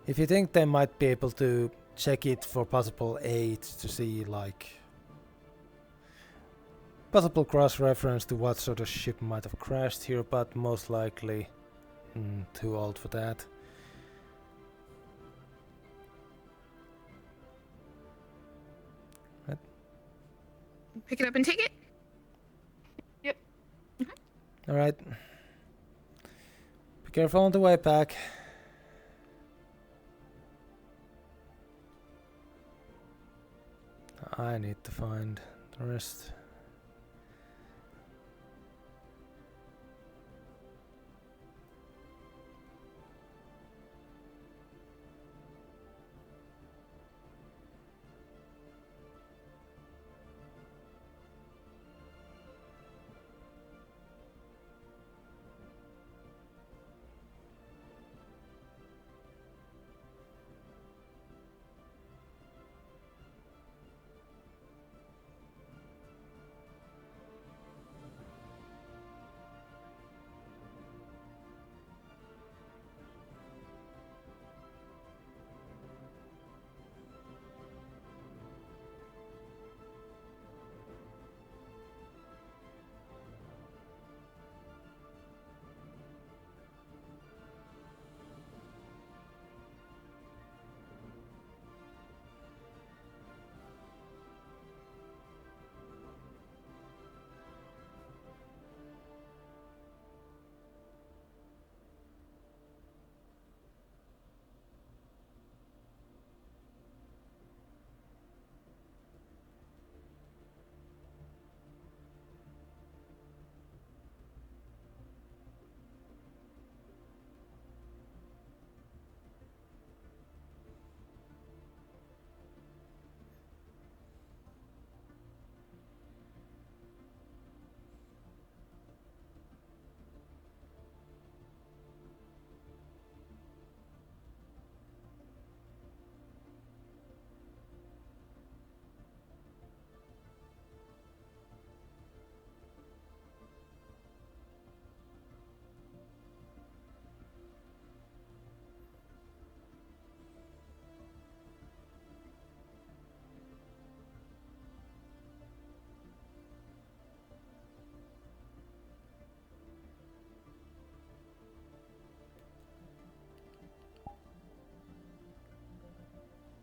If you think they might be able to check it for possible aid to see like possible cross-reference to what sort of ship might have crashed here, but most likely too old for that. Right.
Pick it up and take it?
Yep.
Alright. Be careful on the way back. I need to find the rest.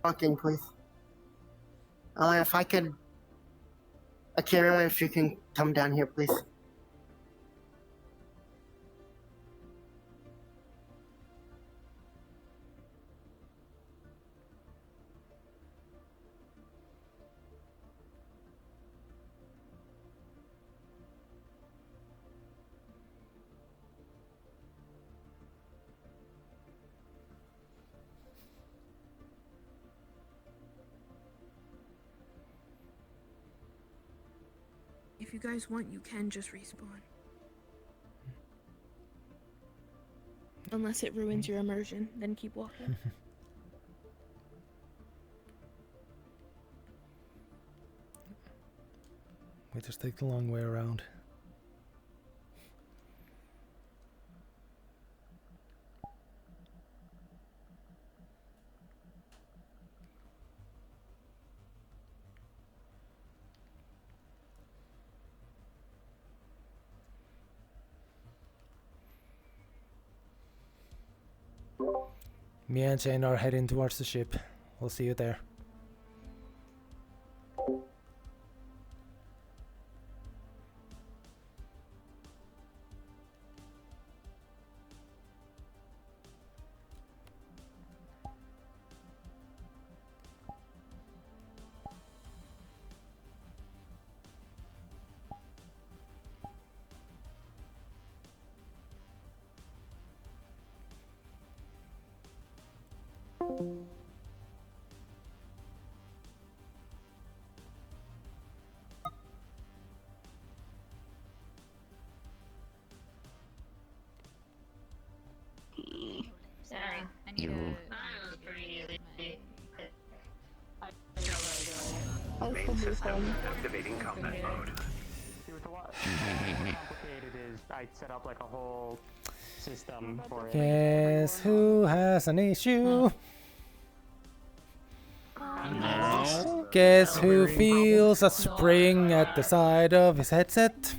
Walking, please. If I could... Akira, if you can come down here, please.
If you guys want, you can just respawn. Unless it ruins your immersion, then keep walking.
We just take the long way around. Me and Jane are heading towards the ship. We'll see you there.
Sorry, I need
You.
to.
Pretty easy.
Main system
activating combat mode.
See, what's a lot complicated is I set up like a whole system for it.
Guess who has an issue? Guess who feels a spring at the side of his headset?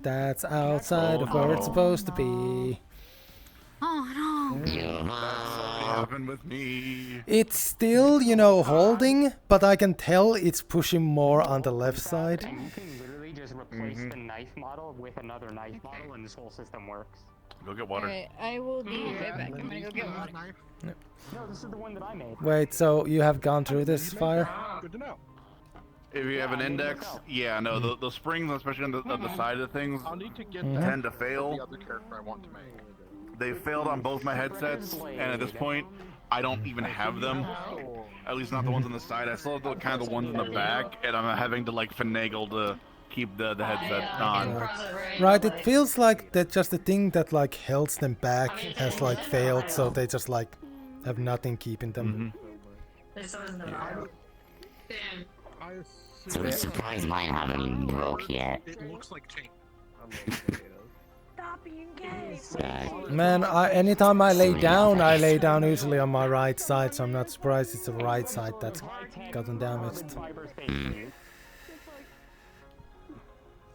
That's outside of where it's supposed to be.
Oh no!
That happened with me.
It's still, you know, holding, but I can tell it's pushing more on the left side.
And you can literally just replace the knife model with another knife model and this whole system works.
Go get water.
Alright, I will be right back. I'm gonna go get water.
No, this is the one that I made.
Wait, so you have gone through this fire?
Good to know.
If you have an index, yeah, no, the springs, especially on the side of things,
I'll need to get
tend to fail.
the other character I want to make.
They failed on both my headsets, and at this point, I don't even have them. At least not the ones on the side. I still have the kind of the ones in the back, and I'm having to like finagle to keep the headset on.
Right, it feels like that just the thing that like held them back has like failed, so they just like have nothing keeping them.
So I'm surprised mine haven't broke yet.
It looks like chain.
Stop being gay!
Man, anytime I lay down usually on my right side, so I'm not surprised it's the right side that's gotten damaged.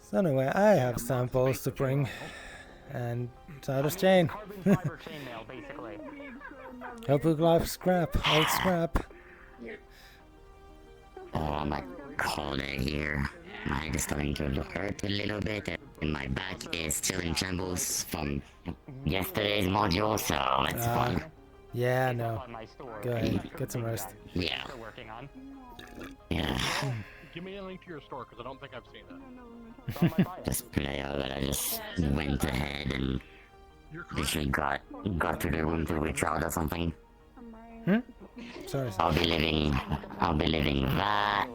So anyway, I have samples to bring, and so does Jane. Hope you like scrap, old scrap.
Oh, my cold here. My head is starting to hurt a little bit, and my back is still in shambles from yesterday's module, so it's fun.
Yeah, no. Go ahead, get some rest.
Yeah.
Yeah.
Give me a link to your store, because I don't think I've seen that.
Just play out that I just went ahead and literally got to the room to reach out or something.
Hmm? Sorry.
I'll be living that.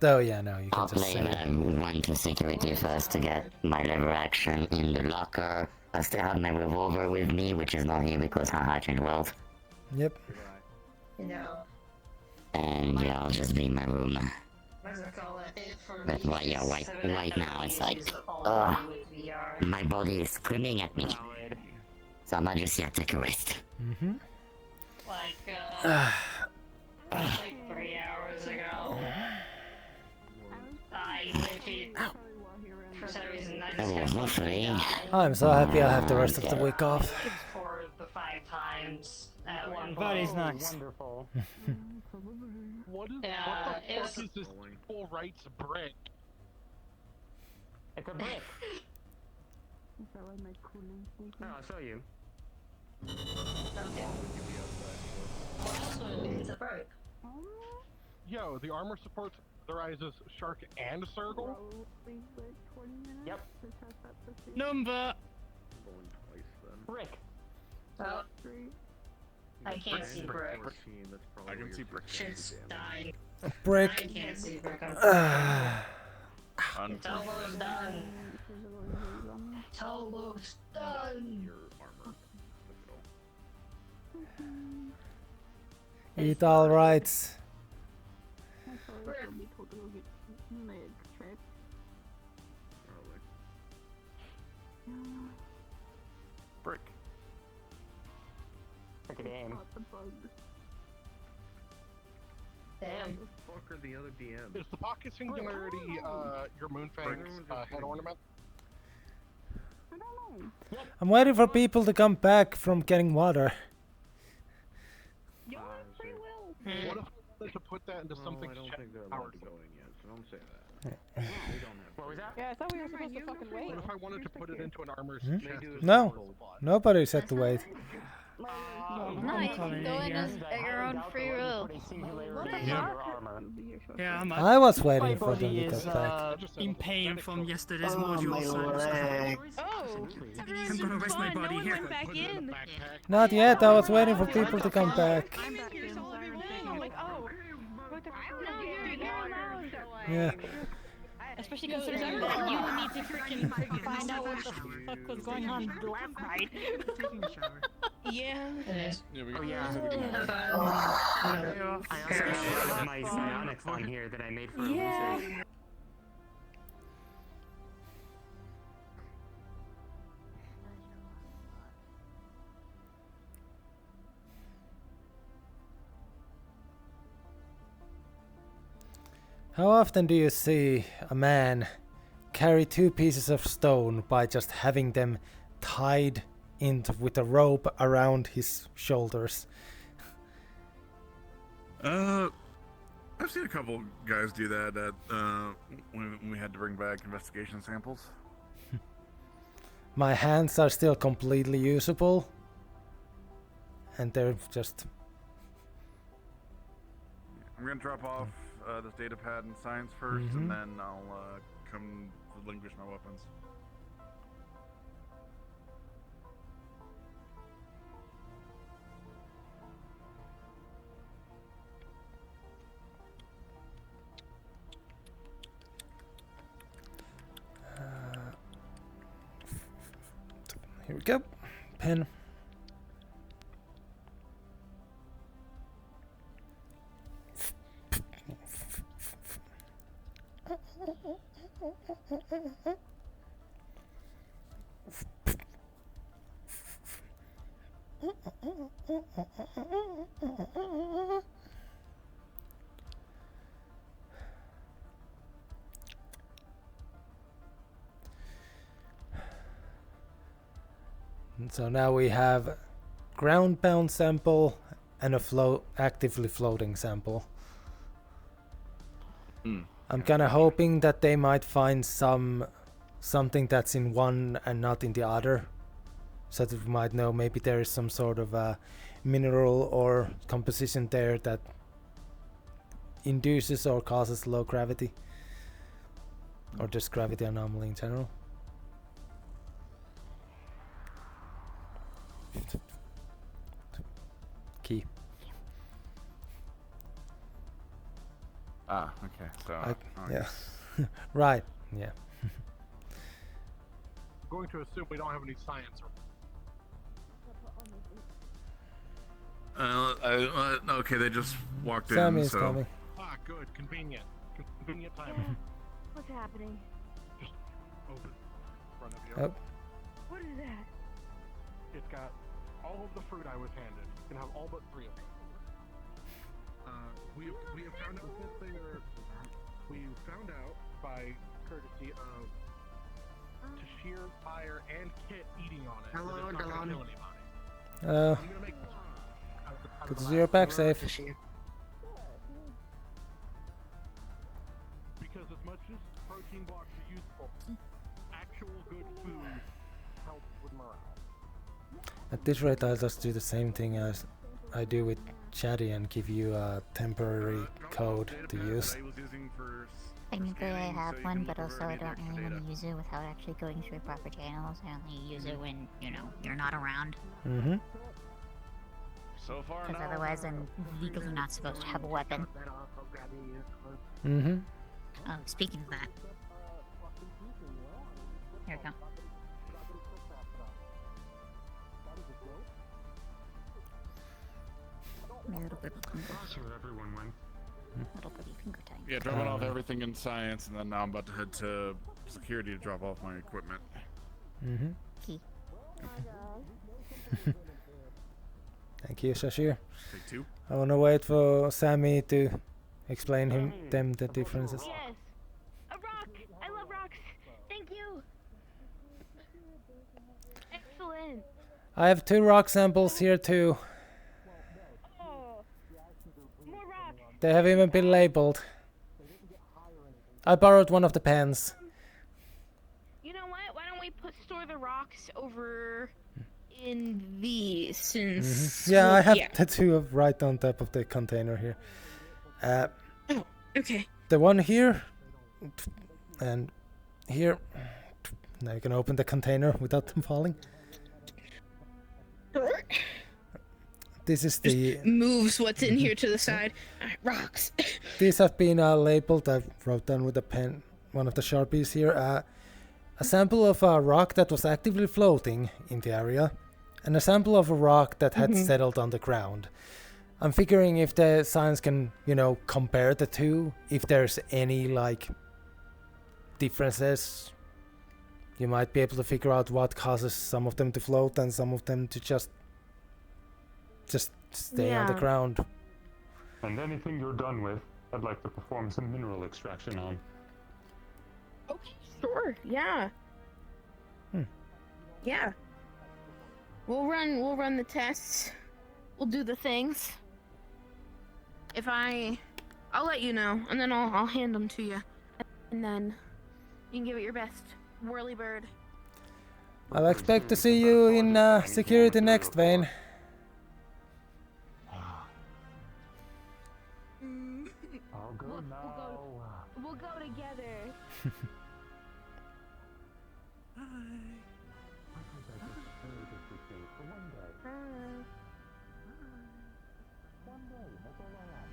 Oh yeah, no, you can
I'll
just
play
say
that I went to security first to get my lever action in the locker. I still have my revolver with me, which is not here because I changed world.
Yep.
And yeah, I'll just be in my room. But right now it's like, my body is screaming at me. So I might just take a rest.
Mm-hmm.
Like 3 hours ago, I literally, for some reason, I just kept
Hopefully.
I'm so happy I have the rest of the week off.
for the 5 times at one
Body's
point.
nice.
Wonderful.
What
Yeah,
the
it
fuck
was-
is this full rights brick?
It's a brick. No, I'll show you.
It's a break.
Yo, the armor supports authorizes Shark and Circle?
Yep.
Number.
Brick.
Oh. I can't see brick.
I can see brick.
Shit's dying.
Brick.
I can't see brick.
On
It's almost done. It's almost done.
Eat all rights.
brick.
Look at aim.
Damn.
Fuck are the other DMs?
Is the pocket singularity your Moonfang's head ornament?
I'm waiting for people to come back from getting water.
What if I wanted to put that into something?
I don't think they're allowed to go in yet, so don't say that.
Yeah.
We don't have.
What was that? Yeah, I thought we were supposed to fucking wait.
What if I wanted to put it into an armor's
Hmm?
chest?
No, nobody said to wait.
No, you can go in at your own free will.
Yeah,
I was waiting for them
body
to
is
get back.
in pain from yesterday's
Oh,
module.
my leg.
Oh,
I'm gonna rest my body here.
Back in.
Not yet. I was waiting for people to come back.
I'm back here. I'm like, oh, what the fuck?
Yeah.
Especially considering that you need to freaking find out what the fuck was going on last night.
Yeah.
Yeah, we
Oh,
yeah.
I also have my psionics on here that I made for research.
How often do you see a man carry 2 pieces of stone by just having them tied into with a rope around his shoulders?
I've seen a couple guys do that when we had to bring back investigation samples.
My hands are still completely usable, and they're just...
I'm gonna drop off this data pad in science first,
Mhm.
and then I'll come relinquish my weapons.
Here we go. Pen. And so now we have ground-bound sample and a actively floating sample. I'm kind of hoping that they might find something that's in one and not in the other, so that we might know maybe there is some sort of a mineral or composition there that induces or causes low gravity, or just gravity anomaly in general. Key.
Ah, okay. So,
yeah. Right. Yeah.
I'm going to assume we don't have any science.
Okay, they just walked
Sammy
in,
is
so.
coming.
Ah, good. Convenient. Convenient time.
What's happening?
Just open in front of you.
Oh.
What is that?
It's got all of the fruit I was handed. You can have all but 3 of them. We have found out that we found out by courtesy of Tashir, Fire, and Kit eating on it.
Hello,
that it's not gonna
Delon.
kill anybody.
Uh,
I'm gonna make
good to see you're back safe.
Because as much as protein blocks are useful, actual good food helps with morale.
At this rate, I'll just do the same thing as I do with Chatty and give you a temporary code to use.
Technically I have one, but also I don't really want to use it without actually going through proper channels. I only use it when, you know, you're not around.
Mm-hmm.
So far,
Because otherwise I'm legally not supposed to have a weapon.
Mm-hmm.
Oh, speaking of that. Here we go. My little birdie finger.
That's where everyone went.
Little birdie finger time.
Yeah, dropping off everything in science, and then now I'm about to head to security to drop off my equipment.
Mm-hmm.
Key.
Thank you, Shashir.
Take 2.
I want to wait for Sammy to explain them the differences.
Yes. A rock. I love rocks. Thank you.
I have 2 rock samples here too.
Oh, more rocks.
They have even been labeled. I borrowed one of the pens.
You know what? Why don't we store the rocks over in these since?
Yeah, I have
yeah.
the 2 right on top of the container here.
Oh, okay.
The one here and here. Now you can open the container without them falling. This is the
Moves what's in here to the side. Rocks.
These have been labeled. I wrote down with a pen, one of the Sharpies here. A sample of a rock that was actively floating in the area, and a sample of a rock that had settled on the ground. I'm figuring if the science can, compare the 2, if there's any differences, you might be able to figure out what causes some of them to float and some of them to just stay on the ground.
And anything you're done with, I'd like to perform some mineral extraction on.
Okay, sure. Yeah. Yeah. We'll run the tests. We'll do the things. I'll let you know, and then I'll hand them to you, and then you can give it your best. Whirly bird.
I'll expect to see you in security next, Vane.
I'll go now.
We'll go together.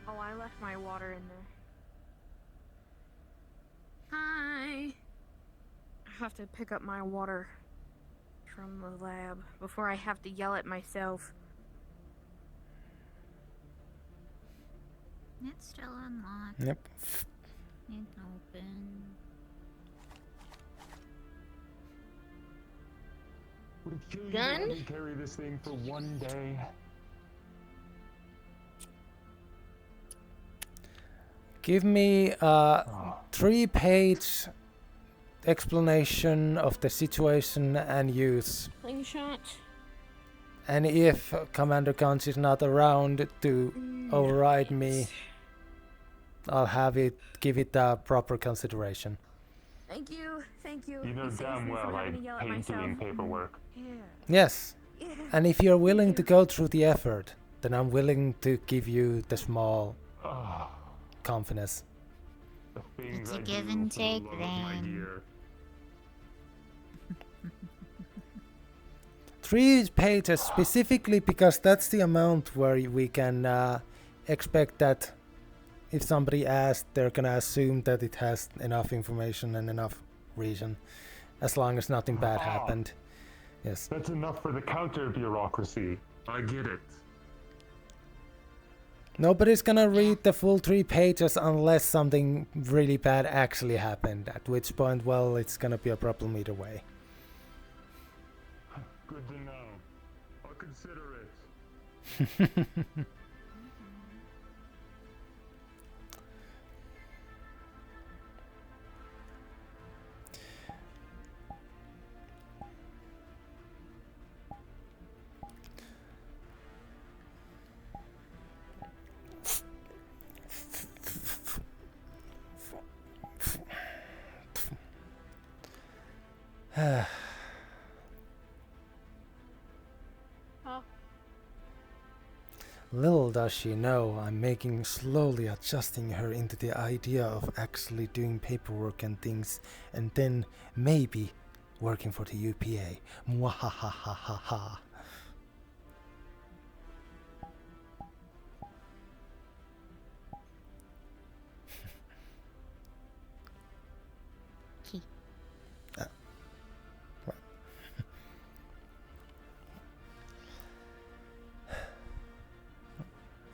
Oh, I left my water in there. Hi. I have to pick up my water from the lab before I have to yell at myself.
It's still unlocked.
Yep.
It's open.
Would it kill you
Gun?
to let me carry this thing for one day?
Give me a 3-page explanation of the situation and use.
Slingshot.
And if Commander Guns is not around to override me, I'll give it a proper consideration.
Thank you.
You know damn well I hate doing paperwork.
Yes. And if you're willing to go through the effort, then I'm willing to give you the small confidence.
It's a give and take then.
3 pages specifically because that's the amount where we can expect that if somebody asks, they're gonna assume that it has enough information and enough reason, as long as nothing bad happened. Yes.
That's enough for the counter bureaucracy. I get it.
Nobody's gonna read the full 3 pages unless something really bad actually happened, at which point, well, it's gonna be a problem either way.
Good to know. I'll consider it.
Little does she know, I'm slowly adjusting her into the idea of actually doing paperwork and things, and then maybe working for the UPA. Mwahahahaha.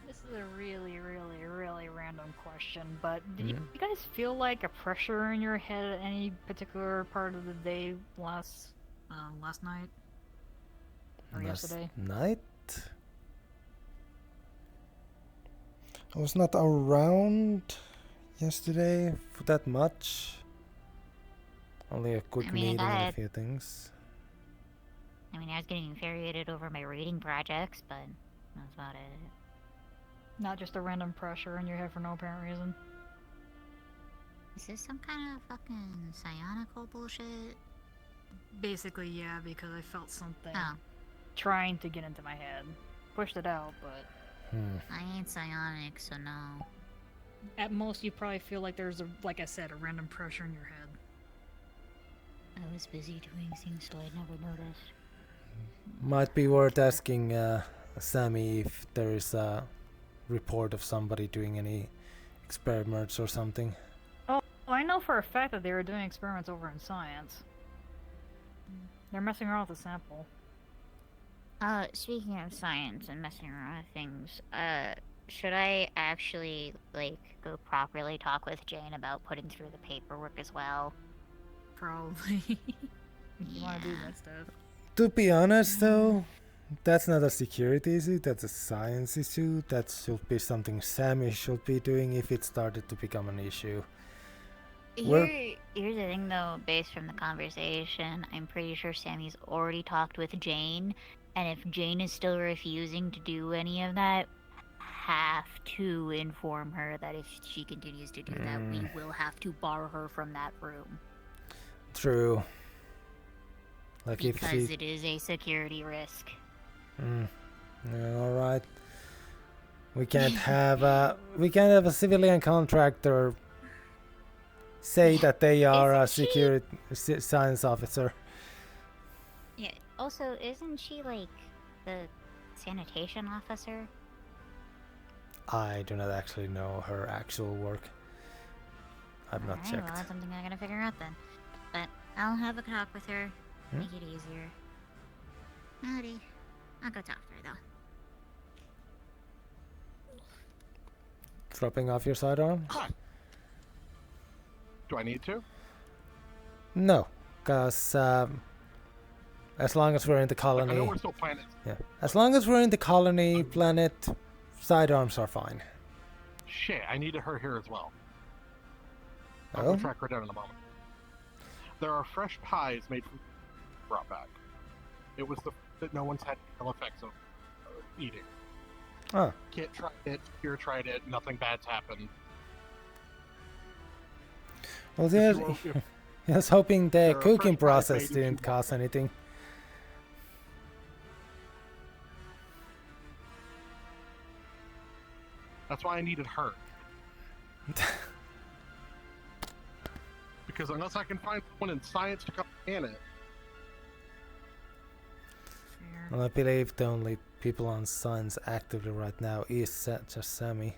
This is a really, really, really random question, but did you guys feel like a pressure in your head at any particular part of the day last night? Or yesterday?
Night? I was not around yesterday for that much. Only a quick meeting and a few things.
I mean, I was getting infuriated over my reading projects, but that's about it.
Not just a random pressure in your head for no apparent reason.
Is this some kind of fucking psionical bullshit?
Basically, yeah, because I felt something
Oh.
trying to get into my head. Pushed it out, but
I ain't psionic, so no.
at most you probably feel like there's a, like I said, a random pressure in your head.
I was busy doing things, so I never noticed.
Might be worth asking Sammy if there is a report of somebody doing any experiments or something.
Oh, I know for a fact that they were doing experiments over in science. They're messing around with the sample.
Speaking of science and messing around with things, should I actually, like, go properly talk with Jane about putting through the paperwork as well?
Probably. You want to do that stuff.
To be honest though, that's not a security issue, that's a science issue. That should be something Sammy should be doing if it started to become an issue.
Here's the thing though, based from the conversation, I'm pretty sure Sammy's already talked with Jane, and if Jane is still refusing to do any of that, have to inform her that if she continues to do that, we will have to bar her from that room.
True. Like
Because
if she...
it is a security risk.
Yeah, alright. We can't have a civilian contractor say that they are a security science officer.
Yeah, also, isn't she like the sanitation officer?
I do not actually know her actual work. I've not checked.
Well, that's something I gotta figure out then. But I'll have a talk with her. Make it easier. Alrighty. I'll go talk to her though.
Dropping off your sidearm?
Do I need to?
No, because as long as we're in the colony...
I know we're still planets.
Yeah. As long as we're in the colony planet, sidearms are fine.
Shit, I needed her here as well.
Oh?
I'll track her down in a moment. There are fresh pies made from brought back. It was the that no one's had ill effects of eating.
Oh.
Kit tried it, Kira tried it, nothing bad's happened.
Well, I was hoping the cooking process didn't cause anything.
That's why I needed her. Because unless I can find someone in science to come in it.
Well, I believe the only people on science actively right now is just Sammy.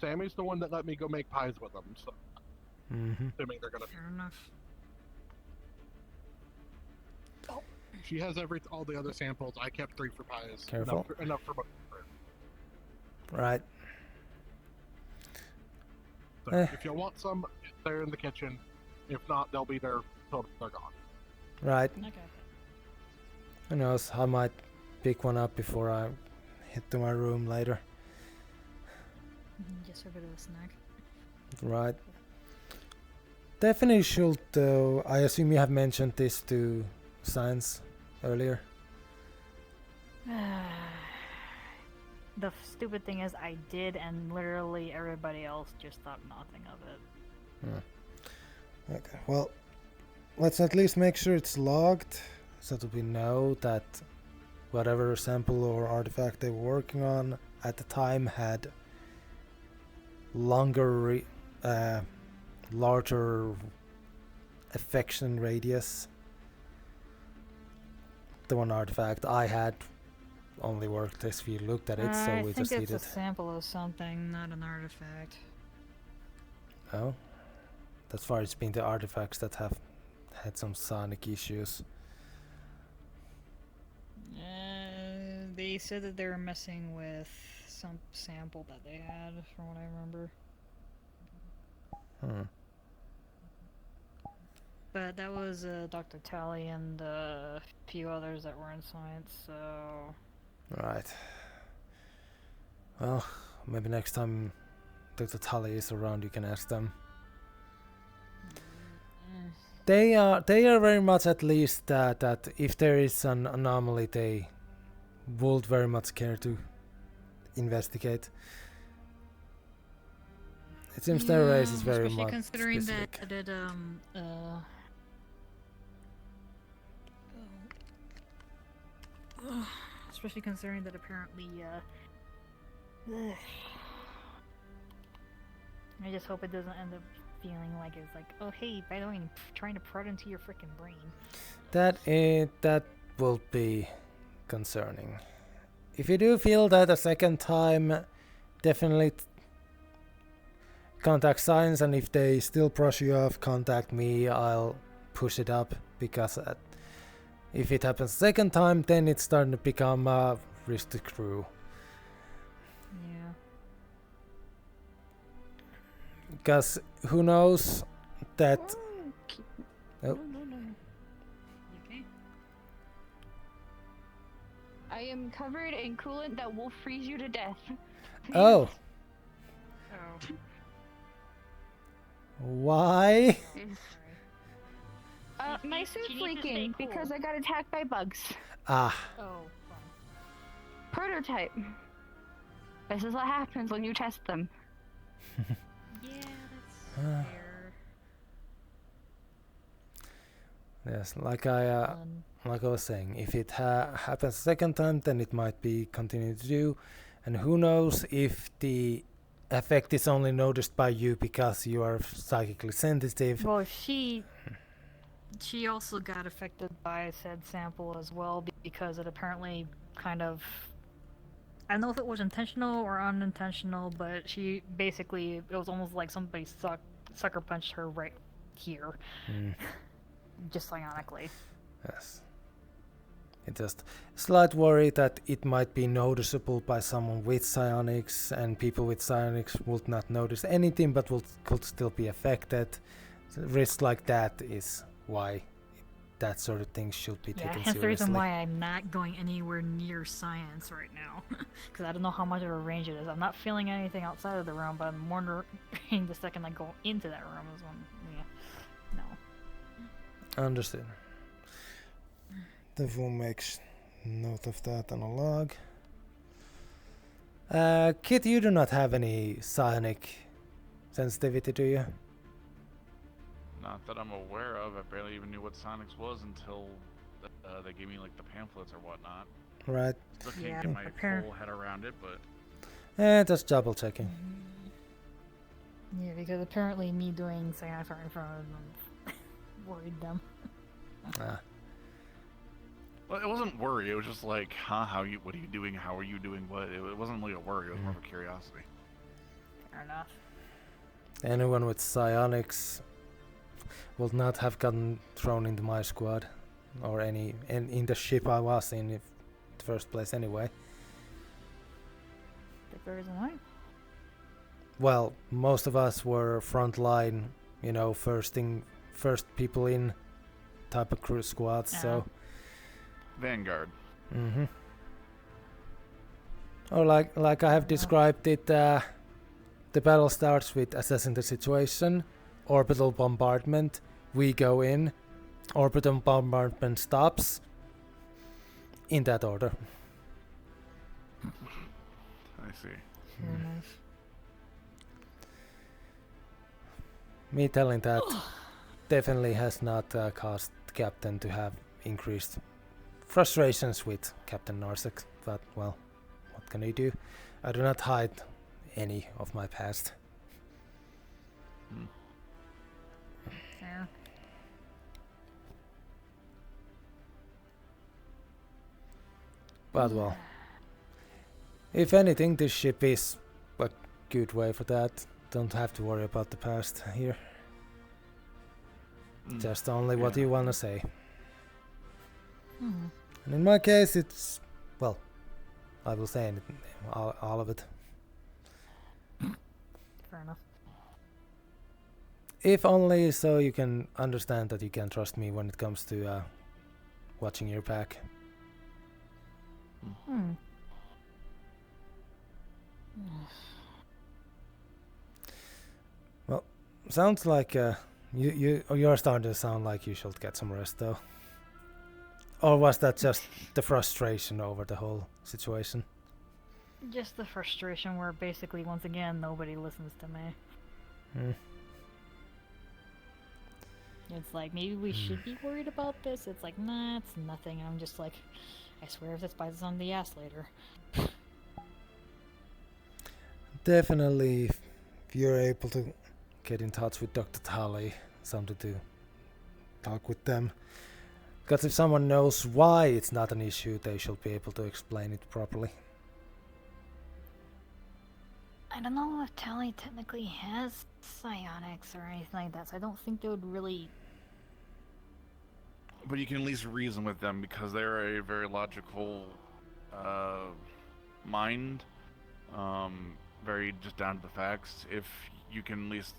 Sammy's the one that let me go make pies with them, so assuming they're gonna.
Fair enough.
Oh. She has all the other samples. I kept 3 for pies.
Careful.
Enough for both.
Right.
So if you want some, they're in the kitchen. If not, they'll be there till they're gone.
Right.
Okay.
Who knows? I might pick one up before I head to my room later.
Just a bit of a snack.
Right. Definitely should, though. I assume you have mentioned this to Science earlier.
The stupid thing is I did, and literally everybody else just thought nothing of it.
Okay, well, let's at least make sure it's logged so that we know that whatever sample or artifact they were working on at the time had larger affection radius. The one artifact I had only worked if you looked at it, so we just
I think
needed.
it's a sample of something, not an artifact.
Oh, that's far it's been the artifacts that have had some sonic issues.
They said that they were messing with some sample that they had, from what I remember. But that was Dr. Talley and a few others that were in science, so...
Right. Well, maybe next time Dr. Talley is around you can ask them. They are very much at least that if there is an anomaly, they would very much care to investigate. It seems their race is very
especially
much
considering
specific.
that it especially considering that apparently I just hope it doesn't end up feeling like it's like, oh hey, by the way, I'm trying to prod into your freaking brain.
That will be concerning. If you do feel that a second time, definitely contact Science, and if they still brush you off, contact me. I'll push it up, because if it happens second time, then it's starting to become a risk to crew.
Yeah.
Because who knows that... Oh.
Okay.
I am covered in coolant that will freeze you to death.
Oh.
Oh.
Why?
My suit's leaking because I got attacked by bugs.
Ah.
Oh.
Prototype. This is what happens when you test them.
Yeah, that's fair.
Yes, like I was saying, if it happens second time, then it might be continued to do, and who knows if the effect is only noticed by you because you are psychically sensitive.
Well, she also got affected by said sample as well, because it apparently kind of, I don't know if it was intentional or unintentional, but she basically, it was almost like somebody sucker punched her right here. Just psionically.
Yes. It's just slight worry that it might be noticeable by someone with psionics, and people with psionics would not notice anything but could still be affected. So risk like that is why that sort of thing should be taken
Hence
seriously.
the reason why I'm not going anywhere near Science right now. Because I don't know how much of a range it is. I'm not feeling anything outside of the room, but I'm wondering the second I go into that room is when, no.
Understood. The room makes note of that on a log. Kit, you do not have any psionic sensitivity, do you?
Not that I'm aware of. I barely even knew what Sonics was until they gave me like the pamphlets or whatnot.
Right.
Still can't get my full head around it, but...
Just double checking.
Yeah, because apparently me doing Sci-fi in front of them worried them.
Well, it wasn't worry. It was just like, what are you doing? How are you doing? What? It wasn't really a worry. It was more of a curiosity.
Fair enough.
Anyone with psionics will not have gotten thrown into my squad, or in the ship I was in the first place anyway.
Particular reason why?
Well, most of us were frontline, first people in type of crew squads, so...
Vanguard.
Or like I have described it, the battle starts with assessing the situation, orbital bombardment, we go in, orbital bombardment stops, in that order.
I see.
Very nice.
Me telling that definitely has not caused Captain to have increased frustrations with Captain Norsek, but well, what can I do? I do not hide any of my past.
Fair.
But well, if anything, this ship is a good way for that. Don't have to worry about the past here. Just only what you wanna say. And in my case, it's, well, I will say anything, all of it.
Fair enough.
If only so you can understand that you can trust me when it comes to watching your back. Well, sounds like You're starting to sound like you should get some rest, though. Or was that just the frustration over the whole situation?
Just the frustration where basically, once again, nobody listens to me.
Hmm.
It's like, maybe we should be worried about this. It's like, nah, it's nothing. I'm just like, I swear if this bites us on the ass later.
Definitely, if you're able to get in touch with Dr. Talley, something to talk with them. Because if someone knows why it's not an issue, they should be able to explain it properly.
I don't know if Tally technically has psionics or anything like that, so I don't think they would really...
But you can at least reason with them because they're a very logical mind, very just down to the facts. If you can at least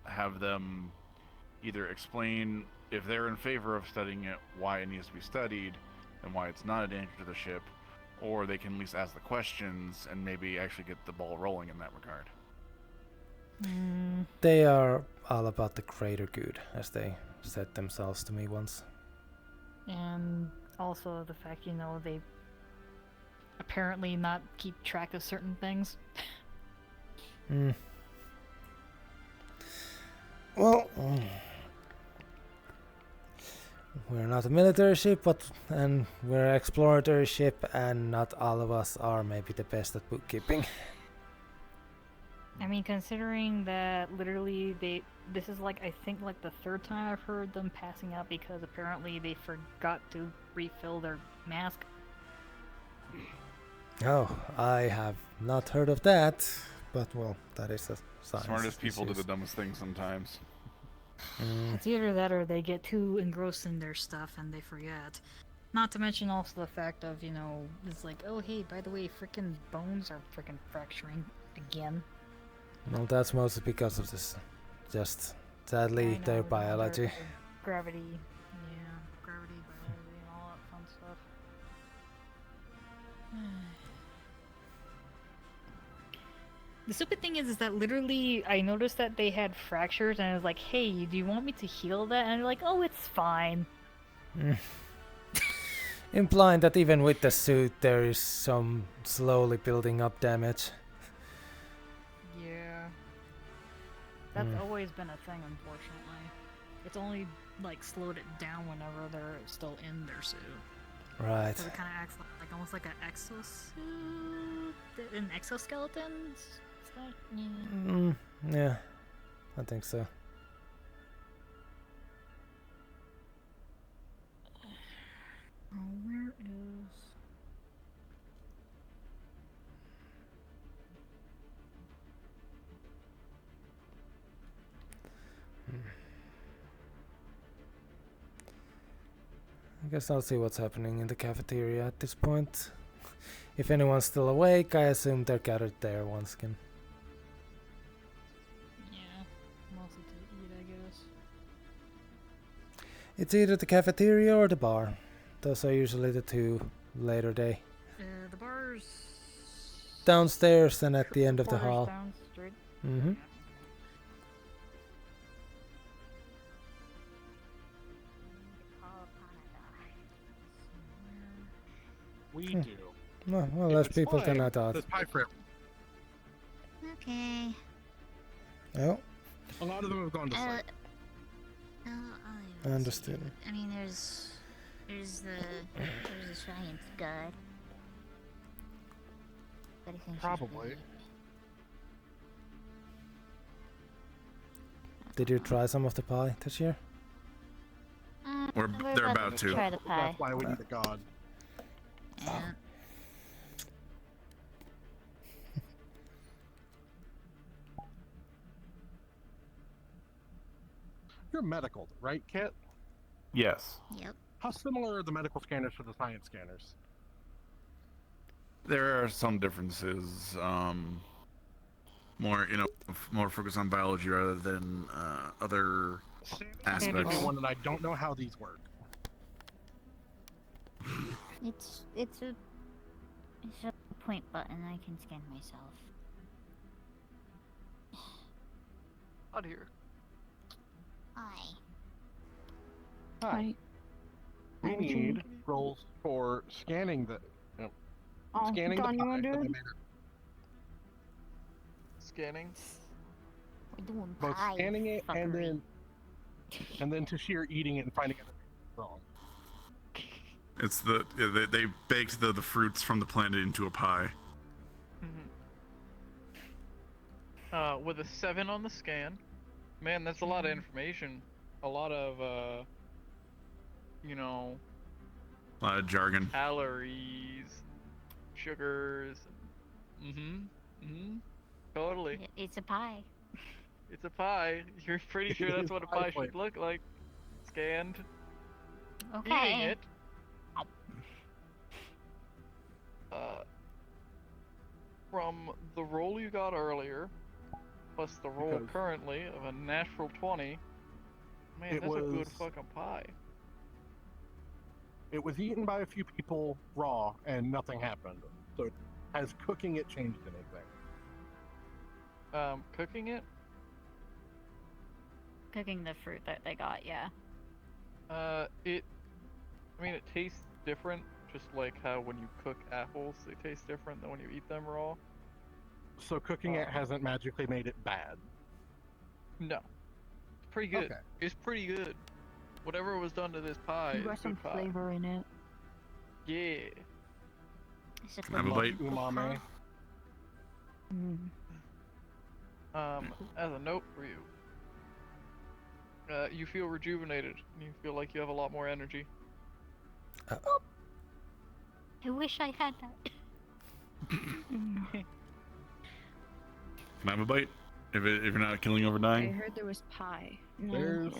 have them either explain if they're in favor of studying it, why it needs to be studied, and why it's not a danger to the ship, or they can at least ask the questions and maybe actually get the ball rolling in that regard.
They are all about the greater good, as they said themselves to me once.
And also the fact, you know, they apparently not keep track of certain things.
Well, we're not a military ship, and we're an exploratory ship, and not all of us are maybe the best at bookkeeping.
I mean, considering that literally this is like, I think like the third time I've heard them passing out because apparently they forgot to refill their mask.
Oh, I have not heard of that, but well, that is a science.
Smartest people do
issues.
the dumbest things sometimes.
It's either that or they get too engrossed in their stuff and they forget. Not to mention also the fact of, you know, it's like, oh hey, by the way, freaking bones are freaking fracturing again.
Well, that's mostly because of this. Just sadly, their biology.
Gravity, yeah, gravity, biology, and all that fun stuff. The stupid thing is that literally I noticed that they had fractures and I was like, hey, do you want me to heal that? And they're like, oh, it's fine.
Implying that even with the suit, there is some slowly building up damage.
Yeah. That's always been a thing, unfortunately. It's only, like, slowed it down whenever they're still in their suit.
Right.
So it kind of acts like almost like an exosuit? An exoskeleton?
Yeah, I think so.
Where is...
I guess I'll see what's happening in the cafeteria at this point. If anyone's still awake, I assume they're gathered there once again.
Yeah, mostly to eat, I guess.
It's either the cafeteria or the bar. Those are usually the two later day.
The bar's...
Downstairs and at the end of the hall.
Down straight.
Mm-hmm.
We do.
Well, less people than I thought.
There's pie for everyone.
Okay.
Oh,
A lot of them have gone to sleep.
I understood.
I mean, there's the science guy. But I think she's
Probably.
busy.
Did you try some of the pie this year?
They're about to.
Try the pie.
That's why we need a god.
Yeah.
You're medical, right, Kit?
Yes.
Yep.
How similar are the medical scanners to the science scanners?
There are some differences. More, more focused on biology rather than other aspects.
One and I don't know how these work.
It's a point button. I can scan myself.
Out here.
Hi.
Hi. We need rolls for scanning the. Scanning
Don,
the
you
pie.
wanna do
so they
it?
made it-
Scanning.
We're doing
Both
pie.
scanning it
fuckery.
and then to sheer eating it and finding out it's wrong.
It's they baked the fruits from the planet into a pie.
With a 7 on the scan. Man, that's a lot of information. A lot of, you know,
A lot of jargon.
calories, sugars. Totally.
It's a pie.
It's a pie. You're pretty sure that's what a pie should look like. Scanned.
Okay.
Eating it. From the roll you got earlier, plus the roll
Because-
currently of a natural 20, man,
It
that's a good
was-
fucking pie.
It was eaten by a few people raw and nothing happened. So has cooking it changed anything?
Cooking it?
Cooking the fruit that they got, yeah.
I mean, it tastes different, just like how when you cook apples, they taste different than when you eat them raw.
So cooking it hasn't magically made it bad.
No. It's pretty good.
Okay.
It's pretty good. Whatever was done to this pie
You
is
got some
good pie.
flavor in it.
Yeah.
It's a
Can I have a bite?
Umami.
As a note for you, you feel rejuvenated. You feel like you have a lot more energy.
I wish I had that.
Can I have a bite? If you're not killing over
I
dying?
heard there was pie.
There's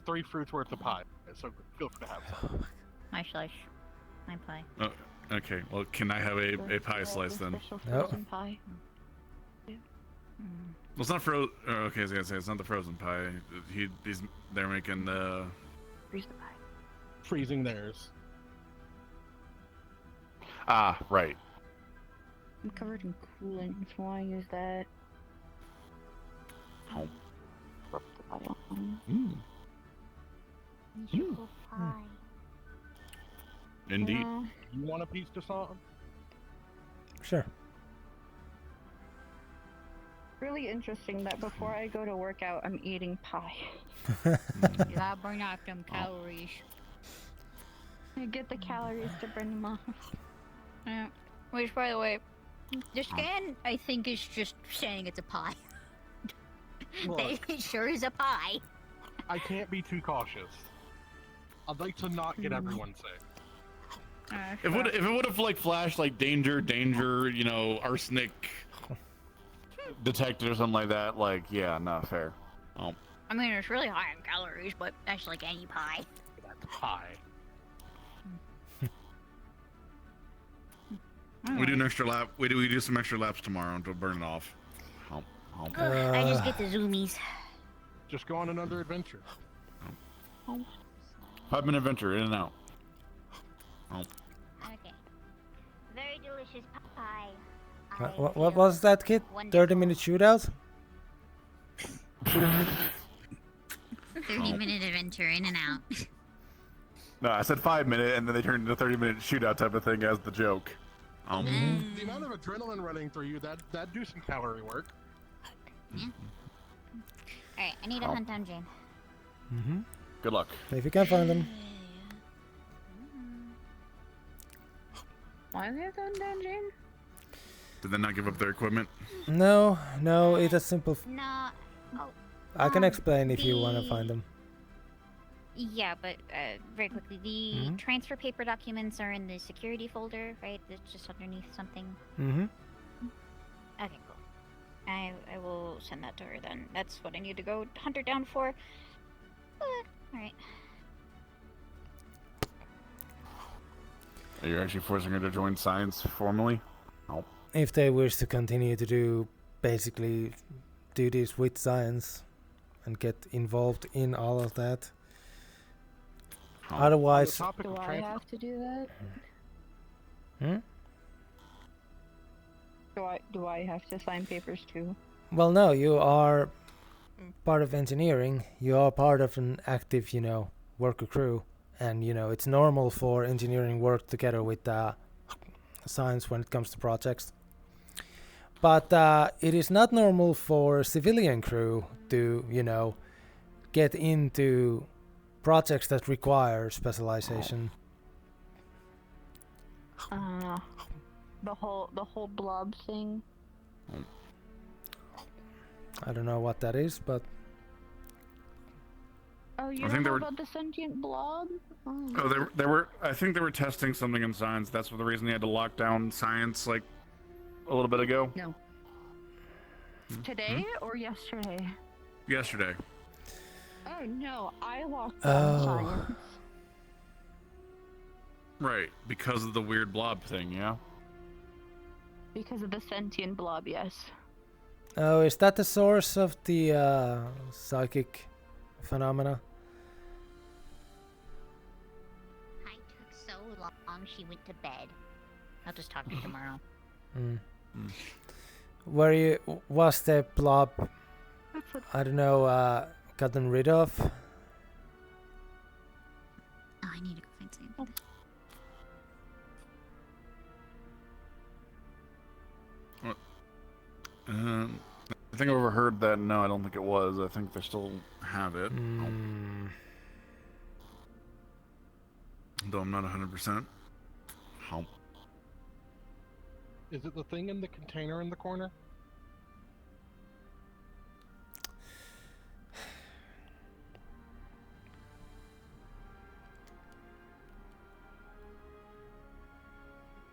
3 fruits worth of pie. So feel free to have some.
My slice. My pie.
Oh, okay. Well, can I have a pie slice then?
Special frozen pie.
Well, it's not okay, I was gonna say it's not the frozen pie. They're making the.
Freeze the pie.
Freezing theirs.
Ah, right.
I'm covered in coolant, so I use that.
Oh.
Rub the pie on.
Beautiful pie.
Indeed.
You want a piece to something?
Sure.
Really interesting that before I go to work out, I'm eating pie.
You gotta burn out them calories.
I get the calories to burn them off.
Yeah. Which, by the way, the scan, I think, is just saying it's a pie. It sure is a pie.
I can't be too cautious. I'd like to not get everyone sick.
If it would have like flashed like danger, you know, arsenic detected or something like that, like yeah, not fair. Oh.
I mean, it's really high in calories, but that's like any pie.
Pie.
We do an extra lap. We do some extra laps tomorrow to burn it off.
I just get the zoomies.
Just go on another adventure.
5-minute adventure, in and out. Oh.
Okay. Very delicious pie.
What was that, kid? 30-minute shootout?
30-minute adventure, in and out.
No, I said 5-minute, and then they turned into 30-minute shootout type of thing as the joke.
The amount of adrenaline running through you, that'd do some calorie work.
Yeah. Alright, I need a hunt down Jane.
Good luck.
If you can find them.
Why are they done, Jane?
Did they not give up their equipment?
No, it's a simple.
No. Oh.
I can explain if you want to find them.
Yeah, but very quickly, the transfer paper documents are in the security folder, right? It's just underneath something.
Mm-hmm.
Okay, cool. I will send that to her then. That's what I need to go hunt her down for. Alright.
Are you actually forcing her to join science formally? No.
If they wish to continue to do this with science and get involved in all of that. Otherwise,
Do I have to do that? Do I have to sign papers too?
well, no, you are part of engineering, you are part of an active, worker crew, and it's normal for engineering work together with science when it comes to projects. But it is not normal for civilian crew to, get into projects that require specialization.
The whole blob thing.
I don't know what that is, but
Oh, you
I
don't
think they
know
were-
about the sentient blob?
Oh, they were. I think they were testing something in science. That's the reason they had to lock down science like a little bit ago.
No. Today or yesterday?
Yesterday.
Oh no, I locked down science.
Right, because of the weird blob thing, yeah.
Because of the sentient blob, yes.
Oh, is that the source of the psychic phenomena?
I took so long she went to bed. I'll just talk to you tomorrow.
Was the blob, I don't know, gotten rid of?
Oh, I need to go find something.
I think I overheard that. No, I don't think it was. I think they still have it. Though I'm not 100%. How?
Is it the thing in the container in the corner?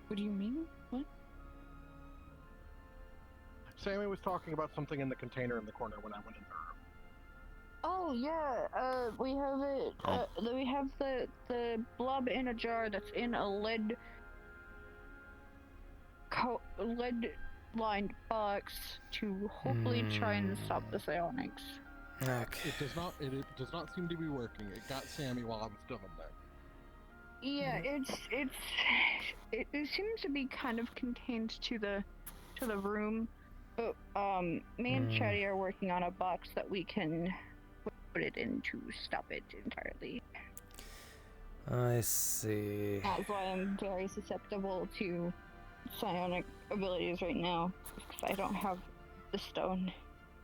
What do you mean? What?
Sammy was talking about something in the container in the corner when I went in her room.
Oh yeah, we have it. We have the blob in a jar that's in a lead lined box to hopefully try and stop the psionics.
Okay.
It does not seem to be working. It got Sammy while I was still in there.
Yeah, it seems to be kind of contained to the room. But me and Chatty are working on a box that we can put it in to stop it entirely.
I see.
That's why I'm very susceptible to psionic abilities right now, because I don't have the stone.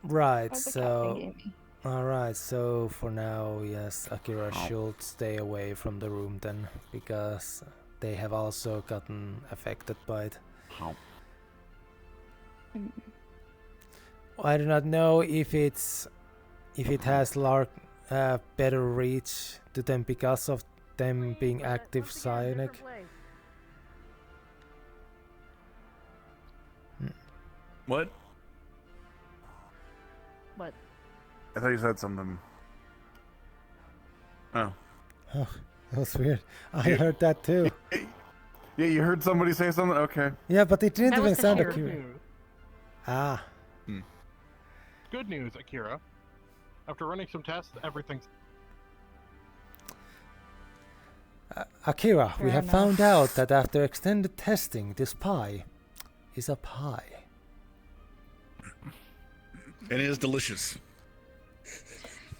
Right,
Or the
so...
captain gave me.
Alright, so for now, yes, Akira should stay away from the room then, because they have also gotten affected by it. I do not know if it has better reach to them because of them being active psionic.
What?
What?
I thought you said something. Oh.
Oh, that was weird. I heard that too.
Yeah, you heard somebody say something? Okay.
Yeah, but it didn't
That
even
was the
sound
sheriff.
Akira. Ah.
Good news, Akira. After running some tests, everything's...
Akira, we
Fair
have
enough.
found out that after extended testing, this pie is a pie.
It is delicious.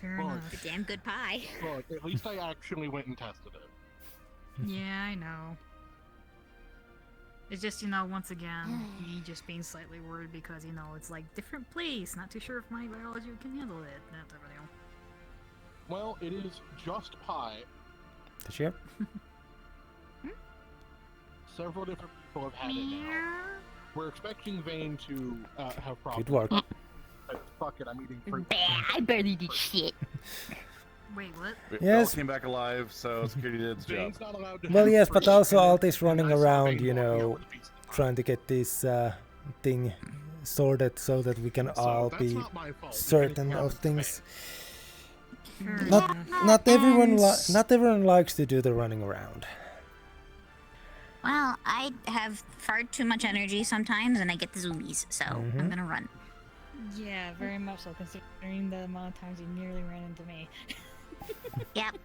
Fair
Well,
enough.
A damn good pie.
Well, at least I actually went and tested it.
Yeah, I know. It's just, once again, me just being slightly worried because, it's like different place. Not too sure if my biology can handle it. That type of deal.
Well, it is just pie.
Did you?
Several different people have had it now. We're expecting Vane to have problems.
Good work.
But fuck it, I'm eating fruit.
I barely did shit.
Wait, what?
We
Yes.
all came back alive, so security did its job.
Vane's not allowed to
Well,
have
yes, but
fruit.
also all this running around, trying to get this thing sorted so that we can all
that's
be
not my fault.
certain of things. Not everyone likes to do the running around.
Well, I have far too much energy sometimes, and I get the zoomies, so
Mm-hmm.
I'm gonna run.
Yeah, very much so, considering the amount of times you nearly ran into me.
Yep.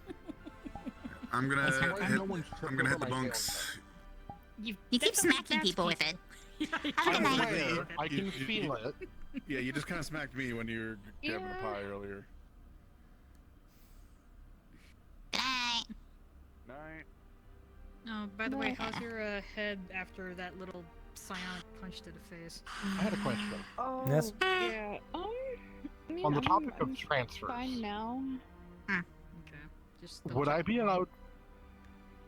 I'm gonna
It's not
hit,
fun.
I'm gonna hit the bunks.
You keep smacking people with it.
I'm aware. I can feel it.
Yeah, you just kind of smacked me when you were grabbing a pie earlier. Night.
Oh, by the way, how's your head after that little psionic punch to the face?
I had a question.
Oh,
Yes.
yeah. I mean,
On the topic
I'm
of transfers,
fine now.
Okay. Just
would I be allowed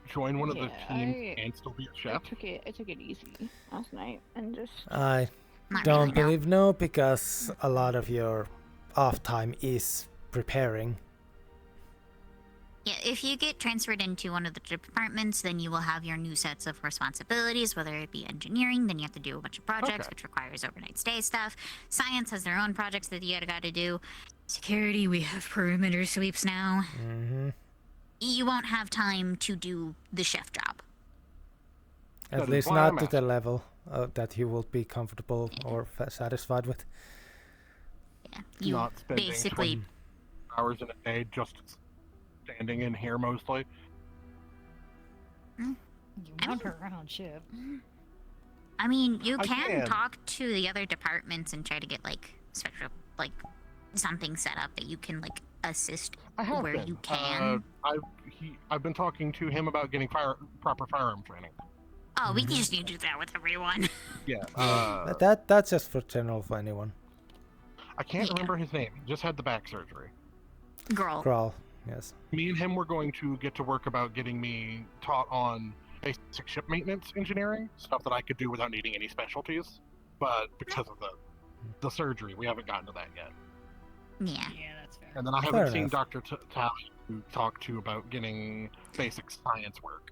to join one of the
Yeah,
teams and still be a chef?
I took it easy last night and just.
I
Not
don't
really, no.
believe no, because a lot of your off time is preparing.
Yeah, if you get transferred into one of the departments, then you will have your new sets of responsibilities, whether it be engineering, then you have to do a bunch of projects, which requires overnight stay stuff. Science has their own projects that you gotta do. Security, we have perimeter sweeps now.
Mm-hmm.
You won't have time to do the chef job.
At least not to the level that you will be comfortable or satisfied with.
Yeah, you
Not spending
basically
20 hours in a day just standing in here mostly.
You wander around, ship.
I mean, you
I
can
can.
talk to the other departments and try to get like special, like something set up that you can like assist
I have
where
been.
you can.
I've been talking to him about getting proper firearm training.
Oh, we just need to do that with everyone.
Yeah.
But that's just for general for anyone.
I can't remember his name. He just had the back surgery.
Grawl, yes.
Me and him were going to get to work about getting me taught on basic ship maintenance engineering, stuff that I could do without needing any specialties. But because of the surgery, we haven't gotten to that yet.
Yeah.
Yeah, that's fair.
And then I
Fair
haven't seen
enough.
Dr. Tally to talk to about getting basic science work.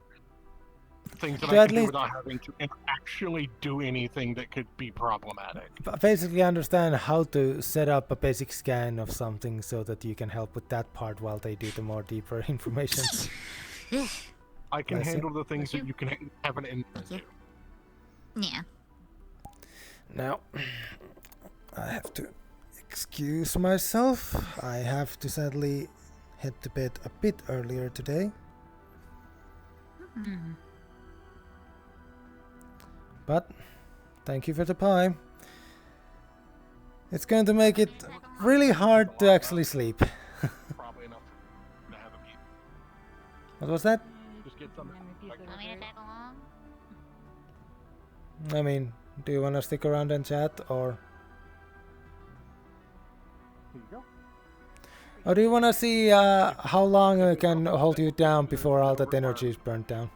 Things that
To
I
at
can do
least-
without having to actually do anything that could be problematic.
But basically understand how to set up a basic scan of something so that you can help with that part while they do the more deeper information.
I can
Bless you.
handle the things that you can have an intern do.
Yeah.
Now, I have to excuse myself. I have to sadly head to bed a bit earlier today.
Mm-hmm.
But thank you for the pie. It's going to make it really hard to actually sleep.
Probably enough to have a meet.
What was that?
Just get something.
Want me to tag along?
I mean, do you want to stick around and chat, or
Here you go.
or do you want to see how long I can hold you down before all that energy is burnt down?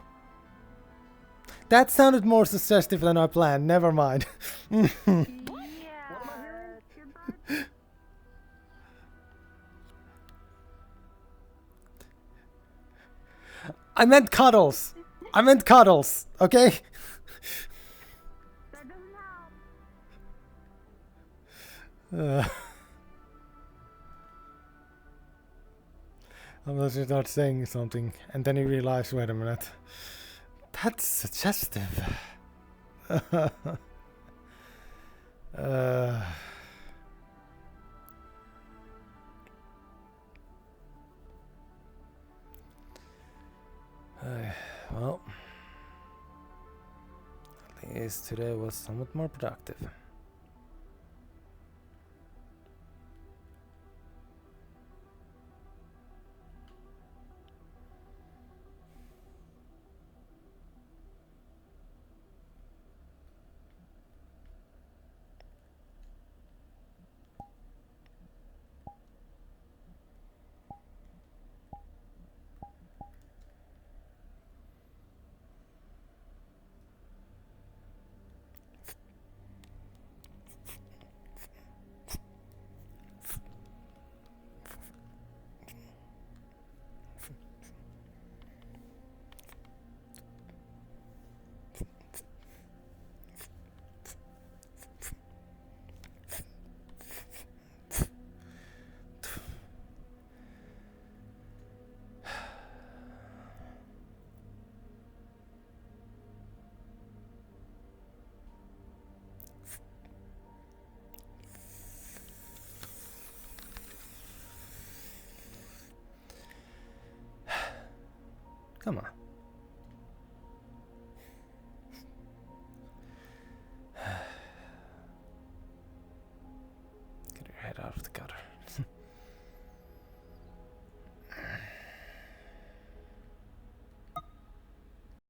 That sounded more suggestive than I planned. Never mind. I meant cuddles. I meant cuddles. Okay. Unless you're not saying something, and then you realize, wait a minute, that's suggestive. Well, at least today was somewhat more productive. Come on.